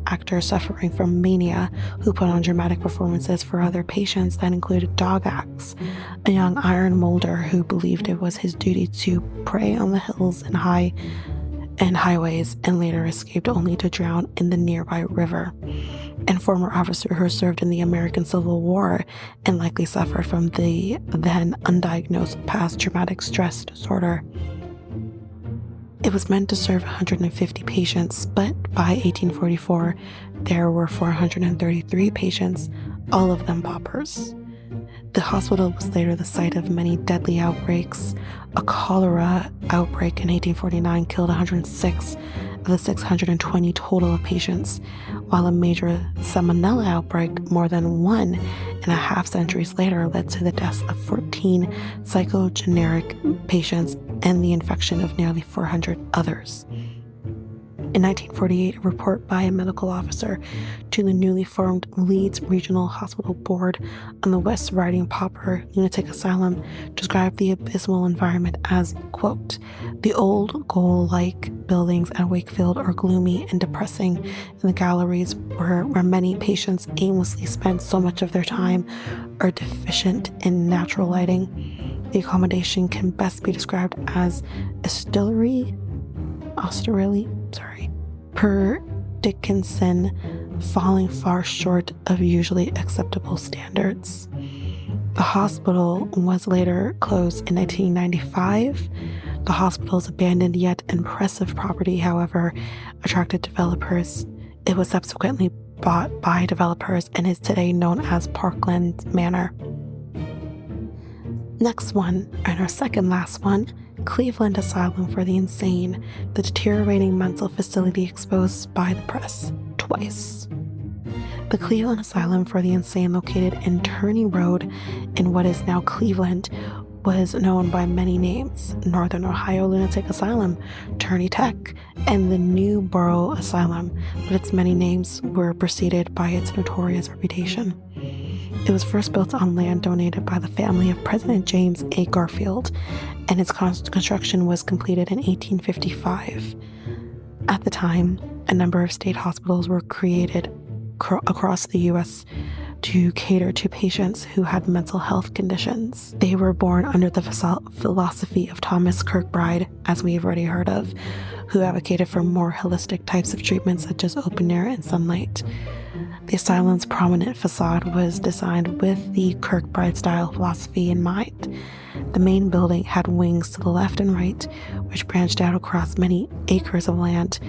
actor suffering from mania who put on dramatic performances for other patients that included dog acts, a young iron molder who believed it was his duty to prey on the hills and highways and later escaped only to drown in the nearby river, and former officer who served in the American Civil War and likely suffered from the then undiagnosed post-traumatic stress disorder. It was meant to serve 150 patients, but by 1844, there were 433 patients, all of them paupers. The hospital was later the site of many deadly outbreaks. A cholera outbreak in 1849 killed 106 of the 620 total of patients, while a major salmonella outbreak more than 1.5 centuries later led to the deaths of 14 psychogeneric patients and the infection of nearly 400 others. In 1948, a report by a medical officer to the newly formed Leeds Regional Hospital Board on the West Riding Pauper Lunatic Asylum described the abysmal environment as, quote, "The old gaol-like buildings at Wakefield are gloomy and depressing, and the galleries where many patients aimlessly spend so much of their time are deficient in natural lighting. The accommodation can best be described as hostelry, per Dickinson, falling far short of usually acceptable standards." The hospital was later closed in 1995. The hospital's abandoned yet impressive property, however, attracted developers. It was subsequently bought by developers and is today known as Parkland Manor. Next one, and our second last one, Cleveland Asylum for the Insane, the deteriorating mental facility exposed by the press twice. The Cleveland Asylum for the Insane, located in Turney Road in what is now Cleveland, was known by many names: Northern Ohio Lunatic Asylum, Turney Tech, and the New Borough Asylum, but its many names were preceded by its notorious reputation. It was first built on land donated by the family of President James A. Garfield, and its construction was completed in 1855. At the time, a number of state hospitals were created across the U.S. to cater to patients who had mental health conditions. They were born under the philosophy of Thomas Kirkbride, as we have already heard of, who advocated for more holistic types of treatments such as open air and sunlight. The asylum's prominent facade was designed with the Kirkbride-style philosophy in mind. The main building had wings to the left and right, which branched out across many acres of land.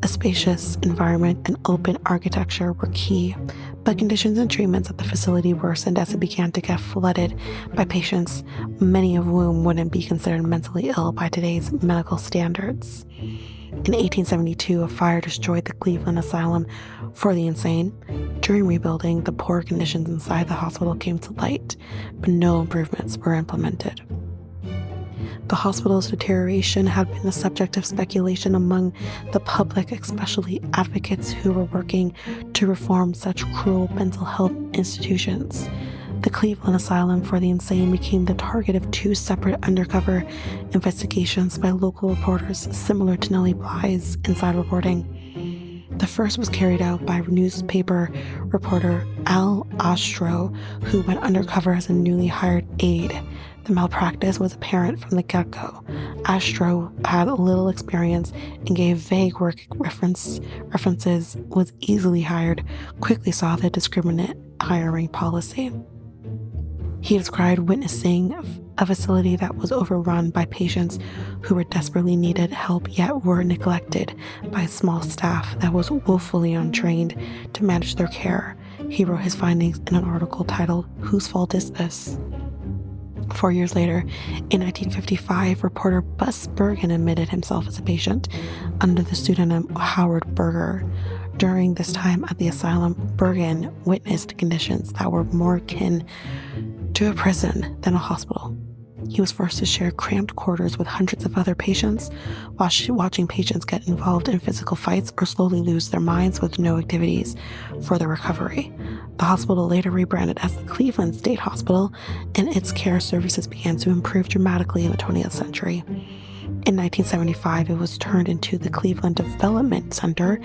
A spacious environment and open architecture were key, but conditions and treatments at the facility worsened as it began to get flooded by patients, many of whom wouldn't be considered mentally ill by today's medical standards. In 1872, a fire destroyed the Cleveland Asylum for the Insane. During rebuilding, the poor conditions inside the hospital came to light, but no improvements were implemented. The hospital's deterioration had been the subject of speculation among the public, especially advocates who were working to reform such cruel mental health institutions. The Cleveland Asylum for the Insane became the target of 2 separate undercover investigations by local reporters similar to Nellie Bly's inside reporting. The first was carried out by newspaper reporter Al Astro, who went undercover as a newly hired aide. The malpractice was apparent from the get-go. Astro had little experience and gave vague work references, was easily hired, quickly saw the discriminate hiring policy. He described witnessing a facility that was overrun by patients who were desperately needed help yet were neglected by a small staff that was woefully untrained to manage their care. He wrote his findings in an article titled, "Whose Fault Is This?" 4 years later, in 1955, reporter Bus Bergen admitted himself as a patient under the pseudonym Howard Berger. During this time at the asylum, Bergen witnessed conditions that were more akin to a prison than a hospital. He was forced to share cramped quarters with hundreds of other patients, watching patients get involved in physical fights or slowly lose their minds with no activities for their recovery. The hospital later rebranded as the Cleveland State Hospital, and its care services began to improve dramatically in the 20th century. In 1975, it was turned into the Cleveland Development Center,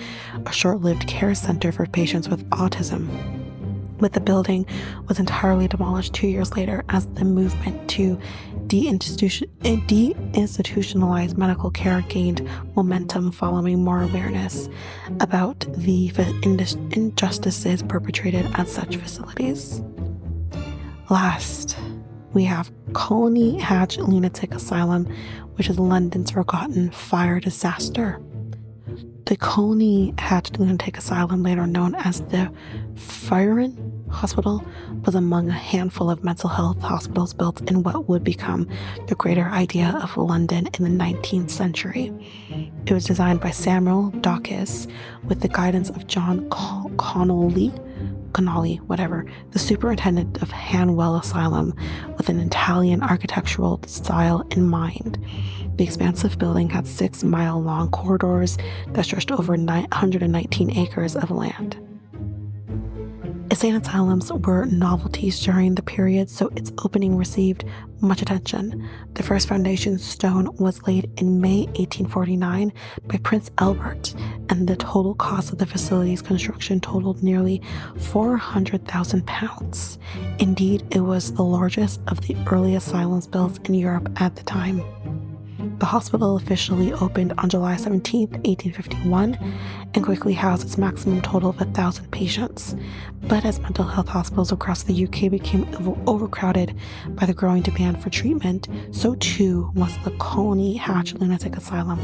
a short-lived care center for patients with autism. But the building was entirely demolished 2 years later as the movement to deinstitutionalize medical care gained momentum following more awareness about the injustices perpetrated at such facilities. Last, we have Colney Hatch Lunatic Asylum, which is London's forgotten fire disaster. The Colney Hatch Lunatic Asylum, later known as the Fireman Hospital, was among a handful of mental health hospitals built in what would become the greater idea of London in the 19th century. It was designed by Samuel Dawkins with the guidance of John Connolly, the superintendent of Hanwell Asylum, with an Italian architectural style in mind. The expansive building had 6-mile-long corridors that stretched over 119 acres of land. Insane asylums were novelties during the period, so its opening received much attention. The first foundation stone was laid in May 1849 by Prince Albert, and the total cost of the facility's construction totaled nearly £400,000. Indeed, it was the largest of the early asylums built in Europe at the time. The hospital officially opened on July 17, 1851, and quickly housed its maximum total of 1,000 patients. But as mental health hospitals across the UK became overcrowded by the growing demand for treatment, so too was the Colney Hatch Lunatic Asylum.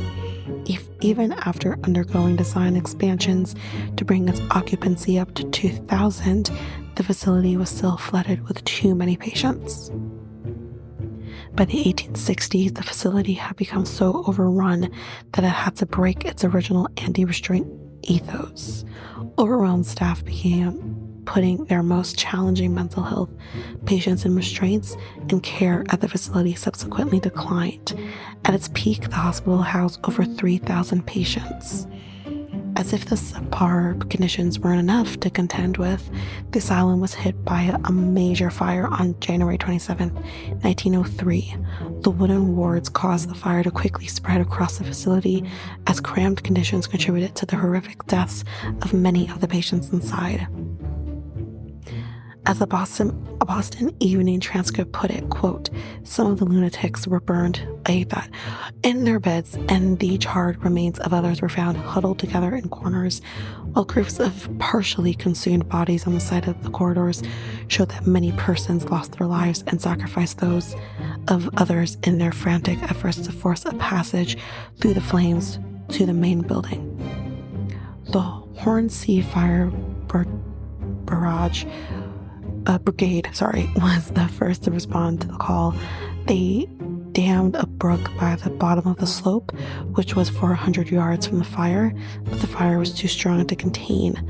Even after undergoing design expansions to bring its occupancy up to 2,000, the facility was still flooded with too many patients. By the 1860s, the facility had become so overrun that it had to break its original anti-restraint ethos. Overwhelmed staff began putting their most challenging mental health patients in restraints, and care at the facility subsequently declined. At its peak, the hospital housed over 3,000 patients. As if the subpar conditions weren't enough to contend with, the asylum was hit by a major fire on January 27, 1903. The wooden wards caused the fire to quickly spread across the facility, as cramped conditions contributed to the horrific deaths of many of the patients inside. As the Boston Evening Transcript put it, quote, "Some of the lunatics were burned, in their beds, and the charred remains of others were found huddled together in corners, while groups of partially consumed bodies on the side of the corridors showed that many persons lost their lives and sacrificed those of others in their frantic efforts to force a passage through the flames to the main building." The Hornsea Fire Brigade was the first to respond to the call. They dammed a brook by the bottom of the slope, which was 400 yards from the fire, but the fire was too strong to contain.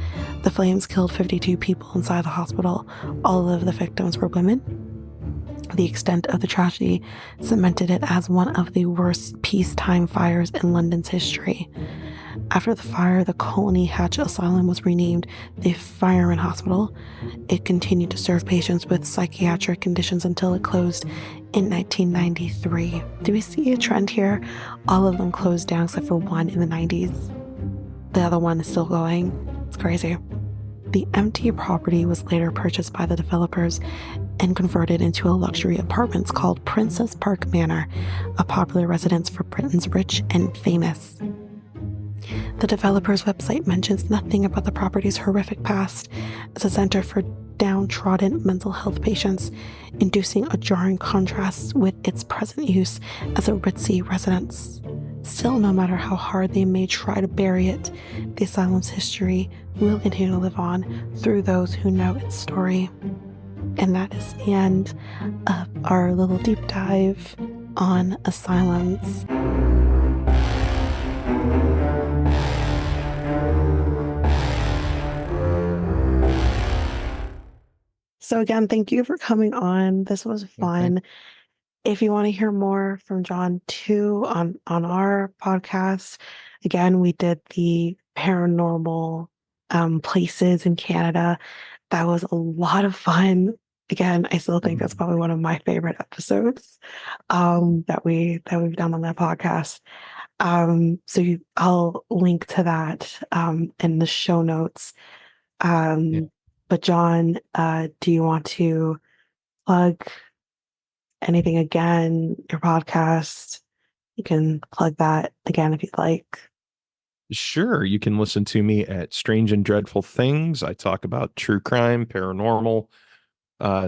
The flames killed 52 people inside the hospital. All of the victims were women. The extent of the tragedy cemented it as one of the worst peacetime fires in London's history. After the fire, the Colney Hatch Asylum was renamed the Fireman Hospital. It continued to serve patients with psychiatric conditions until it closed in 1993. Do we see a trend here? All of them closed down except for one in the 90s. The other one is still going. It's crazy. The empty property was later purchased by the developers and converted into a luxury apartments called Princess Park Manor, a popular residence for Britain's rich and famous. The developer's website mentions nothing about the property's horrific past as a center for downtrodden mental health patients, inducing a jarring contrast with its present use as a ritzy residence. Still, no matter how hard they may try to bury it, the asylum's history will continue to live on through those who know its story. And that is the end of our little deep dive on asylums. So again, thank you for coming on. This was fun. Okay. If you want to hear more from John too on our podcast, again, we did the paranormal places in Canada. That was a lot of fun. Again, I still think that's probably one of my favorite episodes that we've done on that podcast. I'll link to that in the show notes. But John, do you want to plug anything again? Your podcast? You can plug that again if you'd like. Sure. You can listen to me at Strange and Dreadful Things. I talk about true crime, paranormal,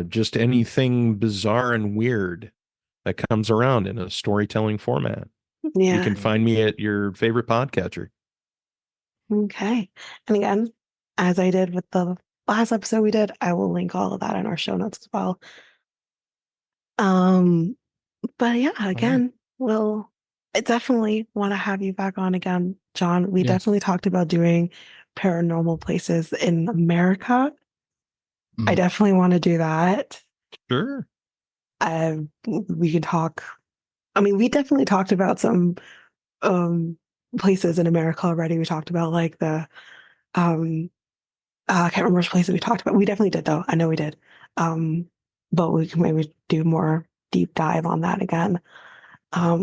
just anything bizarre and weird that comes around in a storytelling format. Yeah. You can find me at your favorite podcatcher. Okay. And again, as I did with the last episode we did, I will link all of that in our show notes as well. But yeah, again, I definitely want to have you back on again, John. We definitely talked about doing paranormal places in America. I definitely want to do that. Sure. We could talk. I mean, we definitely talked about some places in America already. We talked about like the I can't remember which places we talked about. We definitely did though. I know we did. But we can maybe do more deep dive on that again.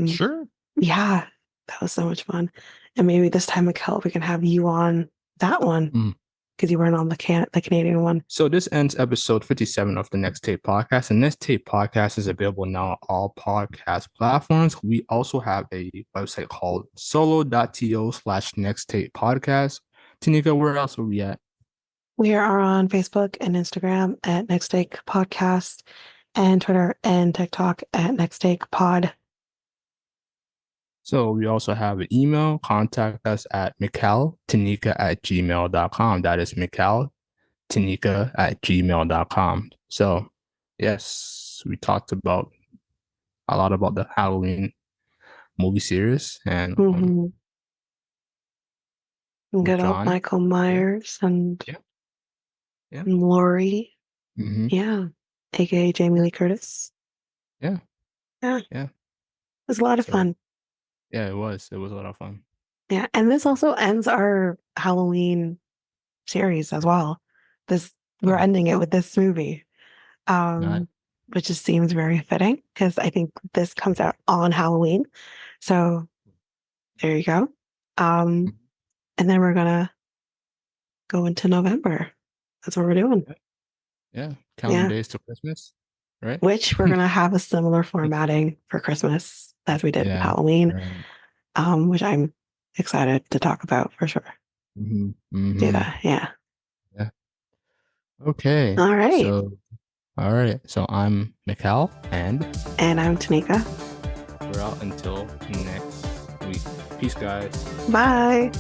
Sure. Yeah, that was so much fun. And maybe this time, Mikel, we can have you on that one because you weren't on the Canadian one. So this ends episode 57 of the Next Tape Podcast. And Next Tape Podcast is available now on all podcast platforms. We also have a website called solo.to/Next Tape Podcast. Tanyka, where else are we at? We are on Facebook and Instagram at Next Take Podcast and Twitter and TikTok at Next Take Pod. So we also have an email. Contact us at mikeltanyka@gmail.com. That is mikeltanyka@gmail.com. So yes, we talked about a lot about the Halloween movie series and good old Michael Myers and Laurie. Yeah. AKA Jamie Lee Curtis. Yeah. It was a lot of fun. Yeah, it was. It was a lot of fun. Yeah. And this also ends our Halloween series as well. We're ending it with this movie. Which just seems very fitting because I think this comes out on Halloween. So there you go. And then we're gonna go into November. That's what we're doing. Yeah. Counting days to Christmas, right? Which we're gonna have a similar formatting for Christmas as we did with Halloween. Right. Which I'm excited to talk about for sure. Do that. Yeah. Okay. All right. So I'm Mikel and I'm Tanyka. We're out until next week. Peace, guys. Bye.